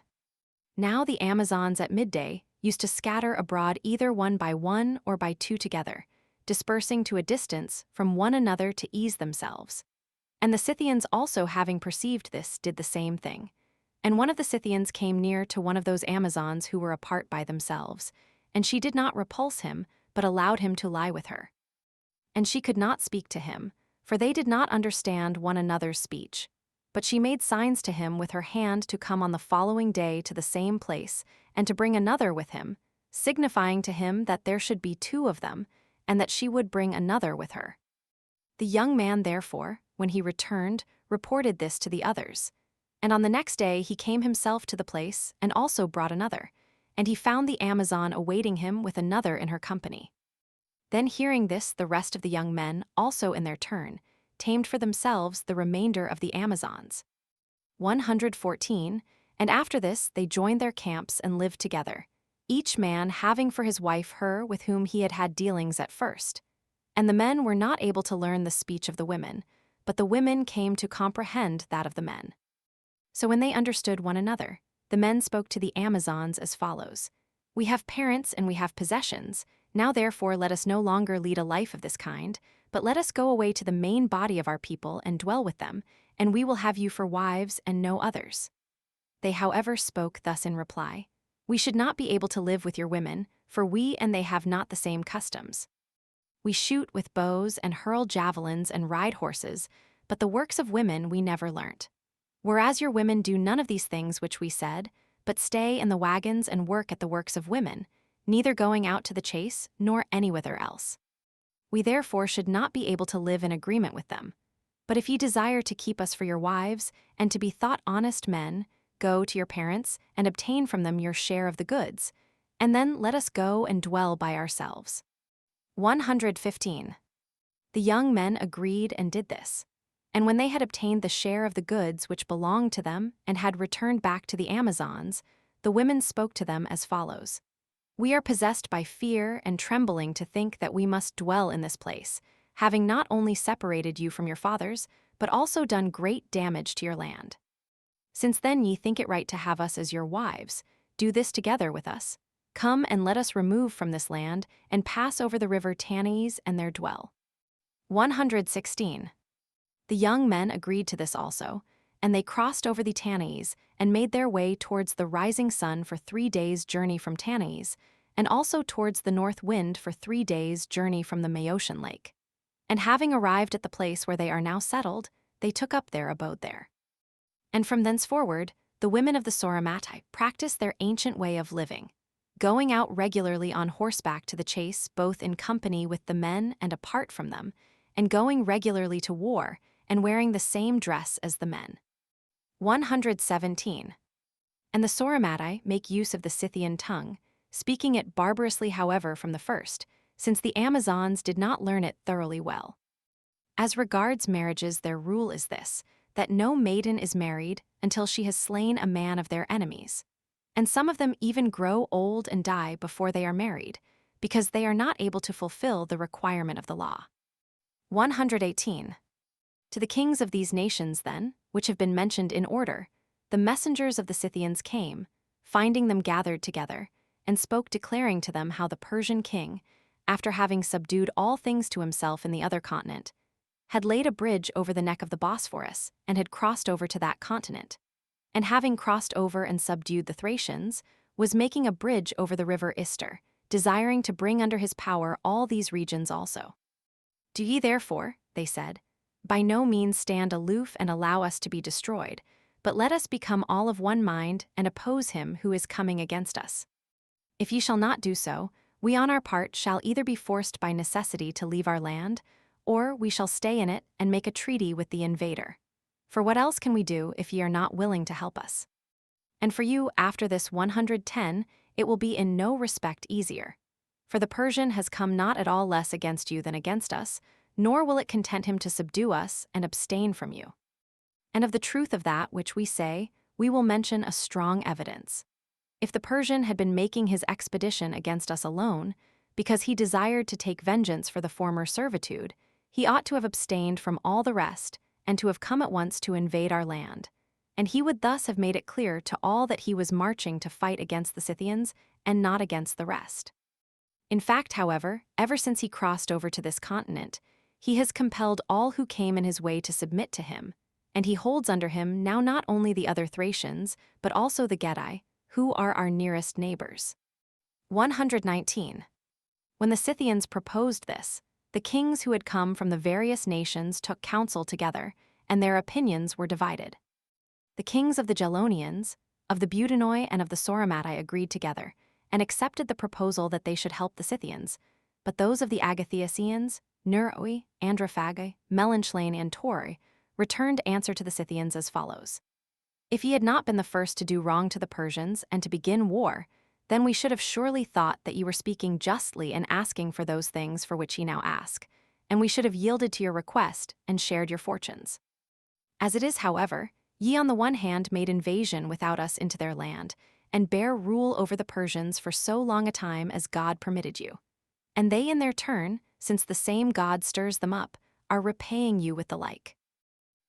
Speaker 1: Now the Amazons at midday used to scatter abroad either one by one or by two together, dispersing to a distance from one another to ease themselves. And the Scythians also, having perceived this, did the same thing. And one of the Scythians came near to one of those Amazons who were apart by themselves, and she did not repulse him, but allowed him to lie with her. And she could not speak to him, for they did not understand one another's speech. But she made signs to him with her hand to come on the following day to the same place, and to bring another with him, signifying to him that there should be two of them, and that she would bring another with her. The young man, therefore, when he returned, reported this to the others. And on the next day he came himself to the place, and also brought another, and he found the Amazon awaiting him with another in her company. Then hearing this, the rest of the young men, also in their turn, tamed for themselves the remainder of the Amazons. 114, and after this they joined their camps and lived together, each man having for his wife her with whom he had had dealings at first. And the men were not able to learn the speech of the women, but the women came to comprehend that of the men. So when they understood one another, the men spoke to the Amazons as follows: "We have parents and we have possessions. Now therefore let us no longer lead a life of this kind, but let us go away to the main body of our people and dwell with them, and we will have you for wives and no others." They however spoke thus in reply: "We should not be able to live with your women, for we and they have not the same customs. We shoot with bows and hurl javelins and ride horses, but the works of women we never learnt. Whereas your women do none of these things which we said, but stay in the wagons and work at the works of women, neither going out to the chase nor anywhither else. We therefore should not be able to live in agreement with them. But if ye desire to keep us for your wives, and to be thought honest men, go to your parents and obtain from them your share of the goods, and then let us go and dwell by ourselves." 115. The young men agreed and did this. And when they had obtained the share of the goods which belonged to them and had returned back to the Amazons, the women spoke to them as follows: "We are possessed by fear and trembling to think that we must dwell in this place, having not only separated you from your fathers, but also done great damage to your land. Since then ye think it right to have us as your wives, do this together with us. Come and let us remove from this land and pass over the river Tanais and there dwell." 116. The young men agreed to this also, and they crossed over the Tanais and made their way towards the rising sun for 3 days' journey from Tanais, and also towards the north wind for 3 days' journey from the Maeotian lake. And having arrived at the place where they are now settled, they took up their abode there. And from thenceforward, the women of the Sauromatai practiced their ancient way of living. going out regularly on horseback to the chase both in company with the men and apart from them, and going regularly to war, and wearing the same dress as the men. 117. And the Sauromatai make use of the Scythian tongue, speaking it barbarously however from the first, since the Amazons did not learn it thoroughly well. As regards marriages, their rule is this, that no maiden is married until she has slain a man of their enemies. And some of them even grow old and die before they are married, because they are not able to fulfill the requirement of the law. 118. To the kings of these nations, then, which have been mentioned in order, the messengers of the Scythians came, finding them gathered together, and spoke declaring to them how the Persian king, after having subdued all things to himself in the other continent, had laid a bridge over the neck of the Bosphorus and had crossed over to that continent, and having crossed over and subdued the Thracians, was making a bridge over the river Ister, desiring to bring under his power all these regions also. Do ye therefore, they said, by no means stand aloof and allow us to be destroyed, but let us become all of one mind and oppose him who is coming against us. If ye shall not do so, we on our part shall either be forced by necessity to leave our land, or we shall stay in it and make a treaty with the invader. For what else can we do if ye are not willing to help us? And for you, after this 110, it will be in no respect easier. For the Persian has come not at all less against you than against us, nor will it content him to subdue us and abstain from you. And of the truth of that which we say, we will mention a strong evidence. If the Persian had been making his expedition against us alone, because he desired to take vengeance for the former servitude, he ought to have abstained from all the rest, and to have come at once to invade our land. And he would thus have made it clear to all that he was marching to fight against the Scythians, and not against the rest. In fact, however, ever since he crossed over to this continent, he has compelled all who came in his way to submit to him, and he holds under him now not only the other Thracians, but also the Getae, who are our nearest neighbors. 119. When the Scythians proposed this, the kings who had come from the various nations took counsel together, and their opinions were divided. The kings of the Gelonians, of the Budinoi and of the Sauromatai agreed together, and accepted the proposal that they should help the Scythians, but those of the Agathiacians, Neroi, Androphagi, Melanchthane, and Tauri returned answer to the Scythians as follows. If ye had not been the first to do wrong to the Persians and to begin war, then we should have surely thought that ye were speaking justly and asking for those things for which ye now ask, and we should have yielded to your request and shared your fortunes. As it is, however, ye on the one hand made invasion without us into their land, and bear rule over the Persians for so long a time as God permitted you. And they in their turn, since the same God stirs them up, are repaying you with the like.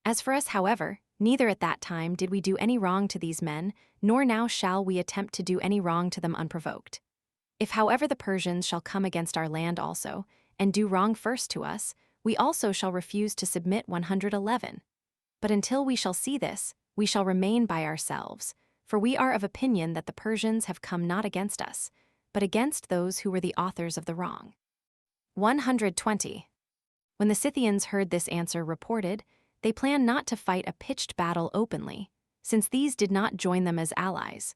Speaker 1: As for us, however, neither at that time did we do any wrong to these men, nor now shall we attempt to do any wrong to them unprovoked. If however the Persians shall come against our land also, and do wrong first to us, we also shall refuse to submit 111. But until we shall see this, we shall remain by ourselves, for we are of opinion that the Persians have come not against us, but against those who were the authors of the wrong. 120. When the Scythians heard this answer reported, they planned not to fight a pitched battle openly, since these did not join them as allies,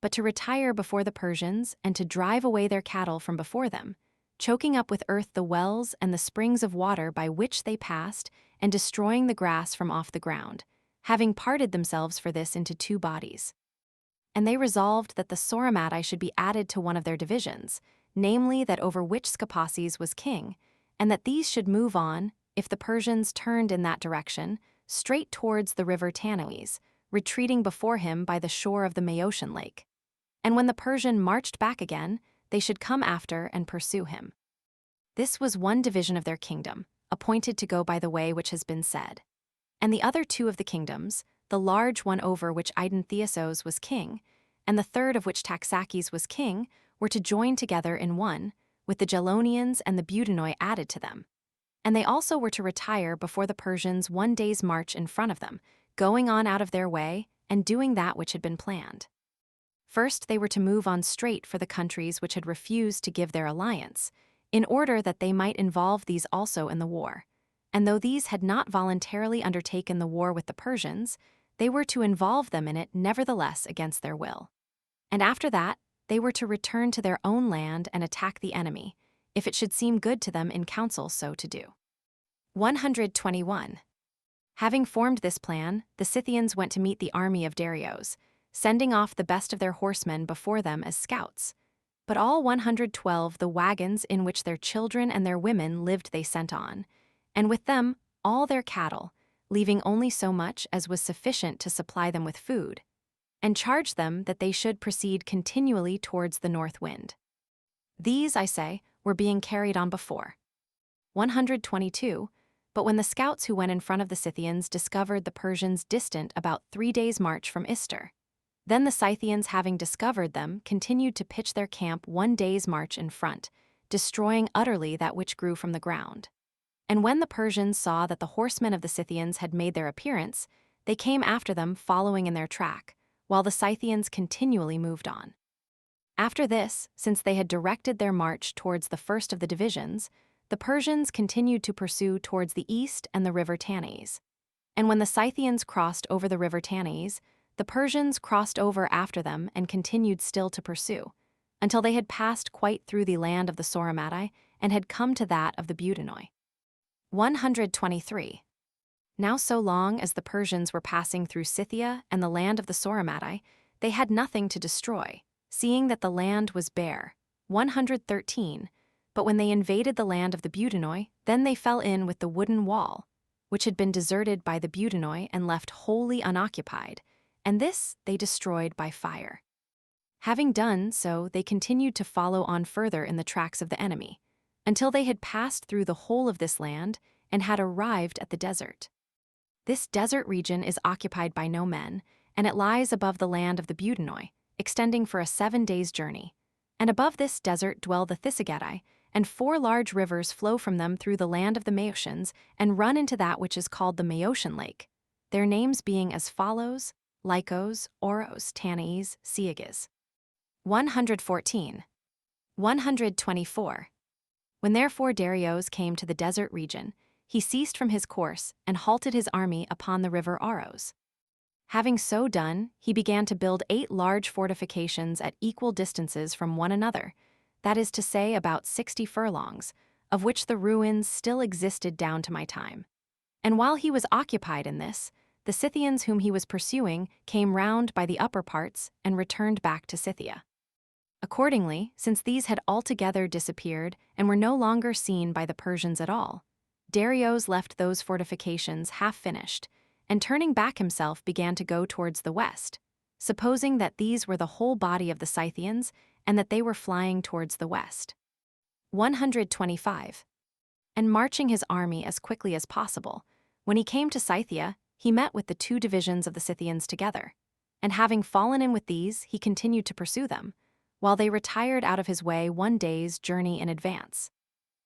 Speaker 1: but to retire before the Persians and to drive away their cattle from before them, choking up with earth the wells and the springs of water by which they passed, and destroying the grass from off the ground, having parted themselves for this into two bodies. And they resolved that the Sauromatai should be added to one of their divisions, namely that over which Scapaces was king, and that these should move on, if the Persians turned in that direction, straight towards the river Tanoes, retreating before him by the shore of the Maeotian lake. And when the Persian marched back again, they should come after and pursue him. This was one division of their kingdom, appointed to go by the way which has been said. And the other two of the kingdoms, the large one over which Idontheosos was king, and the third of which Taxaces was king, were to join together in one, with the Gelonians and the Budinoi added to them. And they also were to retire before the Persians 1 day's march in front of them, going on out of their way and doing that which had been planned. First, they were to move on straight for the countries which had refused to give their alliance, in order that they might involve these also in the war. And though these had not voluntarily undertaken the war with the Persians, they were to involve them in it nevertheless against their will. And after that, they were to return to their own land and attack the enemy, if it should seem good to them in council so to do. 121. Having formed this plan, the Scythians went to meet the army of Darius, sending off the best of their horsemen before them as scouts. But all 112 the wagons in which their children and their women lived they sent on, and with them all their cattle, leaving only so much as was sufficient to supply them with food, and charged them that they should proceed continually towards the north wind. These, I say, were being carried on before. 122. But when the scouts who went in front of the Scythians discovered the Persians distant about 3 days' march from Ister, then the Scythians, having discovered them, continued to pitch their camp 1 day's march in front, destroying utterly that which grew from the ground. And when the Persians saw that the horsemen of the Scythians had made their appearance, they came after them following in their track, while the Scythians continually moved on. After this, since they had directed their march towards the first of the divisions, the Persians continued to pursue towards the east and the river Tanais. And when the Scythians crossed over the river Tanais, the Persians crossed over after them and continued still to pursue, until they had passed quite through the land of the Soramadai and had come to that of the Budinoi. 123. Now so long as the Persians were passing through Scythia and the land of the Soramadai, they had nothing to destroy, seeing that the land was bare. 113. But when they invaded the land of the Budinoi, then they fell in with the wooden wall, which had been deserted by the Budinoi and left wholly unoccupied, and this they destroyed by fire. Having done so, they continued to follow on further in the tracks of the enemy, until they had passed through the whole of this land and had arrived at the desert. This desert region is occupied by no men, and it lies above the land of the Budinoi, extending for a 7 days' journey. And above this desert dwell the Thysagetai, and 4 large rivers flow from them through the land of the Maeotians and run into that which is called the Maeotian Lake, their names being as follows: Lycos, Oros, Tanais, Siegas. 114. 124. When therefore Darius came to the desert region, he ceased from his course and halted his army upon the river Aros. Having so done, he began to build 8 large fortifications at equal distances from one another, that is to say about 60 furlongs, of which the ruins still existed down to my time. And while he was occupied in this, the Scythians whom he was pursuing came round by the upper parts and returned back to Scythia. Accordingly, since these had altogether disappeared and were no longer seen by the Persians at all, Darius left those fortifications half finished, and turning back himself began to go towards the west, supposing that these were the whole body of the Scythians and that they were flying towards the west. 125. And marching his army as quickly as possible, when he came to Scythia, he met with the 2 divisions of the Scythians together, and having fallen in with these, he continued to pursue them, while they retired out of his way 1 day's journey in advance.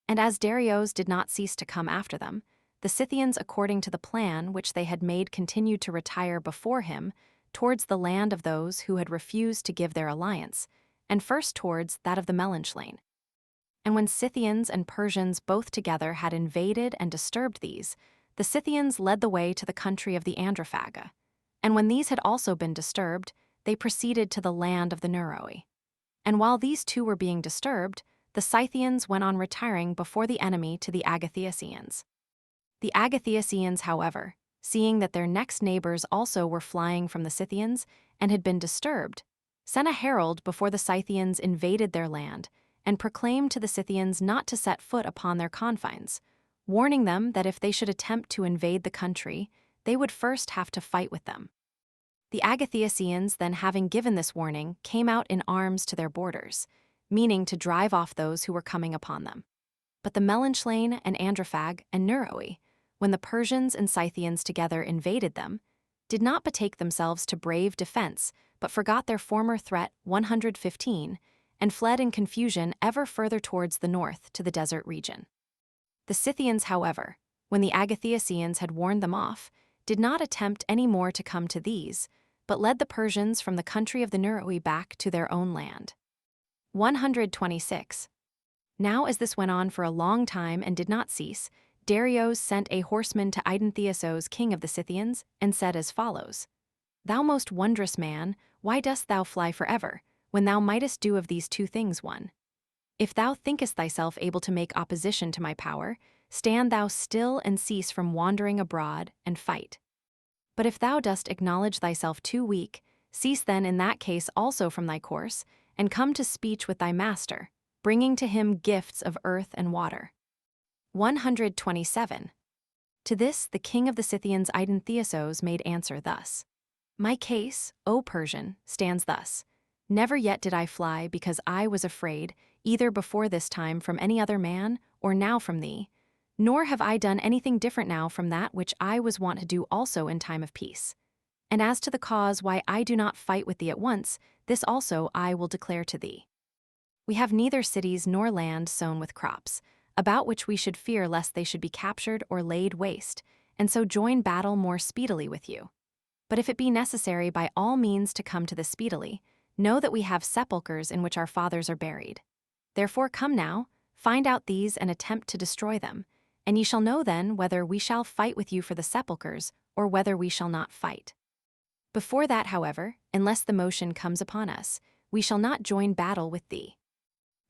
Speaker 1: And as Darius did not cease to come after them, the Scythians, according to the plan which they had made, continued to retire before him towards the land of those who had refused to give their alliance, and first towards that of the Melanchthane. And when Scythians and Persians both together had invaded and disturbed these, the Scythians led the way to the country of the Androphaga, and when these had also been disturbed, they proceeded to the land of the Neroi. And while these 2 were being disturbed, the Scythians went on retiring before the enemy to the Agathioceans. The Agathioceans, however, seeing that their next neighbors also were flying from the Scythians and had been disturbed, sent a herald before the Scythians invaded their land and proclaimed to the Scythians not to set foot upon their confines, warning them that if they should attempt to invade the country, they would first have to fight with them. The Agathioceans, then having given this warning, came out in arms to their borders, meaning to drive off those who were coming upon them. But the Melanchthane and Androphag and Neroi, when the Persians and Scythians together invaded them, did not betake themselves to brave defense, but forgot their former threat 115, and fled in confusion ever further towards the north to the desert region. The Scythians, however, when the Agathioceans had warned them off, did not attempt any more to come to these, but led the Persians from the country of the Neroi back to their own land. 126. Now as this went on for a long time and did not cease, Darius sent a horseman to Idantheos, king of the Scythians, and said as follows: Thou most wondrous man, why dost thou fly forever, when thou mightest do of these two things one. If thou thinkest thyself able to make opposition to my power, stand thou still and cease from wandering abroad, and fight. But if thou dost acknowledge thyself too weak, cease then in that case also from thy course, and come to speech with thy master, bringing to him gifts of earth and water. 127. To this the king of the Scythians Eidanthesos made answer thus. My case, O Persian, stands thus. Never yet did I fly because I was afraid, either before this time from any other man, or now from thee, nor have I done anything different now from that which I was wont to do also in time of peace. And as to the cause why I do not fight with thee at once, this also I will declare to thee. We have neither cities nor land sown with crops, about which we should fear lest they should be captured or laid waste, and so join battle more speedily with you. But if it be necessary by all means to come to this speedily, know that we have sepulchres in which our fathers are buried. Therefore come now, find out these and attempt to destroy them, and ye shall know then whether we shall fight with you for the sepulchres, or whether we shall not fight. Before that, however, unless the motion comes upon us, we shall not join battle with thee.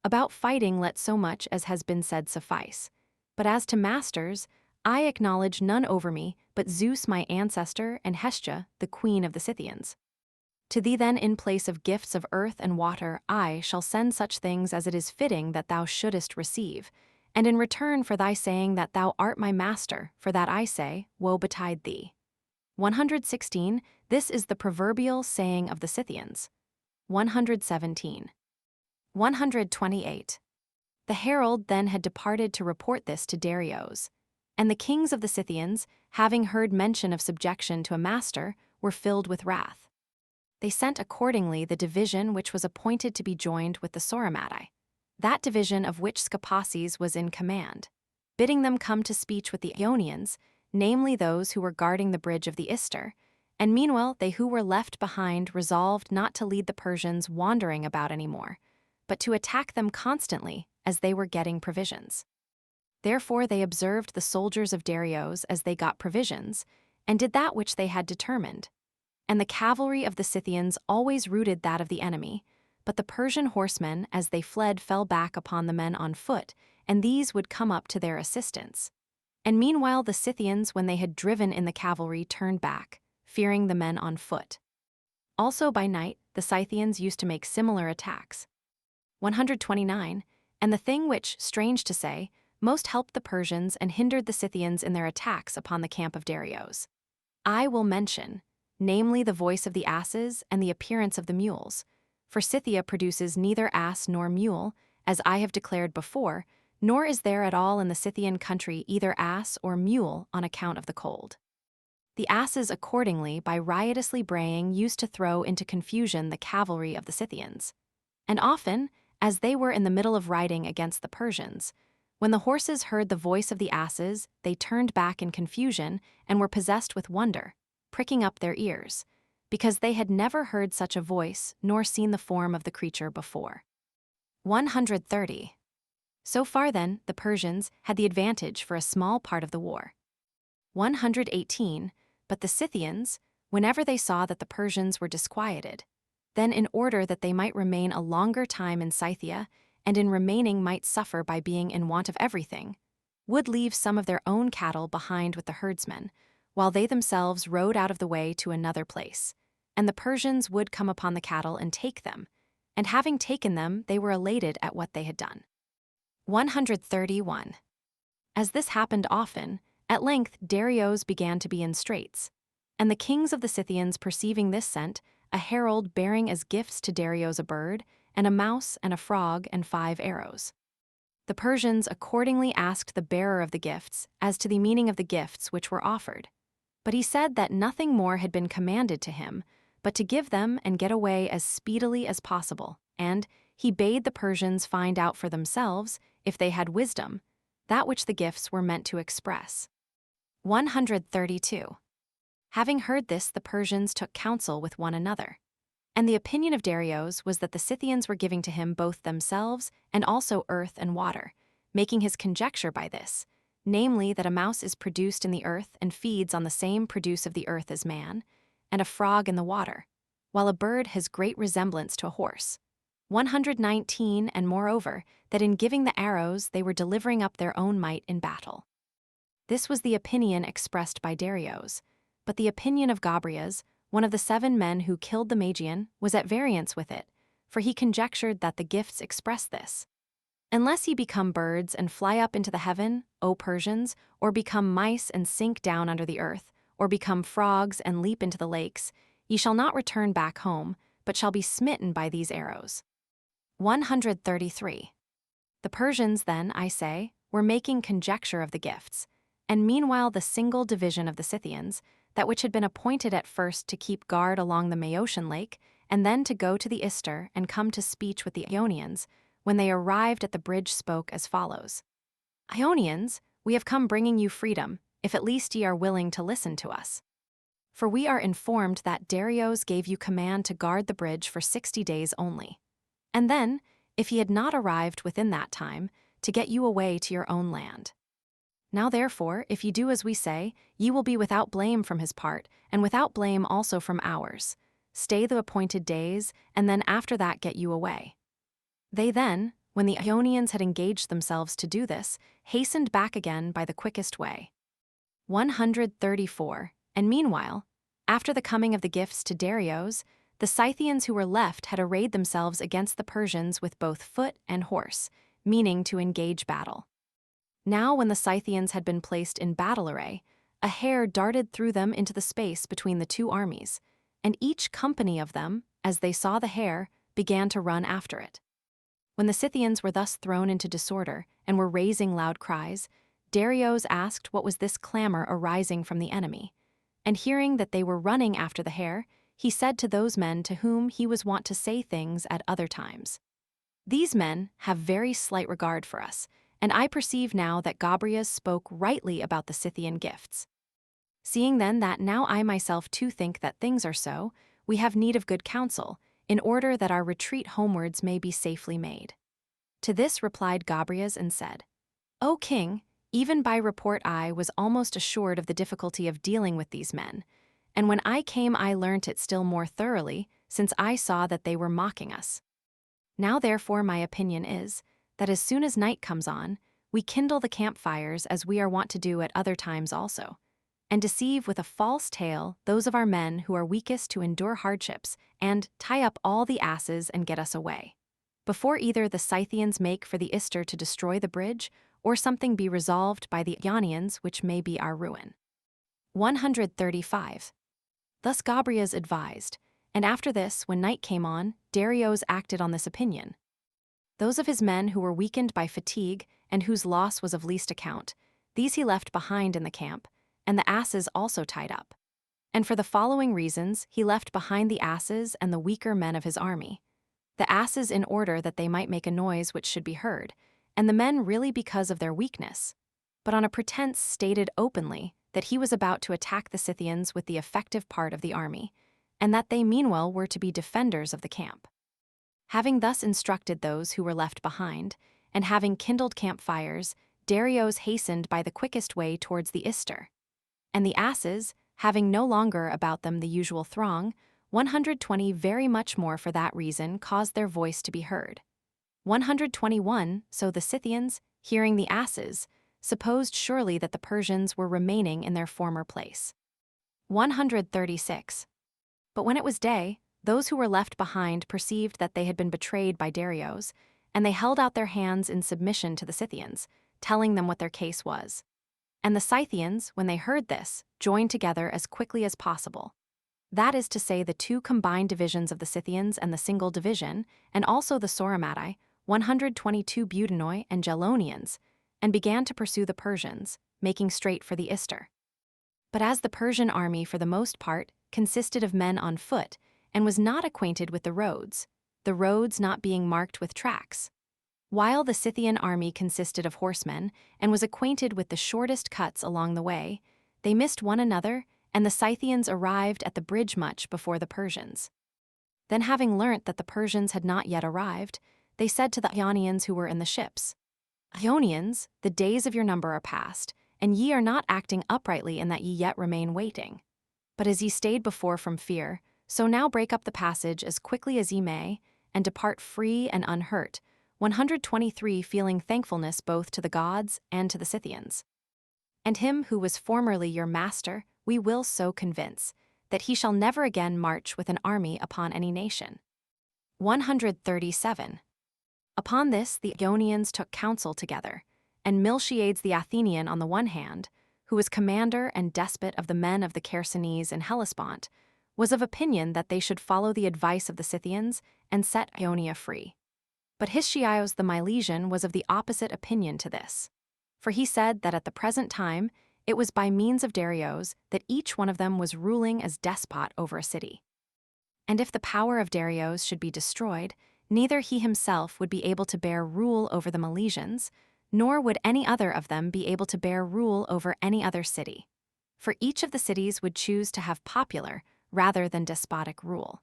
Speaker 1: About fighting let so much as has been said suffice. But as to masters, I acknowledge none over me but Zeus my ancestor and Hestia, the queen of the Scythians. To thee then in place of gifts of earth and water I shall send such things as it is fitting that thou shouldest receive, and in return for thy saying that thou art my master, for that I say, woe betide thee. 116. This is the proverbial saying of the Scythians. 117. 128. The herald then had departed to report this to Darius, and the kings of the Scythians, having heard mention of subjection to a master, were filled with wrath. They sent accordingly the division which was appointed to be joined with the Sauromatai, that division of which Scapaces was in command, bidding them come to speech with the Ionians, namely those who were guarding the bridge of the Ister, and meanwhile they who were left behind resolved not to lead the Persians wandering about any more, but to attack them constantly as they were getting provisions. Therefore they observed the soldiers of Darius as they got provisions, and did that which they had determined. And the cavalry of the Scythians always routed that of the enemy, but the Persian horsemen as they fled fell back upon the men on foot, and these would come up to their assistance. And meanwhile the Scythians, when they had driven in the cavalry, turned back, fearing the men on foot. Also by night the Scythians used to make similar attacks. 129. And the thing which, strange to say, most helped the Persians and hindered the Scythians in their attacks upon the camp of Darius, I will mention, namely the voice of the asses and the appearance of the mules. For Scythia produces neither ass nor mule, as I have declared before, nor is there at all in the Scythian country either ass or mule on account of the cold. The asses accordingly, by riotously braying, used to throw into confusion the cavalry of the Scythians. And often, as they were in the middle of riding against the Persians, when the horses heard the voice of the asses, they turned back in confusion and were possessed with wonder, pricking up their ears, because they had never heard such a voice nor seen the form of the creature before. 130. So far then, the Persians had the advantage for a small part of the war. 118. But the Scythians, whenever they saw that the Persians were disquieted, then in order that they might remain a longer time in Scythia, and in remaining might suffer by being in want of everything, would leave some of their own cattle behind with the herdsmen, while they themselves rode out of the way to another place, and the Persians would come upon the cattle and take them, and having taken them they were elated at what they had done. 131. As this happened often, at length Darius began to be in straits, and the kings of the Scythians perceiving this sent a herald bearing as gifts to Darius a bird, and a mouse and a frog and 5 arrows. The Persians accordingly asked the bearer of the gifts as to the meaning of the gifts which were offered, but he said that nothing more had been commanded to him, but to give them and get away as speedily as possible, and he bade the Persians find out for themselves, if they had wisdom, that which the gifts were meant to express. 132. Having heard this, the Persians took counsel with one another. And the opinion of Darius was that the Scythians were giving to him both themselves and also earth and water, making his conjecture by this, namely that a mouse is produced in the earth and feeds on the same produce of the earth as man, and a frog in the water, while a bird has great resemblance to a horse, 119 And moreover, that in giving the arrows they were delivering up their own might in battle. This was the opinion expressed by Darius, but the opinion of Gobryas, one of the 7 men who killed the Magian, was at variance with it, for he conjectured that the gifts express this. Unless ye become birds and fly up into the heaven, O Persians, or become mice and sink down under the earth, or become frogs and leap into the lakes, ye shall not return back home, but shall be smitten by these arrows. 133. The Persians then, I say, were making conjecture of the gifts, and meanwhile the single division of the Scythians, that which had been appointed at first to keep guard along the Maeotian lake, and then to go to the Ister and come to speech with the Ionians, when they arrived at the bridge spoke as follows. Ionians, we have come bringing you freedom, if at least ye are willing to listen to us. For we are informed that Darius gave you command to guard the bridge for 60 days only. And then, if he had not arrived within that time, to get you away to your own land. Now therefore, if ye do as we say, ye will be without blame from his part, and without blame also from ours. Stay the appointed days, and then after that get you away. They then, when the Ionians had engaged themselves to do this, hastened back again by the quickest way. 134. And meanwhile, after the coming of the gifts to Darius, the Scythians who were left had arrayed themselves against the Persians with both foot and horse, meaning to engage battle. Now when the Scythians had been placed in battle array, a hare darted through them into the space between the 2 armies, and each company of them, as they saw the hare, began to run after it. When the Scythians were thus thrown into disorder and were raising loud cries, Darius asked what was this clamor arising from the enemy, and hearing that they were running after the hare, he said to those men to whom he was wont to say things at other times, These men have very slight regard for us, and I perceive now that Gobryas spoke rightly about the Scythian gifts. Seeing then that now I myself too think that things are so, we have need of good counsel, in order that our retreat homewards may be safely made. To this replied Gobryas and said, O king, even by report I was almost assured of the difficulty of dealing with these men, and when I came I learnt it still more thoroughly, since I saw that they were mocking us. Now therefore my opinion is, that as soon as night comes on, we kindle the campfires as we are wont to do at other times also, and deceive with a false tale those of our men who are weakest to endure hardships, and tie up all the asses and get us away, before either the Scythians make for the Ister to destroy the bridge, or something be resolved by the Ionians which may be our ruin. 135. Thus Gobryas advised, and after this, when night came on, Darius acted on this opinion. Those of his men who were weakened by fatigue and whose loss was of least account, these he left behind in the camp, and the asses also tied up. And for the following reasons he left behind the asses and the weaker men of his army. The asses in order that they might make a noise which should be heard, and the men really because of their weakness, but on a pretense stated openly that he was about to attack the Scythians with the effective part of the army, and that they meanwhile were to be defenders of the camp. Having thus instructed those who were left behind, and having kindled campfires, Darius hastened by the quickest way towards the Ister. And the asses, having no longer about them the usual throng, 120 very much more for that reason caused their voice to be heard. 121 So the Scythians, hearing the asses, supposed surely that the Persians were remaining in their former place. 136 But when it was day, those who were left behind perceived that they had been betrayed by Darius, and they held out their hands in submission to the Scythians, telling them what their case was. And the Scythians, when they heard this, joined together as quickly as possible. That is to say, the 2 combined divisions of the Scythians and the single division, and also the Sauromatai, 122 Budinoi and Gelonians, and began to pursue the Persians, making straight for the Ister. But as the Persian army for the most part consisted of men on foot, and was not acquainted with the roads not being marked with tracks, while the Scythian army consisted of horsemen, and was acquainted with the shortest cuts along the way, they missed one another, and the Scythians arrived at the bridge much before the Persians. Then having learnt that the Persians had not yet arrived, they said to the Ionians who were in the ships, Ionians, the days of your number are past, and ye are not acting uprightly in that ye yet remain waiting. But as ye stayed before from fear, so now break up the passage as quickly as ye may, and depart free and unhurt, 123 feeling thankfulness both to the gods and to the Scythians. And him who was formerly your master we will so convince, that he shall never again march with an army upon any nation. 137. Upon this the Ionians took counsel together, and Miltiades the Athenian on the one hand, who was commander and despot of the men of the Chersonese and Hellespont, was of opinion that they should follow the advice of the Scythians and set Ionia free. But Histiaeus the Milesian was of the opposite opinion to this. For he said that at the present time it was by means of Darius that each one of them was ruling as despot over a city. And if the power of Darius should be destroyed, neither he himself would be able to bear rule over the Milesians, nor would any other of them be able to bear rule over any other city. For each of the cities would choose to have popular rather than despotic rule.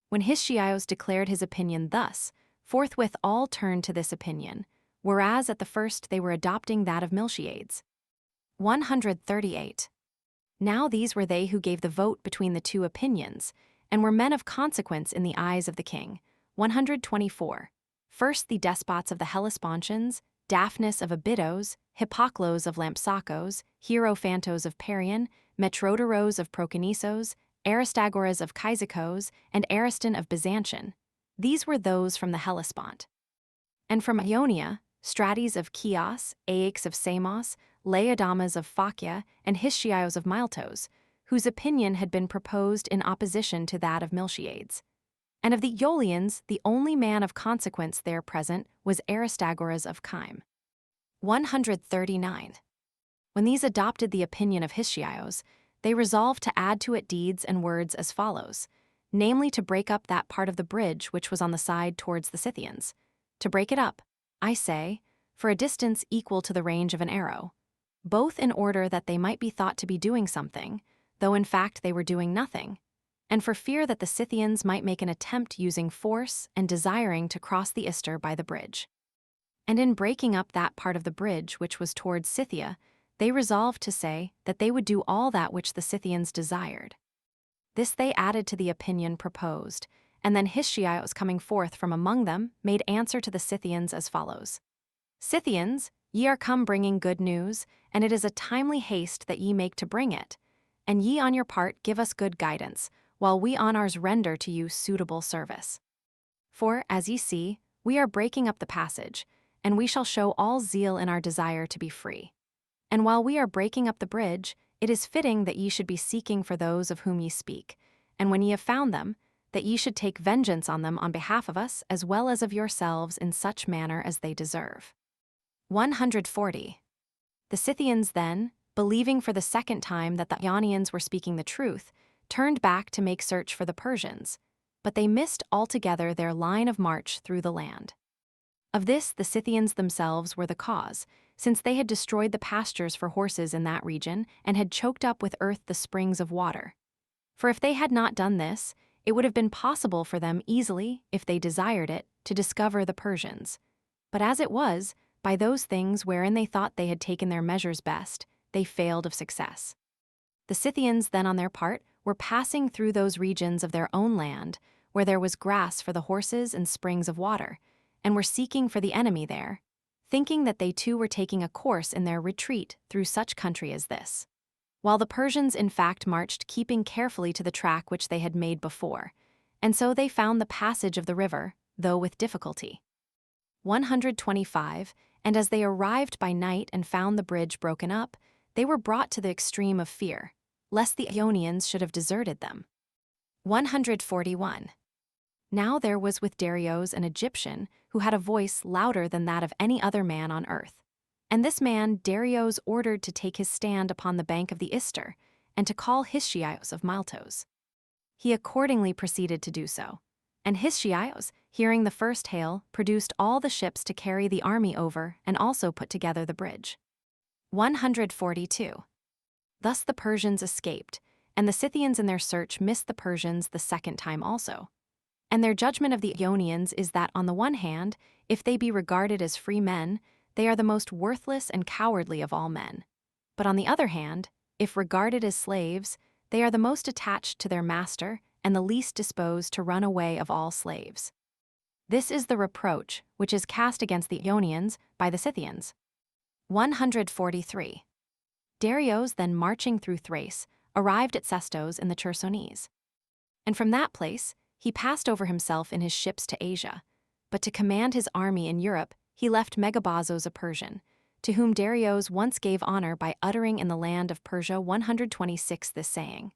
Speaker 1: When Histiaeus declared his opinion thus, forthwith all turned to this opinion, whereas at the first they were adopting that of Miltiades. 138. Now these were they who gave the vote between the two opinions, and were men of consequence in the eyes of the king. 124. First the despots of the Hellespontians, Daphnis of Abydos, Hippoclos of Lampsacos, Hierophantos of Parian, Metrodoros of Proconnesos, Aristagoras of Cyzicus, and Ariston of Byzantium. These were those from the Hellespont. And from Ionia, Strates of Chios, Aix of Samos, Laodamas of Phakia, and Histiaeus of Miletos, whose opinion had been proposed in opposition to that of Miltiades. And of the Iolians, the only man of consequence there present was Aristagoras of Chyme. 139. When these adopted the opinion of Histiaeus, they resolved to add to it deeds and words as follows, namely to break up that part of the bridge which was on the side towards the Scythians. To break it up, I say, for a distance equal to the range of an arrow, both in order that they might be thought to be doing something, though in fact they were doing nothing, and for fear that the Scythians might make an attempt using force and desiring to cross the Ister by the bridge. And in breaking up that part of the bridge which was towards Scythia, they resolved to say that they would do all that which the Scythians desired. This they added to the opinion proposed, and then Histiaeus coming forth from among them made answer to the Scythians as follows. Scythians, ye are come bringing good news, and it is a timely haste that ye make to bring it, and ye on your part give us good guidance, while we on ours render to you suitable service. For, as ye see, we are breaking up the passage, and we shall show all zeal in our desire to be free. And while we are breaking up the bridge, it is fitting that ye should be seeking for those of whom ye speak, and when ye have found them, that ye should take vengeance on them on behalf of us as well as of yourselves in such manner as they deserve. 140. The Scythians then, believing for the second time that the Ionians were speaking the truth, turned back to make search for the Persians, but they missed altogether their line of march through the land. Of this the Scythians themselves were the cause, since they had destroyed the pastures for horses in that region and had choked up with earth the springs of water. For if they had not done this, it would have been possible for them easily, if they desired it, to discover the Persians. But as it was, by those things wherein they thought they had taken their measures best, they failed of success. The Scythians then on their part were passing through those regions of their own land, where there was grass for the horses and springs of water, and were seeking for the enemy there, thinking that they too were taking a course in their retreat through such country as this. While the Persians in fact marched keeping carefully to the track which they had made before, and so they found the passage of the river, though with difficulty. 125, and as they arrived by night and found the bridge broken up, they were brought to the extreme of fear, lest the Ionians should have deserted them. 141. Now there was with Darius an Egyptian who had a voice louder than that of any other man on earth. And this man Darius ordered to take his stand upon the bank of the Ister, and to call Histiaeus of Miletos. He accordingly proceeded to do so. And Histiaeus, hearing the first hail, produced all the ships to carry the army over and also put together the bridge. 142. Thus the Persians escaped, and the Scythians in their search missed the Persians the second time also. And their judgment of the Ionians is that on the one hand, if they be regarded as free men, they are the most worthless and cowardly of all men. But on the other hand, if regarded as slaves, they are the most attached to their master and the least disposed to run away of all slaves. This is the reproach which is cast against the Ionians by the Scythians. 143. Darius, then marching through Thrace, arrived at Sestos in the Chersonese. And from that place, he passed over himself in his ships to Asia. But to command his army in Europe, he left Megabazos a Persian, to whom Darius once gave honor by uttering in the land of Persia 126 this saying.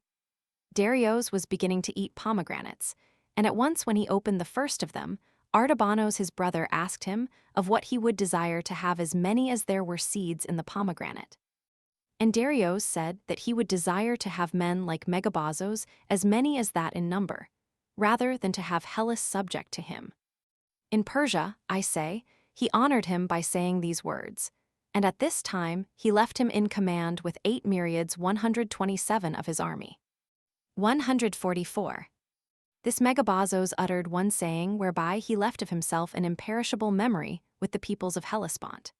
Speaker 1: Darius was beginning to eat pomegranates, and at once when he opened the first of them, Artabanos his brother asked him of what he would desire to have as many as there were seeds in the pomegranate. And Darius said that he would desire to have men like Megabazos as many as that in number, rather than to have Hellas subject to him. In Persia, I say, he honored him by saying these words, and at this time he left him in command with 8 myriads 127 of his army. 144. This Megabazos uttered one saying whereby he left of himself an imperishable memory with the peoples of Hellespont.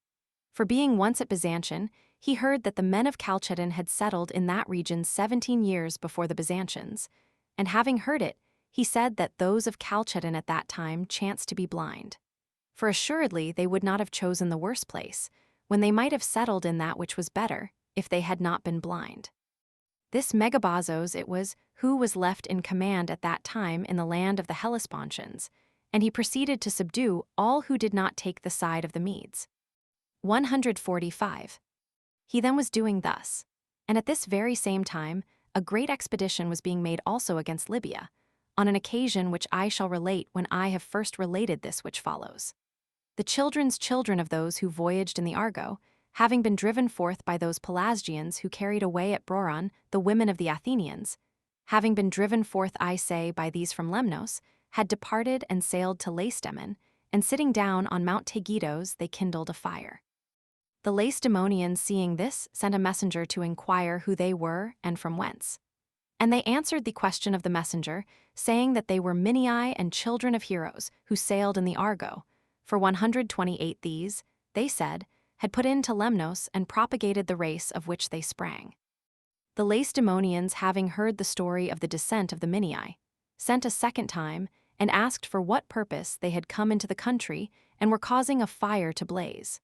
Speaker 1: For being once at Byzantium, he heard that the men of Chalcedon had settled in that region 17 years before the Byzantines, and having heard it, he said that those of Chalcedon at that time chanced to be blind. For assuredly they would not have chosen the worse place, when they might have settled in that which was better, if they had not been blind. This Megabazos it was who was left in command at that time in the land of the Hellespontians, and he proceeded to subdue all who did not take the side of the Medes. 145. He then was doing thus, and at this very same time a great expedition was being made also against Libya, on an occasion which I shall relate when I have first related this which follows. The children's children of those who voyaged in the Argo, having been driven forth by those Pelasgians who carried away at Broron the women of the Athenians, having been driven forth, I say, by these from Lemnos, had departed and sailed to Lacedaemon, and sitting down on Mount Tegidos they kindled a fire. The Lacedaemonians, seeing this, sent a messenger to inquire who they were and from whence. And they answered the question of the messenger, saying that they were Minii and children of heroes who sailed in the Argo, for 128 these, they said, had put into Lemnos and propagated the race of which they sprang. The Lacedaemonians, having heard the story of the descent of the Minii, sent a second time and asked for what purpose they had come into the country and were causing a fire to blaze.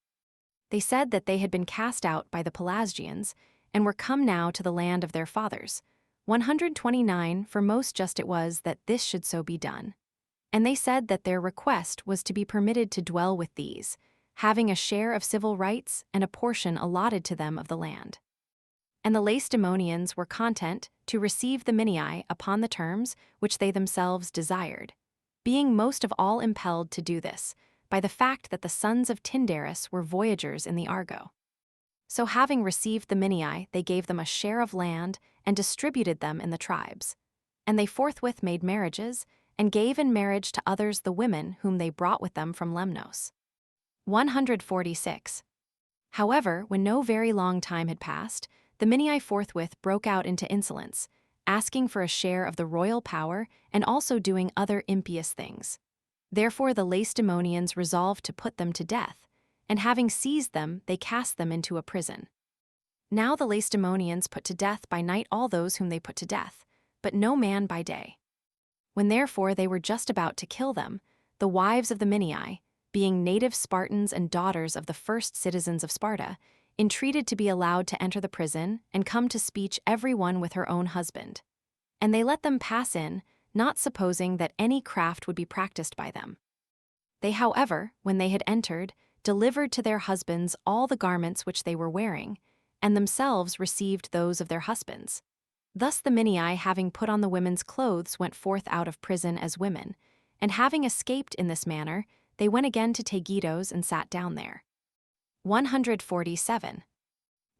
Speaker 1: They said that they had been cast out by the Pelasgians and were come now to the land of their fathers, 129, for most just it was that this should so be done. And they said that their request was to be permitted to dwell with these, having a share of civil rights and a portion allotted to them of the land. And the Lacedaemonians were content to receive the Minii upon the terms which they themselves desired, being most of all impelled to do this, by the fact that the sons of Tyndarus were voyagers in the Argo. So having received the Minii, they gave them a share of land and distributed them in the tribes. And they forthwith made marriages, and gave in marriage to others the women whom they brought with them from Lemnos. 146. However, when no very long time had passed, the Minii forthwith broke out into insolence, asking for a share of the royal power and also doing other impious things. Therefore the Lacedaemonians resolved to put them to death, and having seized them, they cast them into a prison. Now the Lacedaemonians put to death by night all those whom they put to death, but no man by day. When therefore they were just about to kill them, the wives of the Minii, being native Spartans and daughters of the first citizens of Sparta, entreated to be allowed to enter the prison and come to speech every one with her own husband. And they let them pass in, not supposing that any craft would be practiced by them. They, however, when they had entered, delivered to their husbands all the garments which they were wearing, and themselves received those of their husbands. Thus the Minii, having put on the women's clothes, went forth out of prison as women, and having escaped in this manner, they went again to Tegidos and sat down there. 147.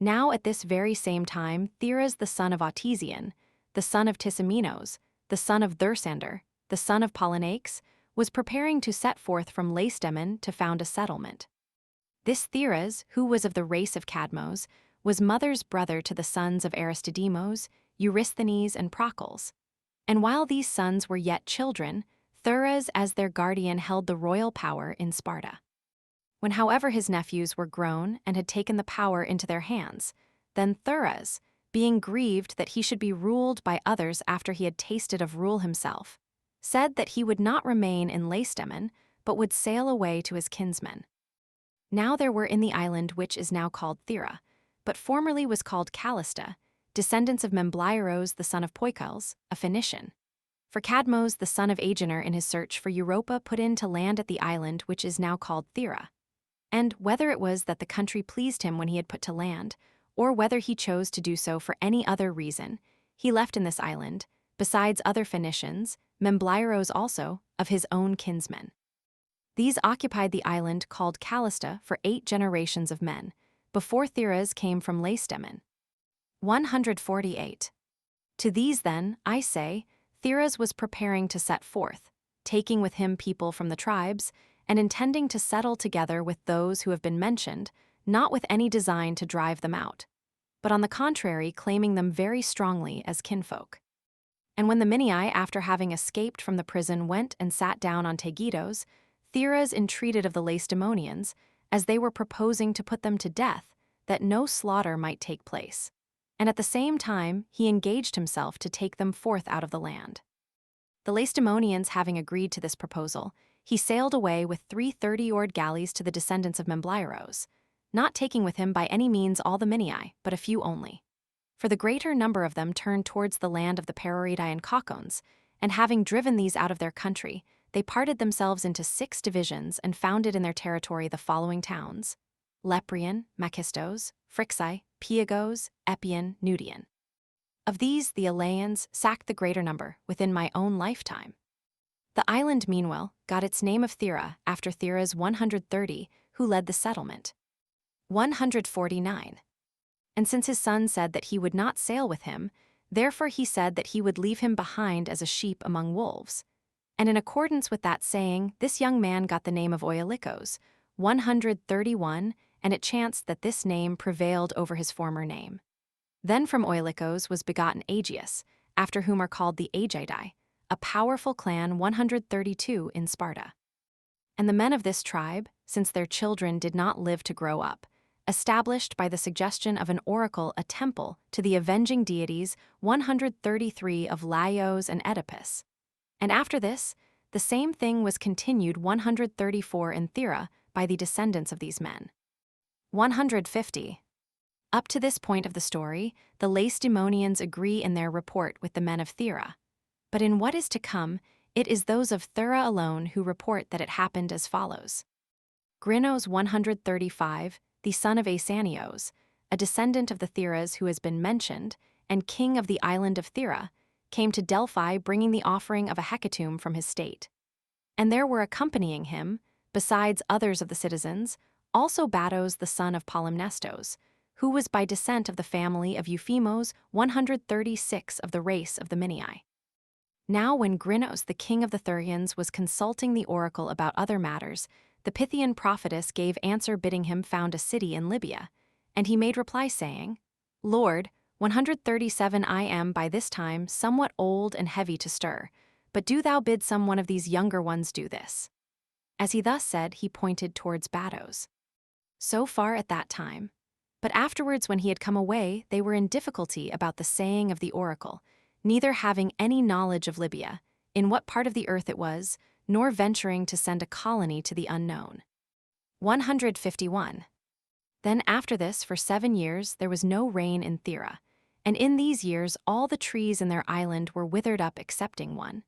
Speaker 1: Now at this very same time Theras the son of Autesian, the son of Tisamenos, the son of Thersander, the son of Polynax, was preparing to set forth from Lacedaemon to found a settlement. This Theras, who was of the race of Cadmos, was mother's brother to the sons of Aristodemos, Eurysthenes, and Procles. And while these sons were yet children, Theras as their guardian held the royal power in Sparta. When however his nephews were grown and had taken the power into their hands, then Theras, being grieved that he should be ruled by others after he had tasted of rule himself, said that he would not remain in Lacedaemon, but would sail away to his kinsmen. Now there were in the island which is now called Thera, but formerly was called Callista, descendants of Memblairos the son of Poikles, a Phoenician. For Cadmos the son of Agenor in his search for Europa put in to land at the island which is now called Thera. And whether it was that the country pleased him when he had put to land, or whether he chose to do so for any other reason, he left in this island, besides other Phoenicians, Memblairos also, of his own kinsmen. These occupied the island called Callista for 8 generations of men, before Theras came from Lacedaemon. 148. To these then, I say, Theras was preparing to set forth, taking with him people from the tribes, and intending to settle together with those who have been mentioned, not with any design to drive them out, but on the contrary claiming them very strongly as kinfolk. And when the Minii, after having escaped from the prison, went and sat down on Tegidos, Theras entreated of the Lacedaemonians, as they were proposing to put them to death, that no slaughter might take place, and at the same time he engaged himself to take them forth out of the land. The Lacedaemonians having agreed to this proposal, he sailed away with 3 30-oared galleys to the descendants of Memblairos, not taking with him by any means all the Minii, but a few only. For the greater number of them turned towards the land of the Paroridae and Caucons, and having driven these out of their country, they parted themselves into 6 divisions and founded in their territory the following towns: Leprion, Makistos, Phryxai, Piagos, Epion, Nudian. Of these the Eleans sacked the greater number within my own lifetime. The island, meanwhile, got its name of Thera after Theras 130, who led the settlement. 149. And since his son said that he would not sail with him, therefore he said that he would leave him behind as a sheep among wolves. And in accordance with that saying, this young man got the name of Oialikos, 131, and it chanced that this name prevailed over his former name. Then from Oialikos was begotten Aegeus, after whom are called the Aegidae, a powerful clan 132 in Sparta. And the men of this tribe, since their children did not live to grow up, established by the suggestion of an oracle a temple to the avenging deities 133 of Laios and Oedipus. And after this, the same thing was continued 134 in Thera by the descendants of these men. 150. Up to this point of the story, the Lacedaemonians agree in their report with the men of Thera. But in what is to come, it is those of Thera alone who report that it happened as follows. Grinos 135, the son of Asanios, a descendant of the Theras who has been mentioned, and king of the island of Thera, came to Delphi bringing the offering of a hecatomb from his state. And there were accompanying him, besides others of the citizens, also Batos the son of Polymnestos, who was by descent of the family of Euphemos 136 of the race of the Minii. Now when Grinos the king of the Thurians was consulting the oracle about other matters, the Pythian prophetess gave answer bidding him found a city in Libya, and he made reply saying, Lord, 137 I am by this time somewhat old and heavy to stir, but do thou bid some one of these younger ones do this. As he thus said, he pointed towards Batos. So far at that time. But afterwards when he had come away, they were in difficulty about the saying of the oracle, neither having any knowledge of Libya, in what part of the earth it was, nor venturing to send a colony to the unknown. 151. Then after this, for 7 years, there was no rain in Thera, and in these years all the trees in their island were withered up excepting one.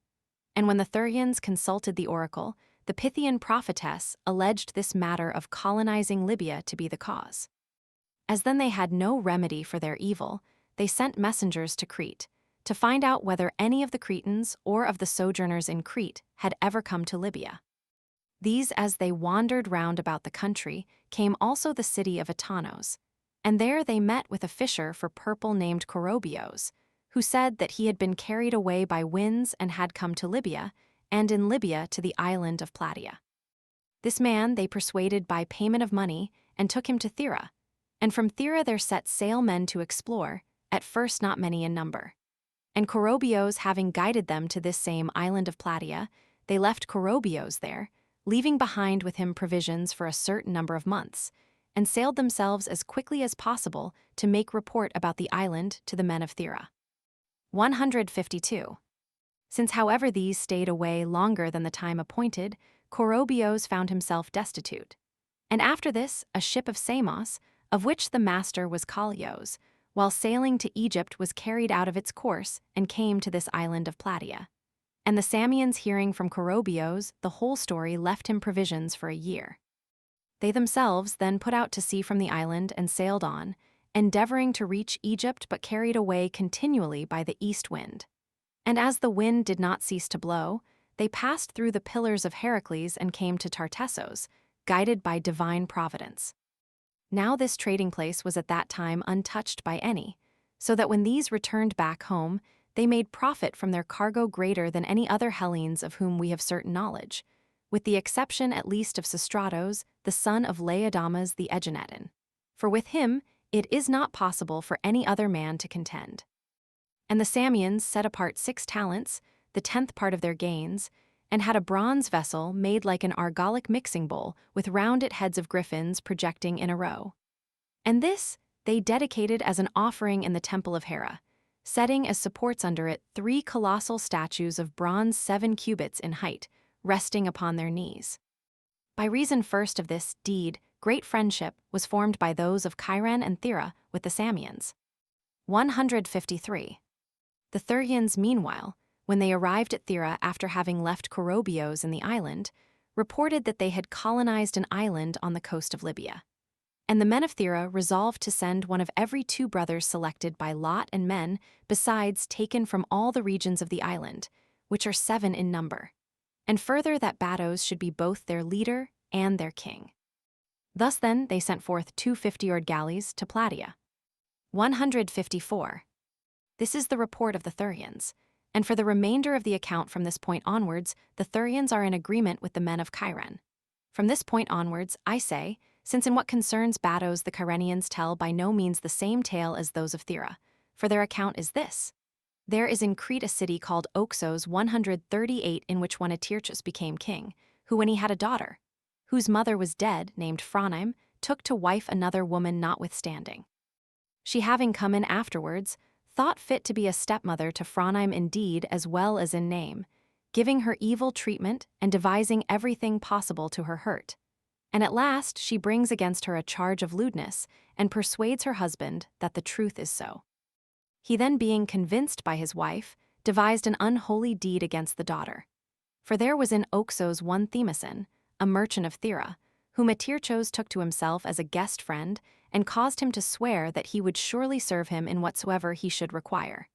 Speaker 1: And when the Thurians consulted the oracle, the Pythian prophetess alleged this matter of colonizing Libya to be the cause. As then they had no remedy for their evil, they sent messengers to Crete, to find out whether any of the Cretans or of the sojourners in Crete had ever come to Libya. These, as they wandered round about the country, came also the city of Atanos, and there they met with a fisher for purple named Corobios, who said that he had been carried away by winds and had come to Libya, and in Libya to the island of Plataea. This man they persuaded by payment of money, and took him to Thera, and from Thera there set sail men to explore, at first not many in number. And Corobios having guided them to this same island of Plataea, they left Corobios there, leaving behind with him provisions for a certain number of months, and sailed themselves as quickly as possible to make report about the island to the men of Thera. 152. Since however these stayed away longer than the time appointed, Corobios found himself destitute. And after this, a ship of Samos, of which the master was Callios, while sailing to Egypt was carried out of its course and came to this island of Plataea. And the Samians, hearing from Corobios the whole story, left him provisions for a year. They themselves then put out to sea from the island and sailed on, endeavoring to reach Egypt, but carried away continually by the east wind. And as the wind did not cease to blow, they passed through the pillars of Heracles and came to Tartessos, guided by divine providence. Now this trading place was at that time untouched by any, so that when these returned back home, they made profit from their cargo greater than any other Hellenes of whom we have certain knowledge, with the exception at least of Sostratos, the son of Laodamas the Aeginetan. For with him it is not possible for any other man to contend. And the Samians set apart 6 talents, the 10th part of their gains, and had a bronze vessel made like an argolic mixing bowl with rounded heads of griffins projecting in a row. And this they dedicated as an offering in the temple of Hera, setting as supports under it 3 colossal statues of bronze 7 cubits in height, resting upon their knees. By reason first of this deed, great friendship was formed by those of Cheiron and Thera with the Samians. 153. The Thurians, meanwhile, when they arrived at Thera after having left Corobios in the island, reported that they had colonized an island on the coast of Libya. And the men of Thera resolved to send one of every 2 brothers selected by lot and men, besides taken from all the regions of the island, which are 7 in number. And further that Batos should be both their leader and their king. Thus then they sent forth 2 50-oared galleys to Plataea. 154. This is the report of the Thurians. And for the remainder of the account from this point onwards, the Thurians are in agreement with the men of Cheiron. From this point onwards, I say, since in what concerns Batos the Chirenians tell by no means the same tale as those of Thera, for their account is this. There is in Crete a city called Oxos 138 in which one Atirchus became king, who when he had a daughter, whose mother was dead, named Phronime, took to wife another woman notwithstanding. She having come in afterwards, thought fit to be a stepmother to Phronime in deed as well as in name, giving her evil treatment and devising everything possible to her hurt. And at last she brings against her a charge of lewdness and persuades her husband that the truth is so. He then, being convinced by his wife, devised an unholy deed against the daughter. For there was in Oxos one Themison, a merchant of Thera, whom Atirchos took to himself as a guest friend and caused him to swear that he would surely serve him in whatsoever he should require.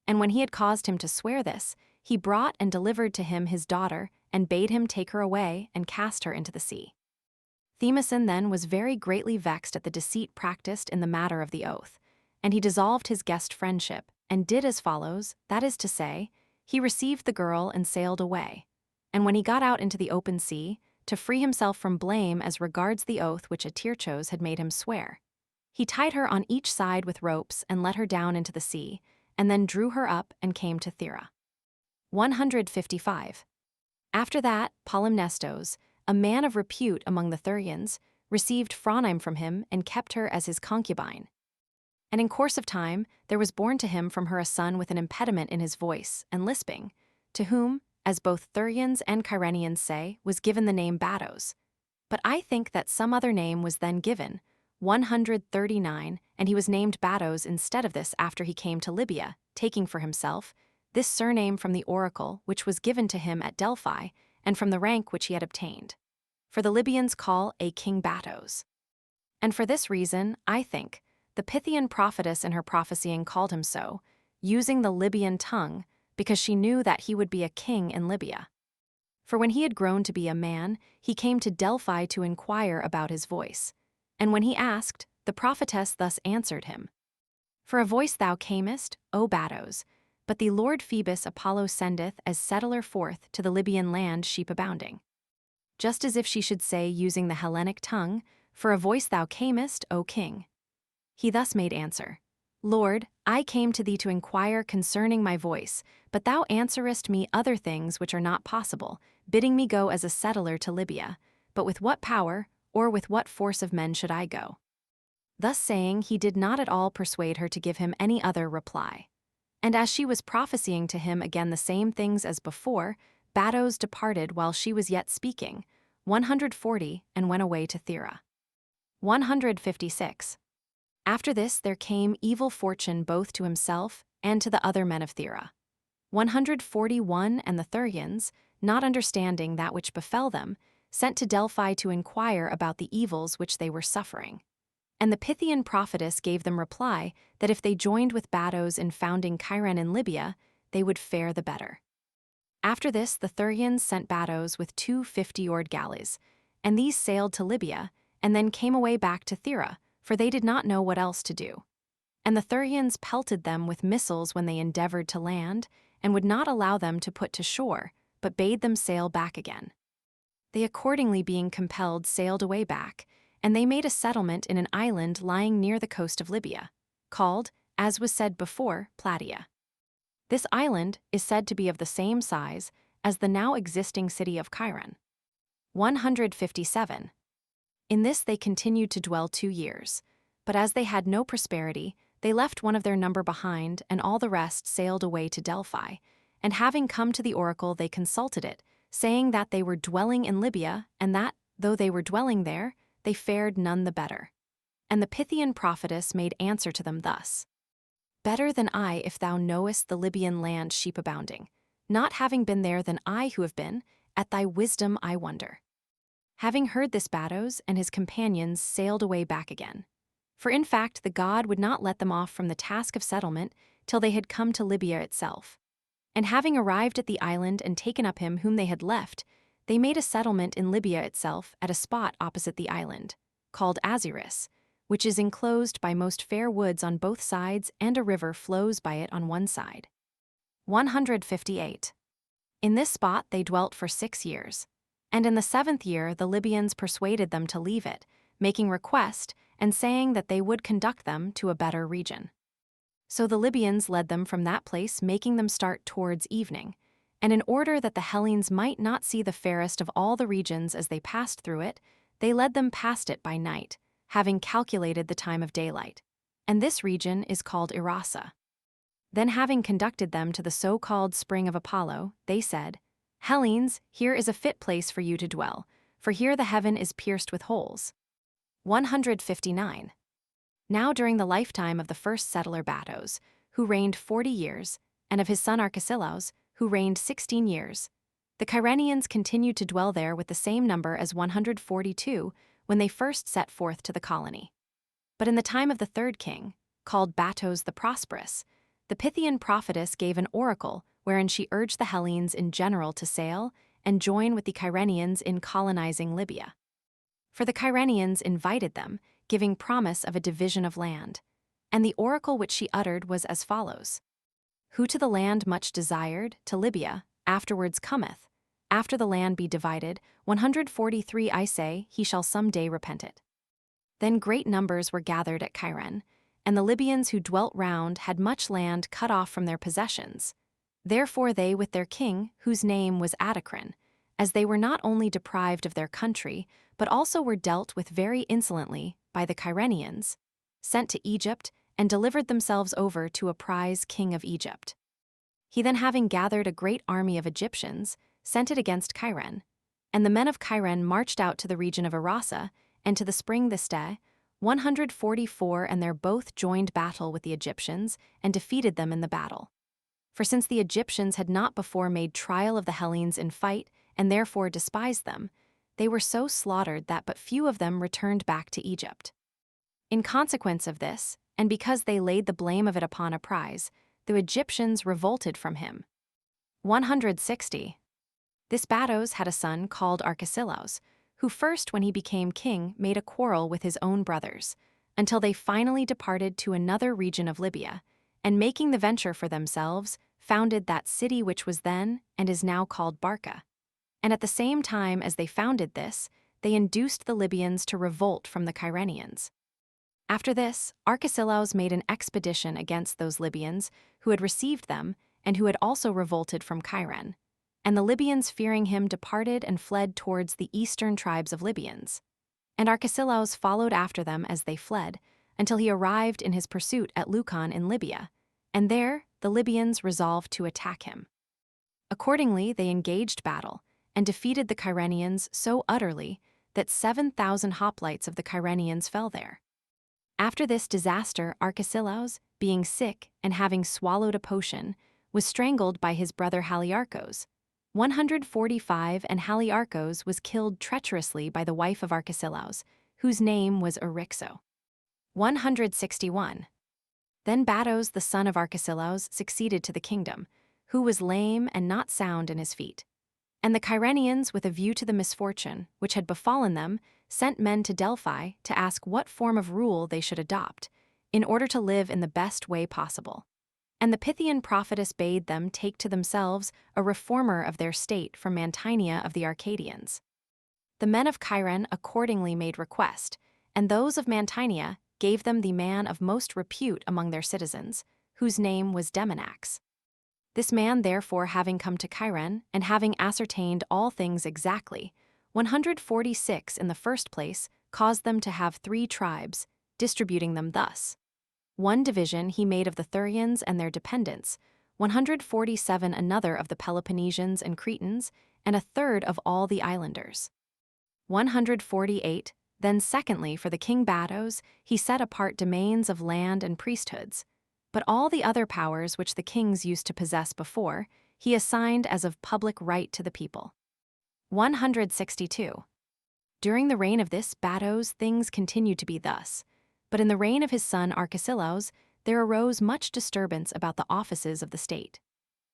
Speaker 1: And when he had caused him to swear this, he brought and delivered to him his daughter and bade him take her away and cast her into the sea. Themison then was very greatly vexed at the deceit practiced in the matter of the oath, and he dissolved his guest friendship and did as follows, that is to say, he received the girl and sailed away. And when he got out into the open sea, to free himself from blame as regards the oath which Atirchos had made him swear, he tied her on each side with ropes and let her down into the sea, and then drew her up and came to Thera. 155. After that, Polymnestos, a man of repute among the Thurians, received Phronime from him and kept her as his concubine. And in course of time there was born to him from her a son with an impediment in his voice and lisping, to whom, as both Thurians and Chirenians say, was given the name Batos. But I think that some other name was then given, 139, and he was named Batos instead of this after he came to Libya, taking for himself this surname from the oracle which was given to him at Delphi, and from the rank which he had obtained. For the Libyans call a king Batos. And for this reason, I think, the Pythian prophetess in her prophesying called him so, using the Libyan tongue, because she knew that he would be a king in Libya. For when he had grown to be a man, he came to Delphi to inquire about his voice. And when he asked, the prophetess thus answered him. For a voice thou camest, O Batos, but the Lord Phoebus Apollo sendeth as settler forth to the Libyan land sheep abounding. Just as if she should say using the Hellenic tongue, for a voice thou camest, O king. He thus made answer, Lord, I came to thee to inquire concerning my voice, but thou answerest me other things which are not possible, bidding me go as a settler to Libya, but with what power, or with what force of men should I go? Thus saying, he did not at all persuade her to give him any other reply. And as she was prophesying to him again the same things as before, Batos departed while she was yet speaking, 140, and went away to Thera. 156. After this there came evil fortune both to himself and to the other men of Thera. 141. And the Therians, not understanding that which befell them, sent to Delphi to inquire about the evils which they were suffering. And the Pythian prophetess gave them reply that if they joined with Batos in founding Cyrene in Libya, they would fare the better. After this the Therians sent Batos with 2 50-oared galleys, and these sailed to Libya, and then came away back to Thera, for they did not know what else to do. And the Therians pelted them with missiles when they endeavored to land, and would not allow them to put to shore, but bade them sail back again. They accordingly, being compelled, sailed away back, and they made a settlement in an island lying near the coast of Libya, called, as was said before, Plataea. This island is said to be of the same size as the now existing city of Cyrene. 157. In this they continued to dwell 2 years, but as they had no prosperity, they left one of their number behind, and all the rest sailed away to Delphi, and having come to the oracle they consulted it, saying that they were dwelling in Libya, and that, though they were dwelling there, they fared none the better. And the Pythian prophetess made answer to them thus: Better than I if thou knowest the Libyan land sheep abounding, not having been there than I who have been, at thy wisdom I wonder. Having heard this, Batos and his companions sailed away back again. For in fact the god would not let them off from the task of settlement till they had come to Libya itself. And having arrived at the island and taken up him whom they had left, they made a settlement in Libya itself at a spot opposite the island, called Aziris, which is enclosed by most fair woods on both sides, and a river flows by it on one side. 158. In this spot they dwelt for 6 years, and in the 7th year the Libyans persuaded them to leave it, making request and saying that they would conduct them to a better region. So the Libyans led them from that place, making them start towards evening, and in order that the Hellenes might not see the fairest of all the regions as they passed through it, they led them past it by night, having calculated the time of daylight, and this region is called Irasa. Then having conducted them to the so-called spring of Apollo, they said, Hellenes, here is a fit place for you to dwell, for here the heaven is pierced with holes. 159. Now during the lifetime of the first settler Batos, who reigned 40 years, and of his son Archesilaus, who reigned 16 years, the Cyrenians continued to dwell there with the same number as 142 when they first set forth to the colony. But in the time of the third king, called Batos the Prosperous, the Pythian prophetess gave an oracle wherein she urged the Hellenes in general to sail and join with the Cyrenians in colonizing Libya. For the Cyrenians invited them, giving promise of a division of land, and the oracle which she uttered was as follows: Who to the land much desired, to Libya, afterwards cometh. After the land be divided, 143 I say, he shall some day repent it. Then great numbers were gathered at Cyrene, and the Libyans who dwelt round had much land cut off from their possessions. Therefore they with their king, whose name was Adacrin, as they were not only deprived of their country, but also were dealt with very insolently by the Cyrenians, sent to Egypt and delivered themselves over to a prize king of Egypt. He then, having gathered a great army of Egyptians, sent it against Cyrene, and the men of Cyrene marched out to the region of Irasa and to the spring this day, 144, and there both joined battle with the Egyptians and defeated them in the battle. For since the Egyptians had not before made trial of the Hellenes in fight and therefore despised them, they were so slaughtered that but few of them returned back to Egypt. In consequence of this, and because they laid the blame of it upon a prize, the Egyptians revolted from him. 160. This Batos had a son called Archesilaus, who first, when he became king, made a quarrel with his own brothers, until they finally departed to another region of Libya, and making the venture for themselves, founded that city which was then and is now called Barca. And at the same time as they founded this, they induced the Libyans to revolt from the Cyrenians. After this, Archesilaus made an expedition against those Libyans who had received them and who had also revolted from Cyrene, and the Libyans, fearing him, departed and fled towards the eastern tribes of Libyans. And Archesilaus followed after them as they fled, until he arrived in his pursuit at Leucon in Libya, and there the Libyans resolved to attack him. Accordingly, they engaged battle and defeated the Kyrenians so utterly that 7,000 hoplites of the Kyrenians fell there. After this disaster, Arkesilaus, being sick and having swallowed a potion, was strangled by his brother Haliarchos. 145 and Haliarchos was killed treacherously by the wife of Arkesilaus, whose name was Eryxo. 161. Then Batos the son of Arkesilaus succeeded to the kingdom, who was lame and not sound in his feet. And the Kyrenians, with a view to the misfortune which had befallen them, sent men to Delphi to ask what form of rule they should adopt, in order to live in the best way possible. And the Pythian prophetess bade them take to themselves a reformer of their state from Mantinea of the Arcadians. The men of Cyrene accordingly made request, and those of Mantinea gave them the man of most repute among their citizens, whose name was Demonax. This man, therefore, having come to Cyrene, and having ascertained all things exactly, 146 in the first place caused them to have 3 tribes, distributing them thus. 1 division he made of the Thurians and their dependents, 147 another of the Peloponnesians and Cretans, and a third of all the islanders. 148, then secondly for the king Batos he set apart domains of land and priesthoods, but all the other powers which the kings used to possess before, he assigned as of public right to the people. 162. During the reign of this Batos things continued to be thus, but in the reign of his son Arkesilaus there arose much disturbance about the offices of the state.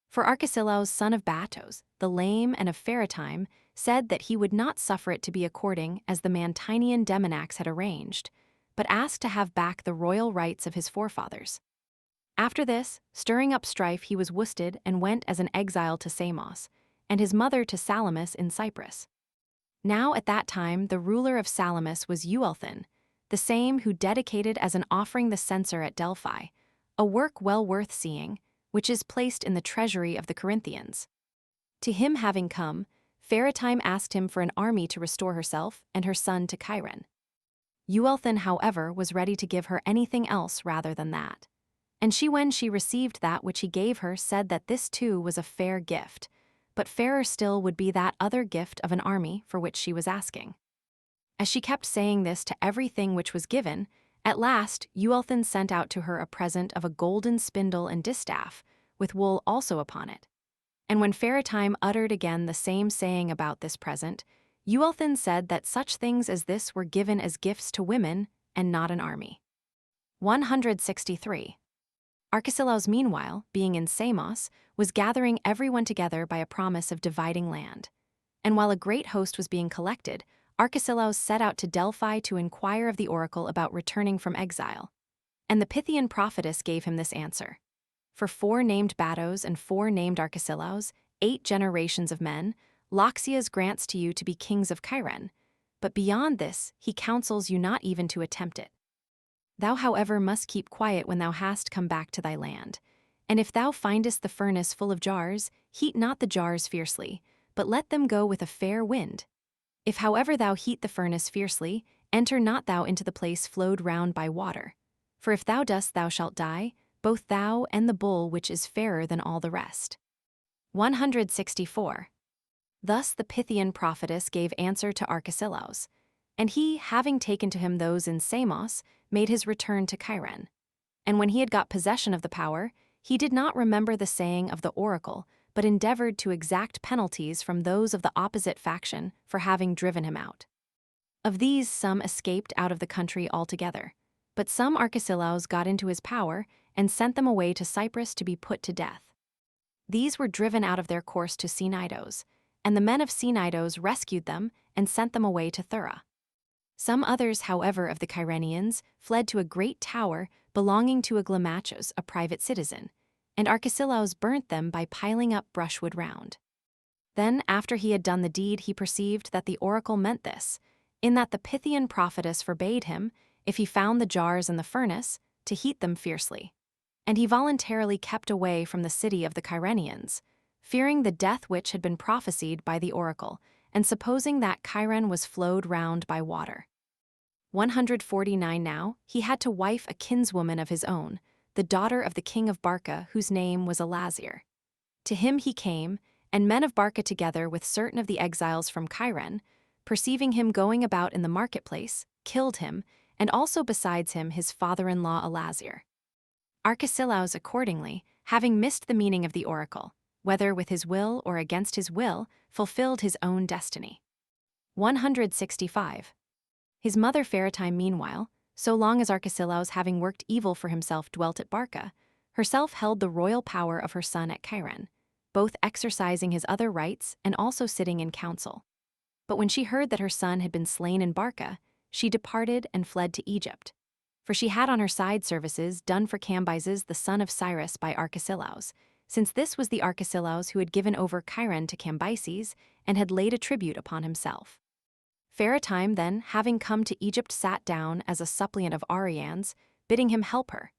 Speaker 1: For Arkesilaus son of Batos, the lame and of Pharatime, said that he would not suffer it to be according as the Mantinean Demonax had arranged, but asked to have back the royal rights of his forefathers. After this, stirring up strife, he was worsted and went as an exile to Samos, and his mother to Salamis in Cyprus. Now at that time the ruler of Salamis was Euelthan, the same who dedicated as an offering the censer at Delphi, a work well worth seeing, which is placed in the treasury of the Corinthians. To him having come, Pharatime asked him for an army to restore herself and her son to Cyrene. Euelthan, however, was ready to give her anything else rather than that. And she, when she received that which he gave her, said that this too was a fair gift, but fairer still would be that other gift of an army for which she was asking. As she kept saying this to everything which was given, at last Euelthan sent out to her a present of a golden spindle and distaff, with wool also upon it. And when Pharatime uttered again the same saying about this present, Euelthan said that such things as this were given as gifts to women, and not an army. 163. Arkesilaus, meanwhile, being in Samos, was gathering everyone together by a promise of dividing land. And while a great host was being collected, Arkesilaus set out to Delphi to inquire of the oracle about returning from exile. And the Pythian prophetess gave him this answer. For 4 named Batos and 4 named Arkesilaus, 8 generations of men, Loxias grants to you to be kings of Cyrene, but beyond this he counsels you not even to attempt it. Thou, however, must keep quiet when thou hast come back to thy land. And if thou findest the furnace full of jars, heat not the jars fiercely, but let them go with a fair wind. If, however, thou heat the furnace fiercely, enter not thou into the place flowed round by water. For if thou dost, thou shalt die, both thou and the bull which is fairer than all the rest. 164. Thus the Pythian prophetess gave answer to Arkesilaus, and he, having taken to him those in Samos, made his return to Cyrene. And when he had got possession of the power, he did not remember the saying of the oracle, but endeavored to exact penalties from those of the opposite faction for having driven him out. Of these some escaped out of the country altogether, but some Arkesilaus got into his power and sent them away to Cyprus to be put to death. These were driven out of their course to Cnidos, and the men of Cnidos rescued them and sent them away to Thura. Some others, however, of the Kyrenians fled to a great tower belonging to Aglamachos, a private citizen, and Arkesilaus burnt them by piling up brushwood round. Then, after he had done the deed, he perceived that the oracle meant this, in that the Pythian prophetess forbade him, if he found the jars in the furnace, to heat them fiercely. And he voluntarily kept away from the city of the Kyrenians, fearing the death which had been prophesied by the oracle, and supposing that Cyrene was flowed round by water. 149 Now, he had to wife a kinswoman of his own, the daughter of the king of Barca, whose name was Elazir. To him he came, And men of Barca together with certain of the exiles from Cyrene, perceiving him going about in the marketplace, killed him, and also besides him his father-in-law Elazir. Archesilaus accordingly, having missed the meaning of the oracle, whether with his will or against his will, fulfilled his own destiny. 165. His mother Pharatime meanwhile, so long as Archesilaus having worked evil for himself dwelt at Barca, herself held the royal power of her son at Cyrene, both exercising his other rights and also sitting in council. But when she heard that her son had been slain in Barca, she departed and fled to Egypt. For she had on her side services done for Cambyses the son of Cyrus by Archesilaus, since this was the Archesilaus who had given over Cyrene to Cambyses and had laid a tribute upon himself. Pharatime then, having come to Egypt, sat down as a suppliant of Arianes, bidding him help her,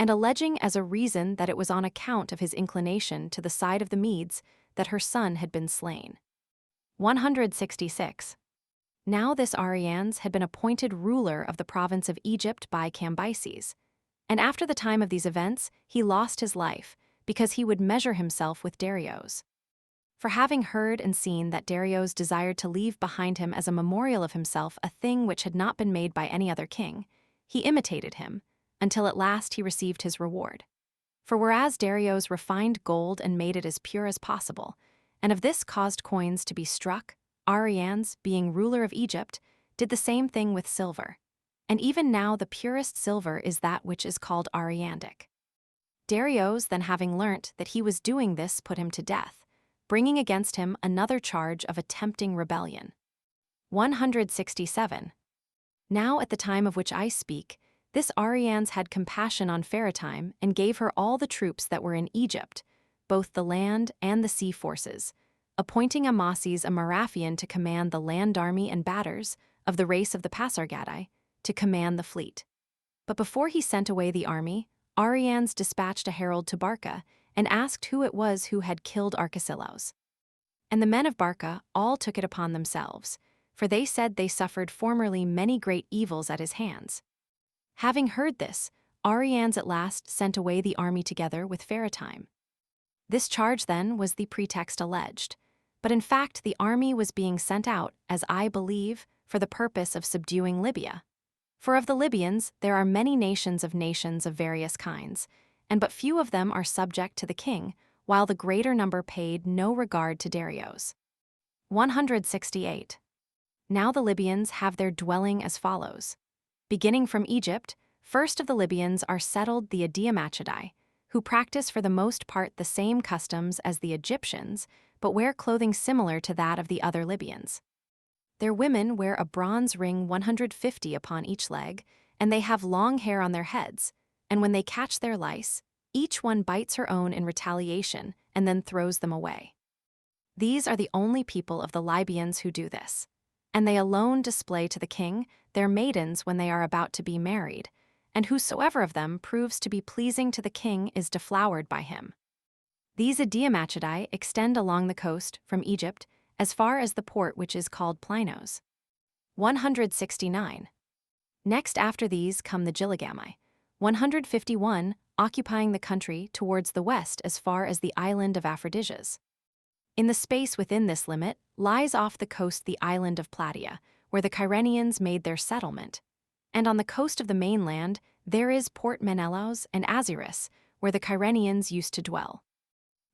Speaker 1: and alleging as a reason that it was on account of his inclination to the side of the Medes that her son had been slain. 166. Now this Arianes had been appointed ruler of the province of Egypt by Cambyses, and after the time of these events he lost his life, because he would measure himself with Darius. For having heard and seen that Darius desired to leave behind him as a memorial of himself a thing which had not been made by any other king, he imitated him, until at last he received his reward. For whereas Darius refined gold and made it as pure as possible, and of this caused coins to be struck, Arianes, being ruler of Egypt, did the same thing with silver. And even now the purest silver is that which is called Ariandic. Darius, then having learnt that he was doing this, put him to death, bringing against him another charge of attempting rebellion. 167. Now at the time of which I speak, this Arianes had compassion on Pharatime and gave her all the troops that were in Egypt, both the land and the sea forces, appointing Amasis a Marathian to command the land army and batters, of the race of the Pasargadae, to command the fleet. But before he sent away the army, Arianes dispatched a herald to Barca and asked who it was who had killed Archesilaus. And the men of Barca all took it upon themselves, for they said they suffered formerly many great evils at his hands. Having heard this, Arianes at last sent away the army together with Pharatime. This charge then was the pretext alleged, but in fact the army was being sent out, as I believe, for the purpose of subduing Libya. For of the Libyans there are many nations of various kinds, and but few of them are subject to the king, while the greater number paid no regard to Darius. 168. Now the Libyans have their dwelling as follows. Beginning from Egypt, first of the Libyans are settled the Adiamachidae, who practice for the most part the same customs as the Egyptians, but wear clothing similar to that of the other Libyans. Their women wear a bronze ring 150 upon each leg, and they have long hair on their heads, and when they catch their lice, each one bites her own in retaliation and then throws them away. These are the only people of the Libyans who do this, and they alone display to the king their maidens when they are about to be married, and whosoever of them proves to be pleasing to the king is deflowered by him. These Adiamachidae extend along the coast from Egypt as far as the port which is called Plynos. 169. Next after these come the Gilligami, 151, occupying the country towards the west as far as the island of Aphrodisias. In the space within this limit lies off the coast the island of Plataea, where the Cyrenians made their settlement, and on the coast of the mainland there is Port Menelaus and Azyrus, where the Cyrenians used to dwell.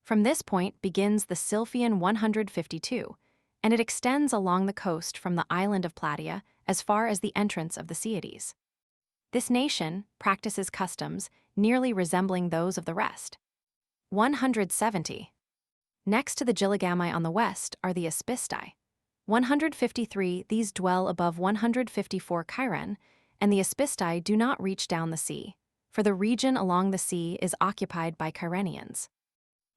Speaker 1: From this point begins the Sylphian 152, and it extends along the coast from the island of Plataea as far as the entrance of the Cyades. This nation practices customs nearly resembling those of the rest. 170. Next to the Gilligami on the west are the Aspistae. 153, these dwell above 154 Cyrene, and the Aspistae do not reach down the sea, for the region along the sea is occupied by Cyrenians.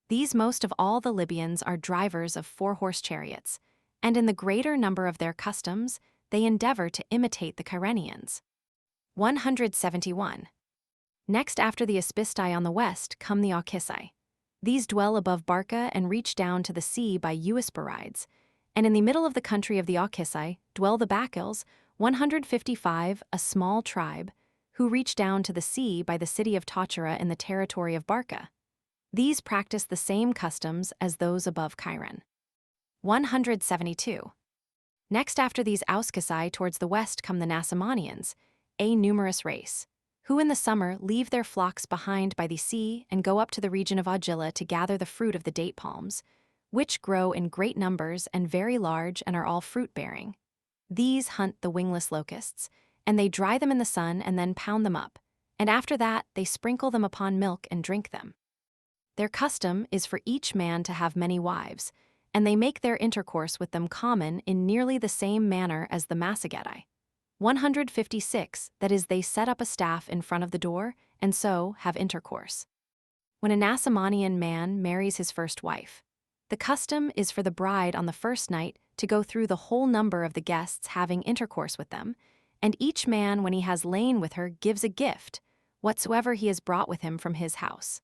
Speaker 1: These most of all the Libyans are drivers of four-horse chariots, and in the greater number of their customs they endeavor to imitate the Cyrenians. 171. Next after the Aspistae on the west come the Aucissae. These dwell above Barca and reach down to the sea by Eusporides, and in the middle of the country of the Aucissae dwell the Bacils, 155, a small tribe, who reach down to the sea by the city of Tauchera in the territory of Barca. These practice the same customs as those above Chiron. 172. Next after these Auskasi towards the west come the Nasamonians, a numerous race, who in the summer leave their flocks behind by the sea and go up to the region of Augilla to gather the fruit of the date palms, which grow in great numbers and very large and are all fruit-bearing. These hunt the wingless locusts, and they dry them in the sun and then pound them up, and after that they sprinkle them upon milk and drink them. Their custom is for each man to have many wives, and they make their intercourse with them common in nearly the same manner as the Massagetae. 156, that is, they set up a staff in front of the door, and so have intercourse. When a Nasamonian man marries his first wife, the custom is for the bride on the first night to go through the whole number of the guests having intercourse with them, and each man, when he has lain with her, gives a gift, whatsoever he has brought with him from his house.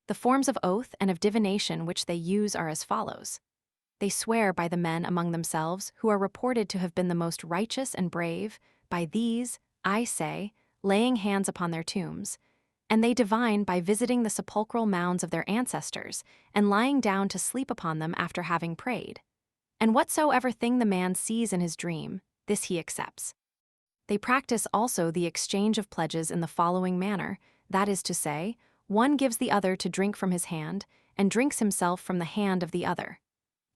Speaker 1: The forms of oath and of divination which they use are as follows. They swear by the men among themselves who are reported to have been the most righteous and brave, by these, I say, laying hands upon their tombs, and they divine by visiting the sepulchral mounds of their ancestors and lying down to sleep upon them after having prayed. And whatsoever thing the man sees in his dream, this he accepts. They practice also the exchange of pledges in the following manner, that is to say, one gives the other to drink from his hand, and drinks himself from the hand of the other.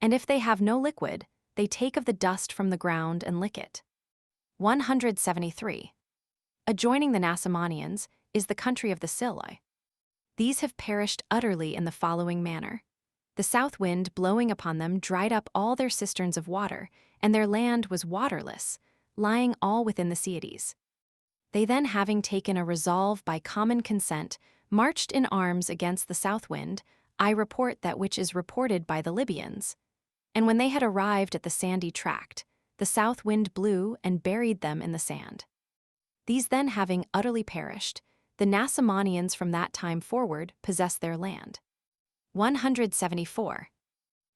Speaker 1: And if they have no liquid, they take of the dust from the ground and lick it. 173. Adjoining the Nasamonians is the country of the Siloi. These have perished utterly in the following manner. The south wind blowing upon them dried up all their cisterns of water, and their land was waterless, lying all within the Sietes. They then, having taken a resolve by common consent, marched in arms against the south wind. I report that which is reported by the Libyans. And when they had arrived at the sandy tract, the south wind blew and buried them in the sand. These then having utterly perished, the Nasamonians from that time forward possessed their land. 174.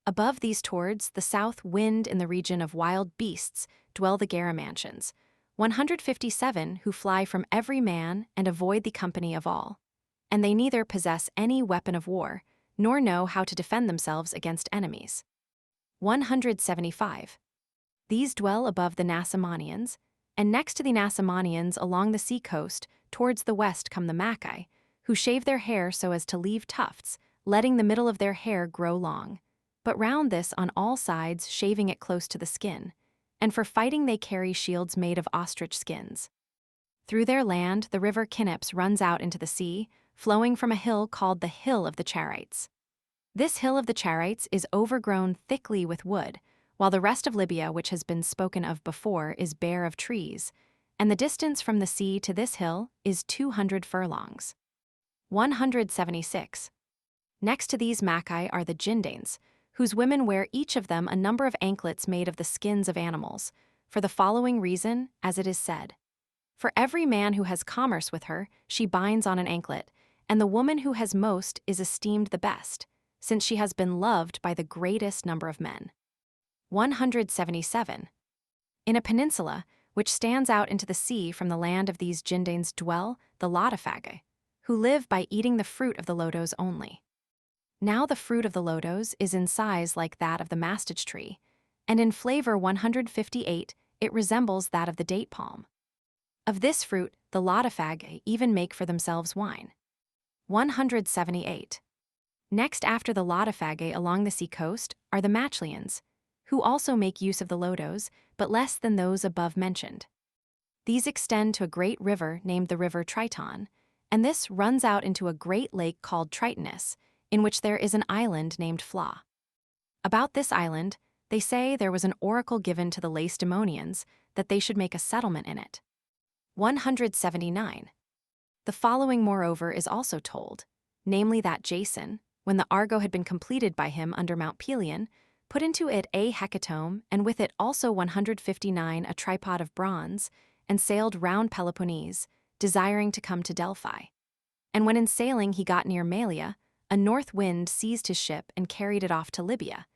Speaker 1: Above these towards the south wind in the region of wild beasts dwell the Garamantians, 157 who fly from every man and avoid the company of all. And they neither possess any weapon of war, nor know how to defend themselves against enemies. 175. These dwell above the Nasamonians, and next to the Nasamonians along the sea coast towards the west come the Machi, who shave their hair so as to leave tufts, letting the middle of their hair grow long, but round this on all sides shaving it close to the skin, and for fighting they carry shields made of ostrich skins. Through their land the river Knips runs out into the sea, flowing from a hill called the Hill of the Charites. This Hill of the Charites is overgrown thickly with wood, while the rest of Libya, which has been spoken of before, is bare of trees, and the distance from the sea to this hill is 200 furlongs. 176. Next to these Machi are the Jindanes, whose women wear each of them a number of anklets made of the skins of animals, for the following reason, as it is said. For every man who has commerce with her, she binds on an anklet, and the woman who has most is esteemed the best, since she has been loved by the greatest number of men. 177. In a peninsula, which stands out into the sea from the land of these Jindanes dwell the Lotophagi, who live by eating the fruit of the lotos only. Now the fruit of the lotos is in size like that of the mastich tree, and in flavor 158 it resembles that of the date palm. Of this fruit the Lotophagi even make for themselves wine. 178. Next after the Lotophagi along the sea coast are the Machlians, who also make use of the lotos, but less than those above mentioned. These extend to a great river named the river Triton, and this runs out into a great lake called Tritonus, in which there is an island named Phla. About this island, they say there was an oracle given to the Lacedaemonians that they should make a settlement in it. 179. The following, moreover, is also told, namely that Jason, when the Argo had been completed by him under Mount Pelion, put into it a hecatomb, and with it also 159 a tripod of bronze, and sailed round Peloponnese, desiring to come to Delphi. And when in sailing he got near Malea, a north wind seized his ship and carried it off to Libya,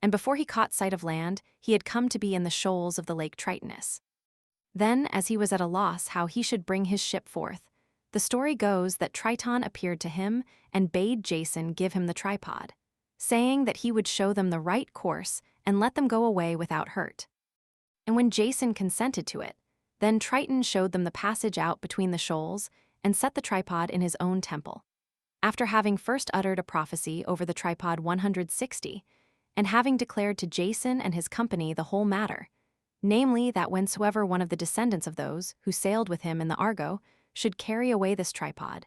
Speaker 1: and before he caught sight of land, he had come to be in the shoals of the lake Tritonus. Then, as he was at a loss how he should bring his ship forth, the story goes that Triton appeared to him and bade Jason give him the tripod, saying that he would show them the right course and let them go away without hurt. And when Jason consented to it, then Triton showed them the passage out between the shoals and set the tripod in his own temple. After having first uttered a prophecy over the tripod 160, and having declared to Jason and his company the whole matter, namely that whensoever one of the descendants of those who sailed with him in the Argo should carry away this tripod,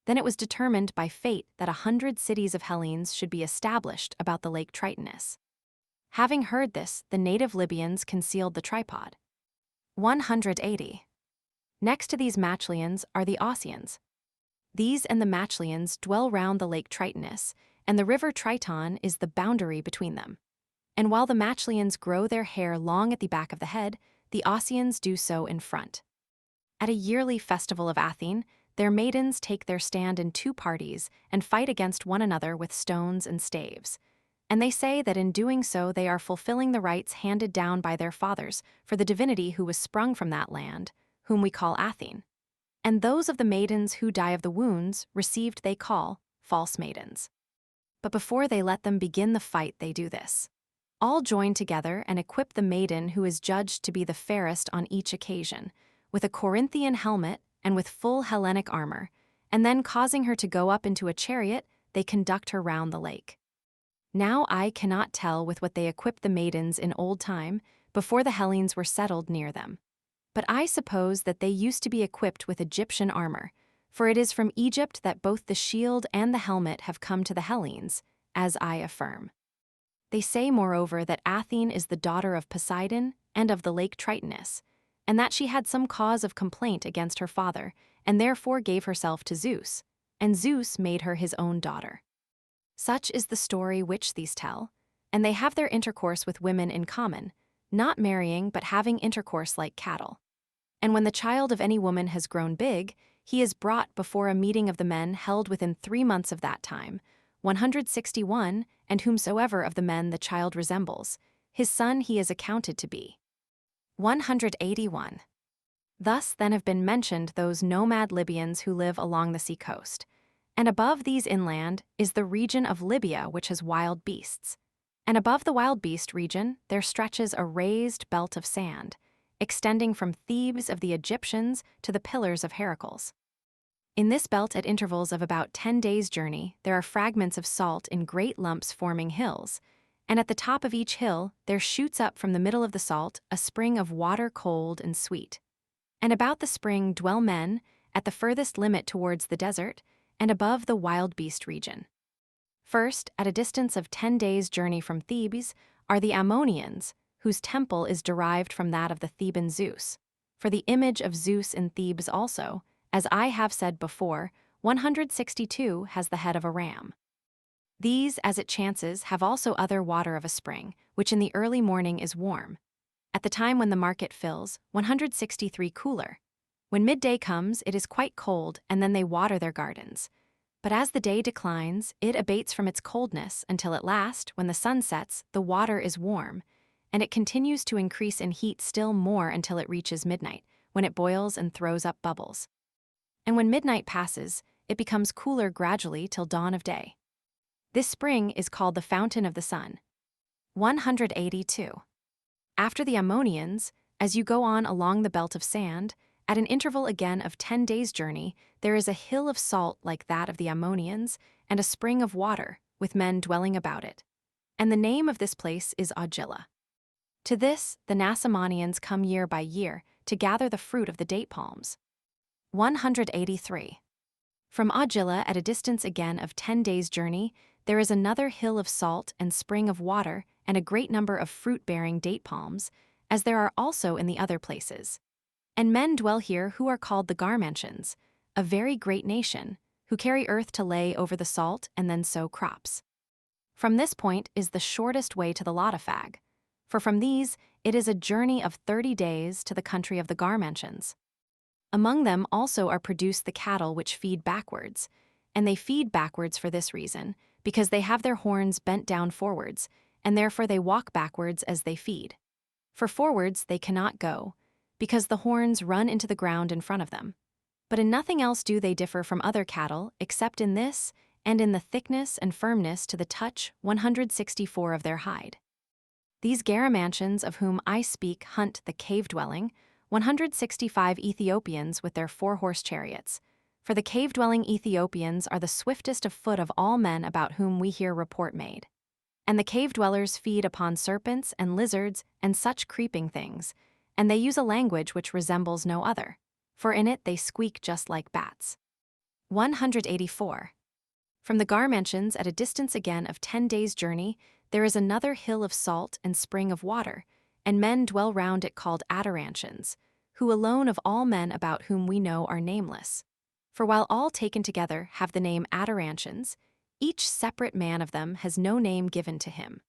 Speaker 1: then it was determined by fate that 100 cities of Hellenes should be established about the lake Tritonus. Having heard this, the native Libyans concealed the tripod. 180. Next to these Machlians are the Ossians. These and the Machlians dwell round the lake Tritonus, and the river Triton is the boundary between them. And while the Machlians grow their hair long at the back of the head, the Ossians do so in front. At a yearly festival of Athene, their maidens take their stand in two parties and fight against one another with stones and staves. And they say that in doing so they are fulfilling the rites handed down by their fathers for the divinity who was sprung from that land, whom we call Athene. And those of the maidens who die of the wounds received they call false maidens. But before they let them begin the fight they do this. All join together and equip the maiden who is judged to be the fairest on each occasion, with a Corinthian helmet and with full Hellenic armor, and then causing her to go up into a chariot, they conduct her round the lake. Now I cannot tell with what they equipped the maidens in old time, before the Hellenes were settled near them. But I suppose that they used to be equipped with Egyptian armor, for it is from Egypt that both the shield and the helmet have come to the Hellenes, as I affirm. They say, moreover, that Athene is the daughter of Poseidon and of the lake Tritonus, and that she had some cause of complaint against her father, and therefore gave herself to Zeus, and Zeus made her his own daughter. Such is the story which these tell, and they have their intercourse with women in common, not marrying but having intercourse like cattle. And when the child of any woman has grown big, he is brought before a meeting of the men held within 3 months of that time, 161, and whomsoever of the men the child resembles, his son he is accounted to be. 181. Thus then have been mentioned those nomad Libyans who live along the sea coast. And above these inland is the region of Libya which has wild beasts. And above the wild beast region there stretches a raised belt of sand, extending from Thebes of the Egyptians to the Pillars of Heracles. In this belt at intervals of about 10 days' journey there are fragments of salt in great lumps forming hills, and at the top of each hill there shoots up from the middle of the salt a spring of water cold and sweet. And about the spring dwell men, at the furthest limit towards the desert, and above the wild beast region. First, at a distance of 10 days' journey from Thebes, are the Ammonians, whose temple is derived from that of the Theban Zeus. For the image of Zeus in Thebes also, as I have said before, 162 has the head of a ram. These, as it chances, have also other water of a spring, which in the early morning is warm. At the time when the market fills, 163 cooler. When midday comes, it is quite cold, and then they water their gardens. But as the day declines, it abates from its coldness until at last, when the sun sets, the water is warm, and it continues to increase in heat still more until it reaches midnight, when it boils and throws up bubbles. And when midnight passes, it becomes cooler gradually till dawn of day. This spring is called the Fountain of the Sun. 182. After the Ammonians, as you go on along the belt of sand, at an interval again of 10 days' journey, there is a hill of salt like that of the Ammonians, and a spring of water, with men dwelling about it. And the name of this place is Augilla. To this, the Nasamonians come year by year to gather the fruit of the date palms. 183. From Augilla, at a distance again of 10 days' journey, there is another hill of salt and spring of water and a great number of fruit-bearing date palms, as there are also in the other places. And men dwell here who are called the Garmantians, a very great nation, who carry earth to lay over the salt and then sow crops. From this point is the shortest way to the Lotophag, for from these it is a journey of 30 days to the country of the Garmantians. Among them also are produced the cattle which feed backwards, and they feed backwards for this reason, because they have their horns bent down forwards, and therefore they walk backwards as they feed. For forwards they cannot go, because the horns run into the ground in front of them. But in nothing else do they differ from other cattle, except in this, and in the thickness and firmness to the touch 164 of their hide. These Garamantians of whom I speak hunt the cave-dwelling, 165 Ethiopians with their 4-horse chariots. For the cave-dwelling Ethiopians are the swiftest of foot of all men about whom we hear report made. And the cave-dwellers feed upon serpents and lizards and such creeping things, and they use a language which resembles no other, for in it they squeak just like bats. 184. From the Garmantians at a distance again of 10 days' journey, there is another hill of salt and spring of water, and men dwell round it called Adarantians, who alone of all men about whom we know are nameless. For while all taken together have the name Adarantians, each separate man of them has no name given to him.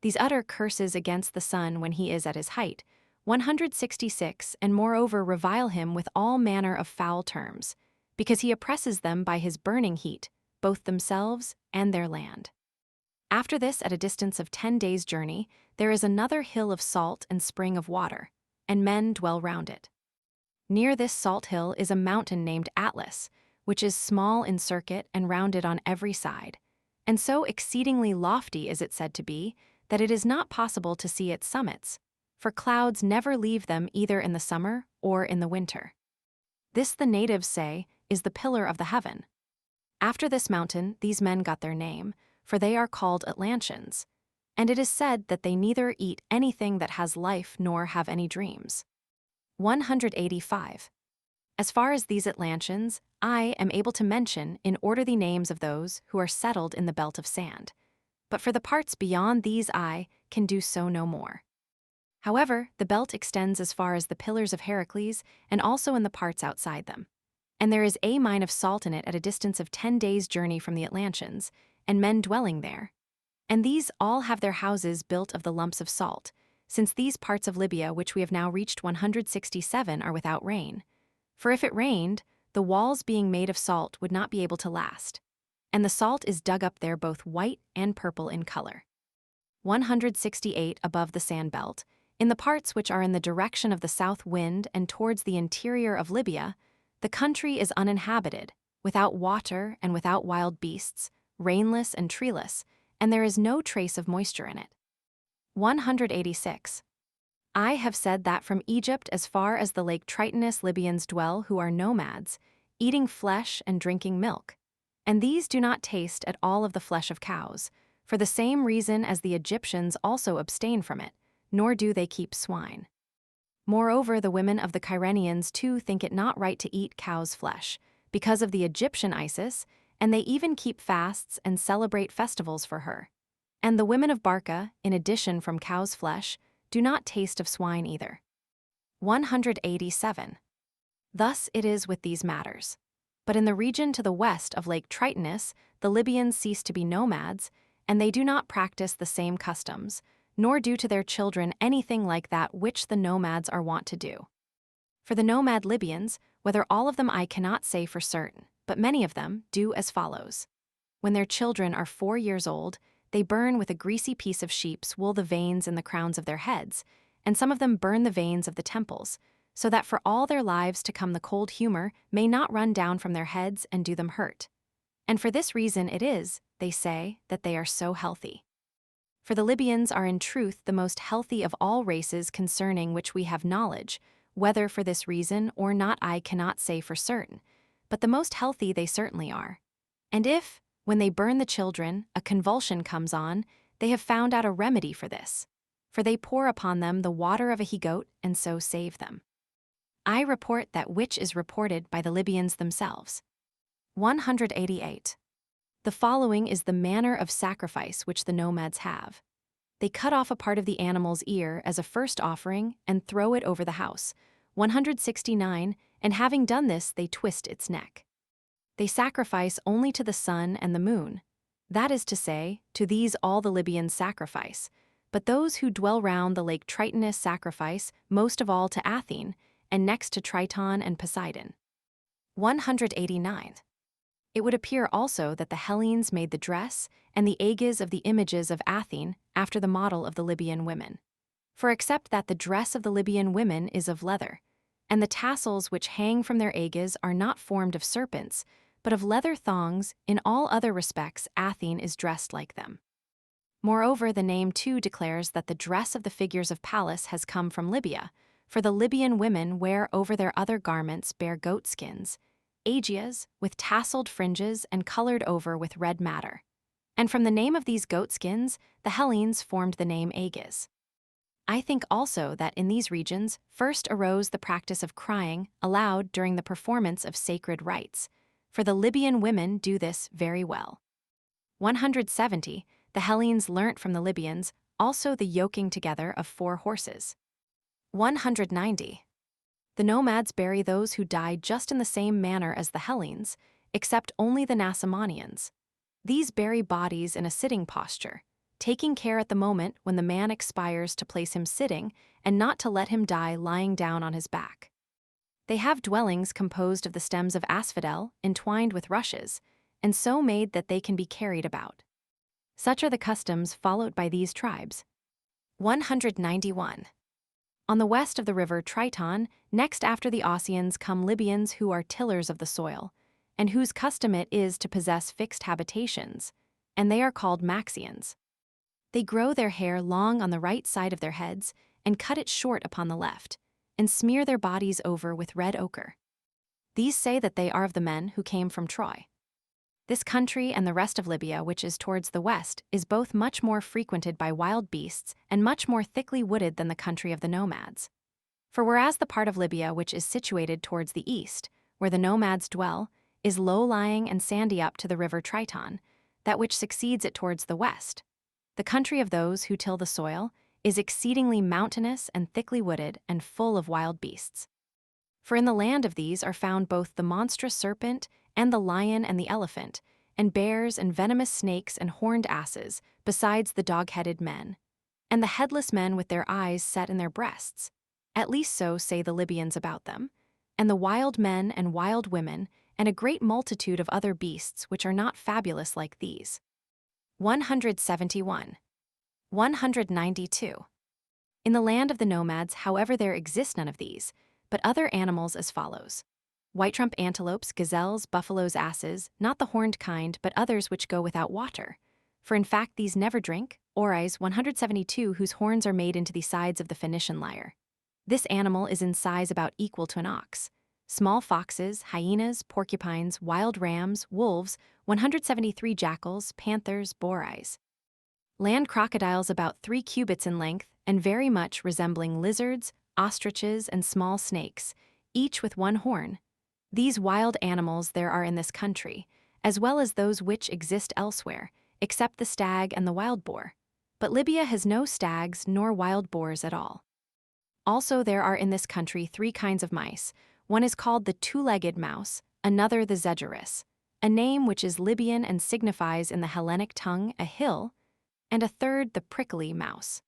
Speaker 1: These utter curses against the sun when he is at his height, 166, and moreover revile him with all manner of foul terms, because he oppresses them by his burning heat, both themselves and their land. After this, at a distance of 10 days' journey, there is another hill of salt and spring of water, and men dwell round it. Near this salt hill is a mountain named Atlas, which is small in circuit and rounded on every side, and so exceedingly lofty is it said to be, that it is not possible to see its summits, for clouds never leave them either in the summer or in the winter. This, the natives say, is the pillar of the heaven. After this mountain, these men got their name, for they are called Atlanteans, and it is said that they neither eat anything that has life nor have any dreams. 185. As far as these Atlanteans, I am able to mention in order the names of those who are settled in the belt of sand, but for the parts beyond these I can do so no more. However, the belt extends as far as the pillars of Heracles and also in the parts outside them. And there is a mine of salt in it at a distance of 10 days' journey from the Atlanteans, and men dwelling there. And these all have their houses built of the lumps of salt, since these parts of Libya which we have now reached 167 are without rain. For if it rained, the walls being made of salt would not be able to last, and the salt is dug up there both white and purple in color. 168 above the sand belt, in the parts which are in the direction of the south wind and towards the interior of Libya, the country is uninhabited, without water and without wild beasts, rainless and treeless, and there is no trace of moisture in it. 186. I have said that from Egypt as far as the lake Tritonus Libyans dwell who are nomads, eating flesh and drinking milk, and these do not taste at all of the flesh of cows, for the same reason as the Egyptians also abstain from it, nor do they keep swine. Moreover, the women of the Kyrenians too think it not right to eat cow's flesh, because of the Egyptian Isis, and they even keep fasts and celebrate festivals for her. And the women of Barca, in addition from cow's flesh, do not taste of swine either. 187. Thus it is with these matters. But in the region to the west of Lake Tritonus, the Libyans cease to be nomads, and they do not practice the same customs, nor do to their children anything like that which the nomads are wont to do. For the nomad Libyans, whether all of them I cannot say for certain, but many of them do as follows. When their children are 4 years old, they burn with a greasy piece of sheep's wool the veins in the crowns of their heads, and some of them burn the veins of the temples, so that for all their lives to come the cold humor may not run down from their heads and do them hurt. And for this reason it is, they say, that they are so healthy. For the Libyans are in truth the most healthy of all races concerning which we have knowledge, whether for this reason or not I cannot say for certain, but the most healthy they certainly are. And if, when they burn the children, a convulsion comes on, they have found out a remedy for this, for they pour upon them the water of a he-goat and so save them. I report that which is reported by the Libyans themselves. 188. The following is the manner of sacrifice which the nomads have. They cut off a part of the animal's ear as a first offering and throw it over the house. 169, and having done this, they twist its neck. They sacrifice only to the sun and the moon. That is to say, to these all the Libyans sacrifice, but those who dwell round the lake Tritonus sacrifice most of all to Athene, and next to Triton and Poseidon. 189. It would appear also that the Hellenes made the dress and the aegis of the images of Athene after the model of the Libyan women. For except that the dress of the Libyan women is of leather, and the tassels which hang from their aegis are not formed of serpents, but of leather thongs. In all other respects, Athene is dressed like them. Moreover, the name too declares that the dress of the figures of Pallas has come from Libya, for the Libyan women wear over their other garments bare goat skins, aegias, with tasseled fringes and colored over with red matter. And from the name of these goat skins, the Hellenes formed the name aegis. I think also that in these regions first arose the practice of crying aloud during the performance of sacred rites, for the Libyan women do this very well. 170. The Hellenes learnt from the Libyans also the yoking together of 4 horses. 190. The nomads bury those who died just in the same manner as the Hellenes, except only the Nasamonians. These bury bodies in a sitting posture, taking care at the moment when the man expires to place him sitting and not to let him die lying down on his back. They have dwellings composed of the stems of asphodel entwined with rushes, and so made that they can be carried about. Such are the customs followed by these tribes. 191. On the west of the river Triton, next after the Ossians come Libyans who are tillers of the soil, and whose custom it is to possess fixed habitations, and they are called Maxians. They grow their hair long on the right side of their heads and cut it short upon the left, and smear their bodies over with red ochre. These say that they are of the men who came from Troy. This country and the rest of Libya, which is towards the west, is both much more frequented by wild beasts and much more thickly wooded than the country of the nomads. For whereas the part of Libya which is situated towards the east, where the nomads dwell, is low-lying and sandy up to the river Triton, that which succeeds it towards the west, the country of those who till the soil, is exceedingly mountainous and thickly wooded and full of wild beasts. For in the land of these are found both the monstrous serpent and the lion and the elephant, and bears and venomous snakes and horned asses, besides the dog-headed men, and the headless men with their eyes set in their breasts, at least so say the Libyans about them, and the wild men and wild women, and a great multitude of other beasts which are not fabulous like these. 171. 192. In the land of the nomads, however, there exist none of these, but other animals as follows: white-trump antelopes, gazelles, buffaloes, asses, not the horned kind, but others which go without water. For in fact these never drink, oryes 172 whose horns are made into the sides of the Phoenician lyre. This animal is in size about equal to an ox. Small foxes, hyenas, porcupines, wild rams, wolves, 173 jackals, panthers, boars. Land crocodiles about 3 cubits in length and very much resembling lizards, ostriches, and small snakes, each with 1 horn. These wild animals there are in this country, as well as those which exist elsewhere, except the stag and the wild boar. But Libya has no stags nor wild boars at all. Also there are in this country 3 kinds of mice. One is called the 2-legged mouse, another the zegerus, a name which is Libyan and signifies in the Hellenic tongue a hill, and a third the prickly mouse.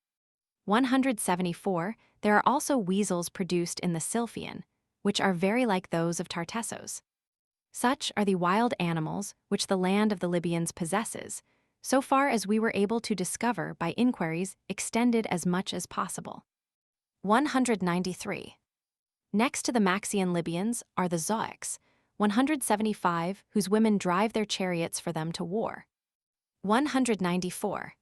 Speaker 1: 174. There are also weasels produced in the Silphian, which are very like those of Tartessos. Such are the wild animals which the land of the Libyans possesses, so far as we were able to discover by inquiries extended as much as possible. 193. Next to the Maxian Libyans are the Zoics, 175, whose women drive their chariots for them to war. 194.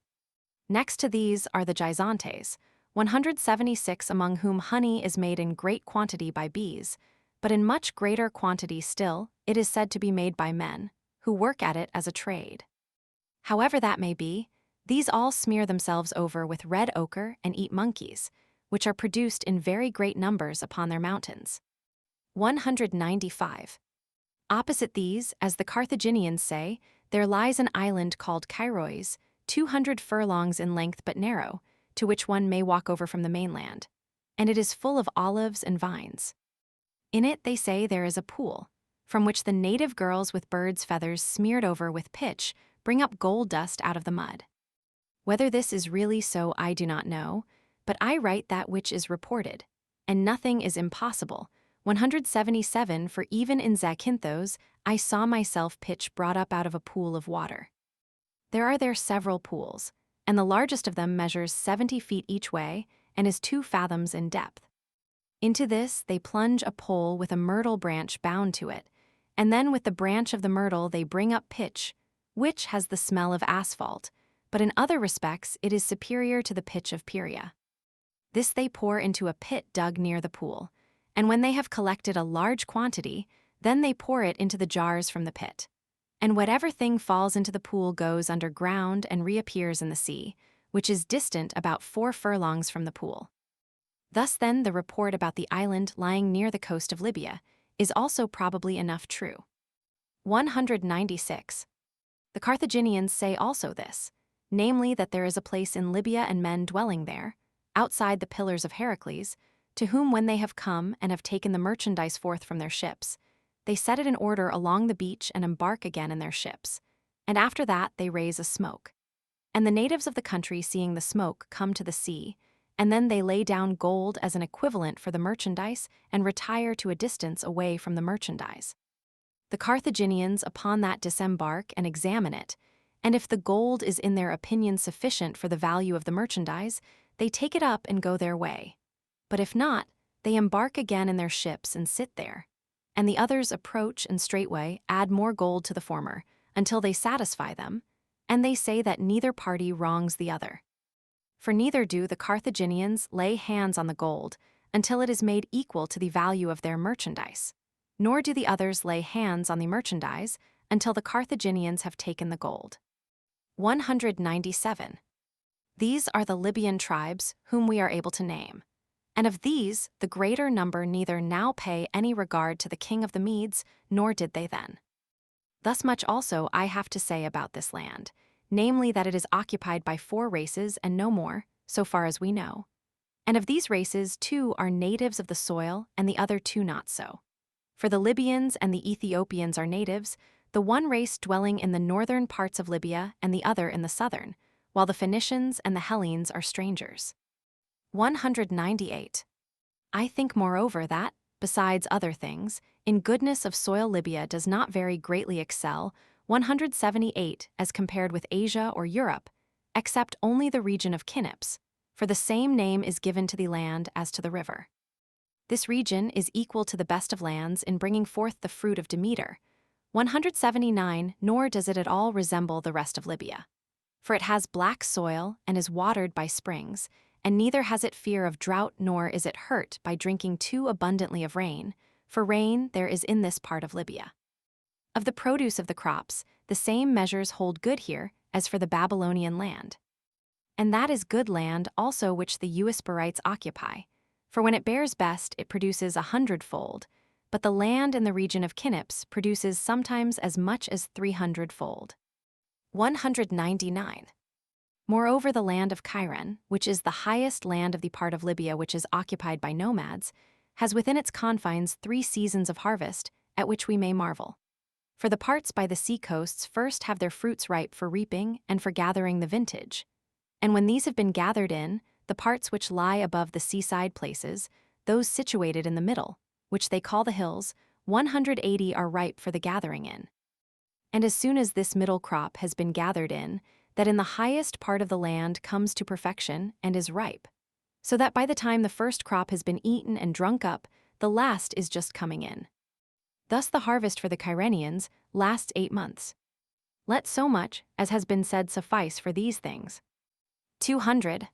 Speaker 1: Next to these are the Gizantes, 176, among whom honey is made in great quantity by bees, but in much greater quantity still it is said to be made by men, who work at it as a trade. However that may be, these all smear themselves over with red ochre and eat monkeys, which are produced in very great numbers upon their mountains. 195. Opposite these, as the Carthaginians say, there lies an island called Kairos, 200 furlongs in length but narrow, to which one may walk over from the mainland, and it is full of olives and vines. In it, they say, there is a pool, from which the native girls with birds' feathers smeared over with pitch bring up gold dust out of the mud. Whether this is really so I do not know, but I write that which is reported, and nothing is impossible. 177. For even in Zakynthos I saw myself pitch brought up out of a pool of water. There are there several pools, and the largest of them measures 70 feet each way and is 2 fathoms in depth. Into this they plunge a pole with a myrtle branch bound to it, and then with the branch of the myrtle they bring up pitch, which has the smell of asphalt, but in other respects it is superior to the pitch of Pieria. This they pour into a pit dug near the pool, and when they have collected a large quantity, then they pour it into the jars from the pit. And whatever thing falls into the pool goes underground and reappears in the sea, which is distant about 4 furlongs from the pool. Thus then the report about the island lying near the coast of Libya is also probably enough true. 196. The Carthaginians say also this, namely that there is a place in Libya and men dwelling there, outside the pillars of Heracles, to whom when they have come and have taken the merchandise forth from their ships, they set it in order along the beach and embark again in their ships, and after that they raise a smoke. And the natives of the country seeing the smoke come to the sea, and then they lay down gold as an equivalent for the merchandise and retire to a distance away from the merchandise. The Carthaginians upon that disembark and examine it, and if the gold is in their opinion sufficient for the value of the merchandise, they take it up and go their way. But if not, they embark again in their ships and sit there. And the others approach and straightway add more gold to the former, until they satisfy them, and they say that neither party wrongs the other. For neither do the Carthaginians lay hands on the gold until it is made equal to the value of their merchandise, nor do the others lay hands on the merchandise until the Carthaginians have taken the gold. 197. These are the Libyan tribes whom we are able to name. And of these, the greater number neither now pay any regard to the king of the Medes, nor did they then. Thus much also I have to say about this land, namely that it is occupied by 4 races and no more, so far as we know. And of these races 2 are natives of the soil, and the other 2 not so. For the Libyans and the Ethiopians are natives, the one race dwelling in the northern parts of Libya and the other in the southern, while the Phoenicians and the Hellenes are strangers. 198. I think moreover that, besides other things, in goodness of soil Libya does not very greatly excel 178 as compared with Asia or Europe, except only the region of Knips, for the same name is given to the land as to the river. This region is equal to the best of lands in bringing forth the fruit of Demeter, 179, nor does it at all resemble the rest of Libya. For it has black soil and is watered by springs, and neither has it fear of drought nor is it hurt by drinking too abundantly of rain, for rain there is in this part of Libya. Of the produce of the crops, the same measures hold good here as for the Babylonian land. And that is good land also which the Eusporites occupy, for when it bears best it produces 100-fold, but the land in the region of Knips produces sometimes as much as 300-fold. 199. Moreover, the land of Chiron, which is the highest land of the part of Libya which is occupied by nomads, has within its confines 3 seasons of harvest, at which we may marvel. For the parts by the sea coasts first have their fruits ripe for reaping and for gathering the vintage. And when these have been gathered in, the parts which lie above the seaside places, those situated in the middle, which they call the hills, 180 are ripe for the gathering in. And as soon as this middle crop has been gathered in, that in the highest part of the land comes to perfection and is ripe, so that by the time the first crop has been eaten and drunk up, the last is just coming in. Thus the harvest for the Kyrenians lasts 8 months. Let so much as has been said suffice for these things. 200.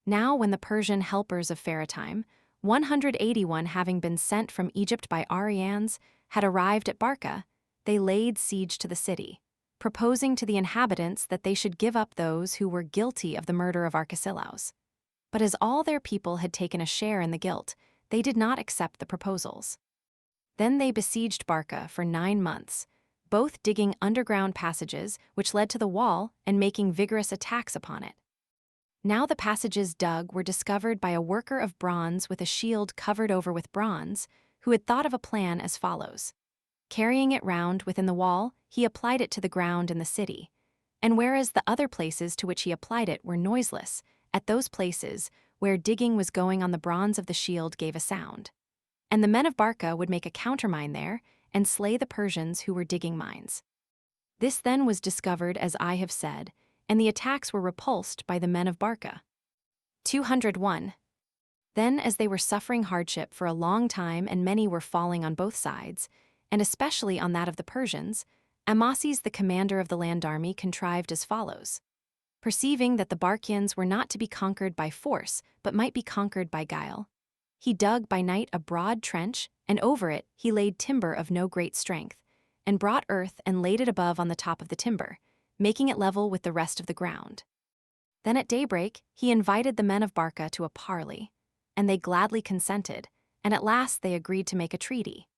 Speaker 1: Now when the Persian helpers of Faratime, 181 having been sent from Egypt by Arians, had arrived at Barca, they laid siege to the city, proposing to the inhabitants that they should give up those who were guilty of the murder of Archesilaus. But as all their people had taken a share in the guilt, they did not accept the proposals. Then they besieged Barca for 9 months, both digging underground passages which led to the wall and making vigorous attacks upon it. Now the passages dug were discovered by a worker of bronze with a shield covered over with bronze, who had thought of a plan as follows. Carrying it round within the wall, he applied it to the ground in the city, and whereas the other places to which he applied it were noiseless, at those places where digging was going on the bronze of the shield gave a sound. And the men of Barca would make a countermine there and slay the Persians who were digging mines. This then was discovered as I have said, and the attacks were repulsed by the men of Barca. 201. Then, as they were suffering hardship for a long time and many were falling on both sides, and especially on that of the Persians, Amasis, the commander of the land army, contrived as follows. Perceiving that the Barcians were not to be conquered by force, but might be conquered by guile, he dug by night a broad trench, and over it he laid timber of no great strength, and brought earth and laid it above on the top of the timber, making it level with the rest of the ground. Then at daybreak he invited the men of Barca to a parley, and they gladly consented, and at last they agreed to make a treaty.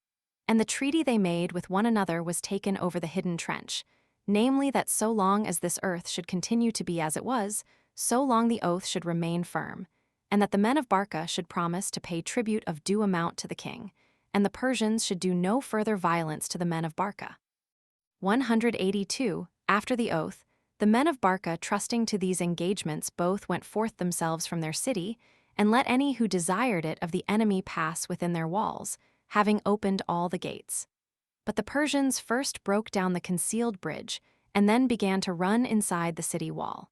Speaker 1: And the treaty they made with one another was taken over the hidden trench, namely that so long as this earth should continue to be as it was, so long the oath should remain firm, and that the men of Barca should promise to pay tribute of due amount to the king, and the Persians should do no further violence to the men of Barca. 182. After the oath, the men of Barca, trusting to these engagements, both went forth themselves from their city, and let any who desired it of the enemy pass within their walls, having opened all the gates. But the Persians first broke down the concealed bridge, and then began to run inside the city wall.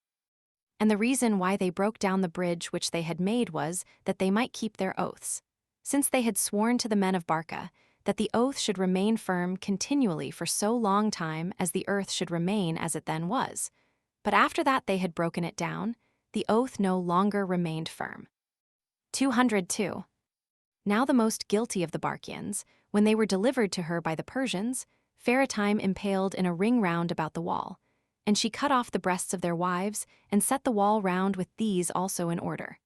Speaker 1: And the reason why they broke down the bridge which they had made was that they might keep their oaths, since they had sworn to the men of Barca that the oath should remain firm continually for so long time as the earth should remain as it then was. But after that they had broken it down, the oath no longer remained firm. 202. Now the most guilty of the Barcians, when they were delivered to her by the Persians, Pharatime impaled in a ring round about the wall, and she cut off the breasts of their wives, and set the wall round with these also in order.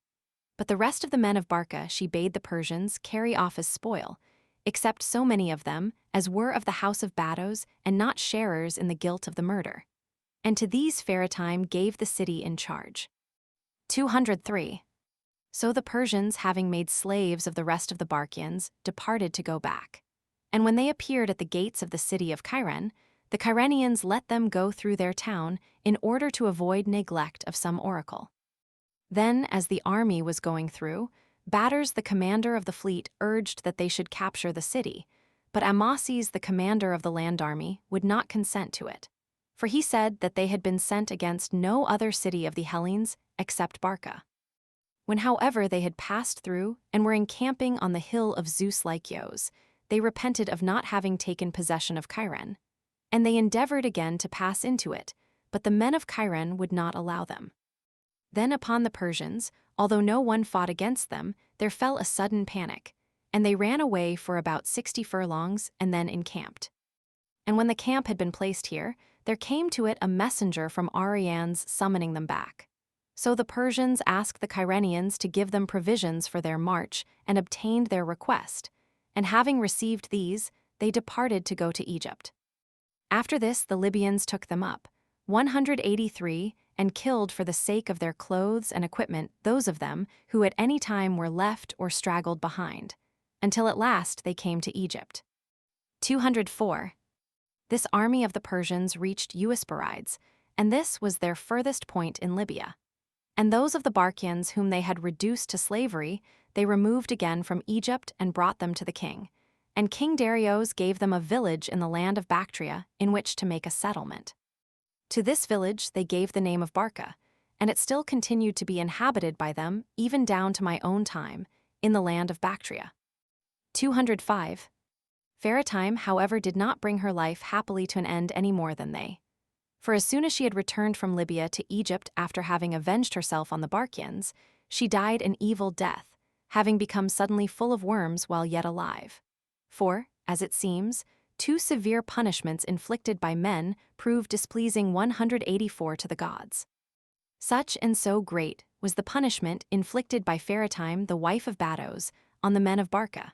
Speaker 1: But the rest of the men of Barca she bade the Persians carry off as spoil, except so many of them as were of the house of Bados and not sharers in the guilt of the murder. And to these Pharatime gave the city in charge. 203. So the Persians, having made slaves of the rest of the Barcians, departed to go back. And when they appeared at the gates of the city of Cyrene, the Cyrenians let them go through their town in order to avoid neglect of some oracle. Then, as the army was going through, Batters, the commander of the fleet, urged that they should capture the city, but Amasis, the commander of the land army, would not consent to it. For he said that they had been sent against no other city of the Hellenes except Barca. When, however, they had passed through and were encamping on the hill of Zeus Lycios, they repented of not having taken possession of Cyrene, and they endeavored again to pass into it, but the men of Cyrene would not allow them. Then upon the Persians, although no one fought against them, there fell a sudden panic, and they ran away for about 60 furlongs and then encamped. And when the camp had been placed here, there came to it a messenger from Arianes summoning them back. So the Persians asked the Cyrenians to give them provisions for their march and obtained their request, and having received these, they departed to go to Egypt. After this the Libyans took them up, 183, and killed for the sake of their clothes and equipment those of them who at any time were left or straggled behind, until at last they came to Egypt. 204. This army of the Persians reached Eusporides, and this was their furthest point in Libya. And those of the Barcians whom they had reduced to slavery, they removed again from Egypt and brought them to the king. And King Darius gave them a village in the land of Bactria in which to make a settlement. To this village they gave the name of Barca, and it still continued to be inhabited by them even down to my own time, in the land of Bactria. 205. Pharatime, however, did not bring her life happily to an end any more than they. For as soon as she had returned from Libya to Egypt after having avenged herself on the Barcians, she died an evil death, having become suddenly full of worms while yet alive. For, as it seems, too severe punishments inflicted by men proved displeasing 184 to the gods. Such and so great was the punishment inflicted by Pharatime, the wife of Bados, on the men of Barca.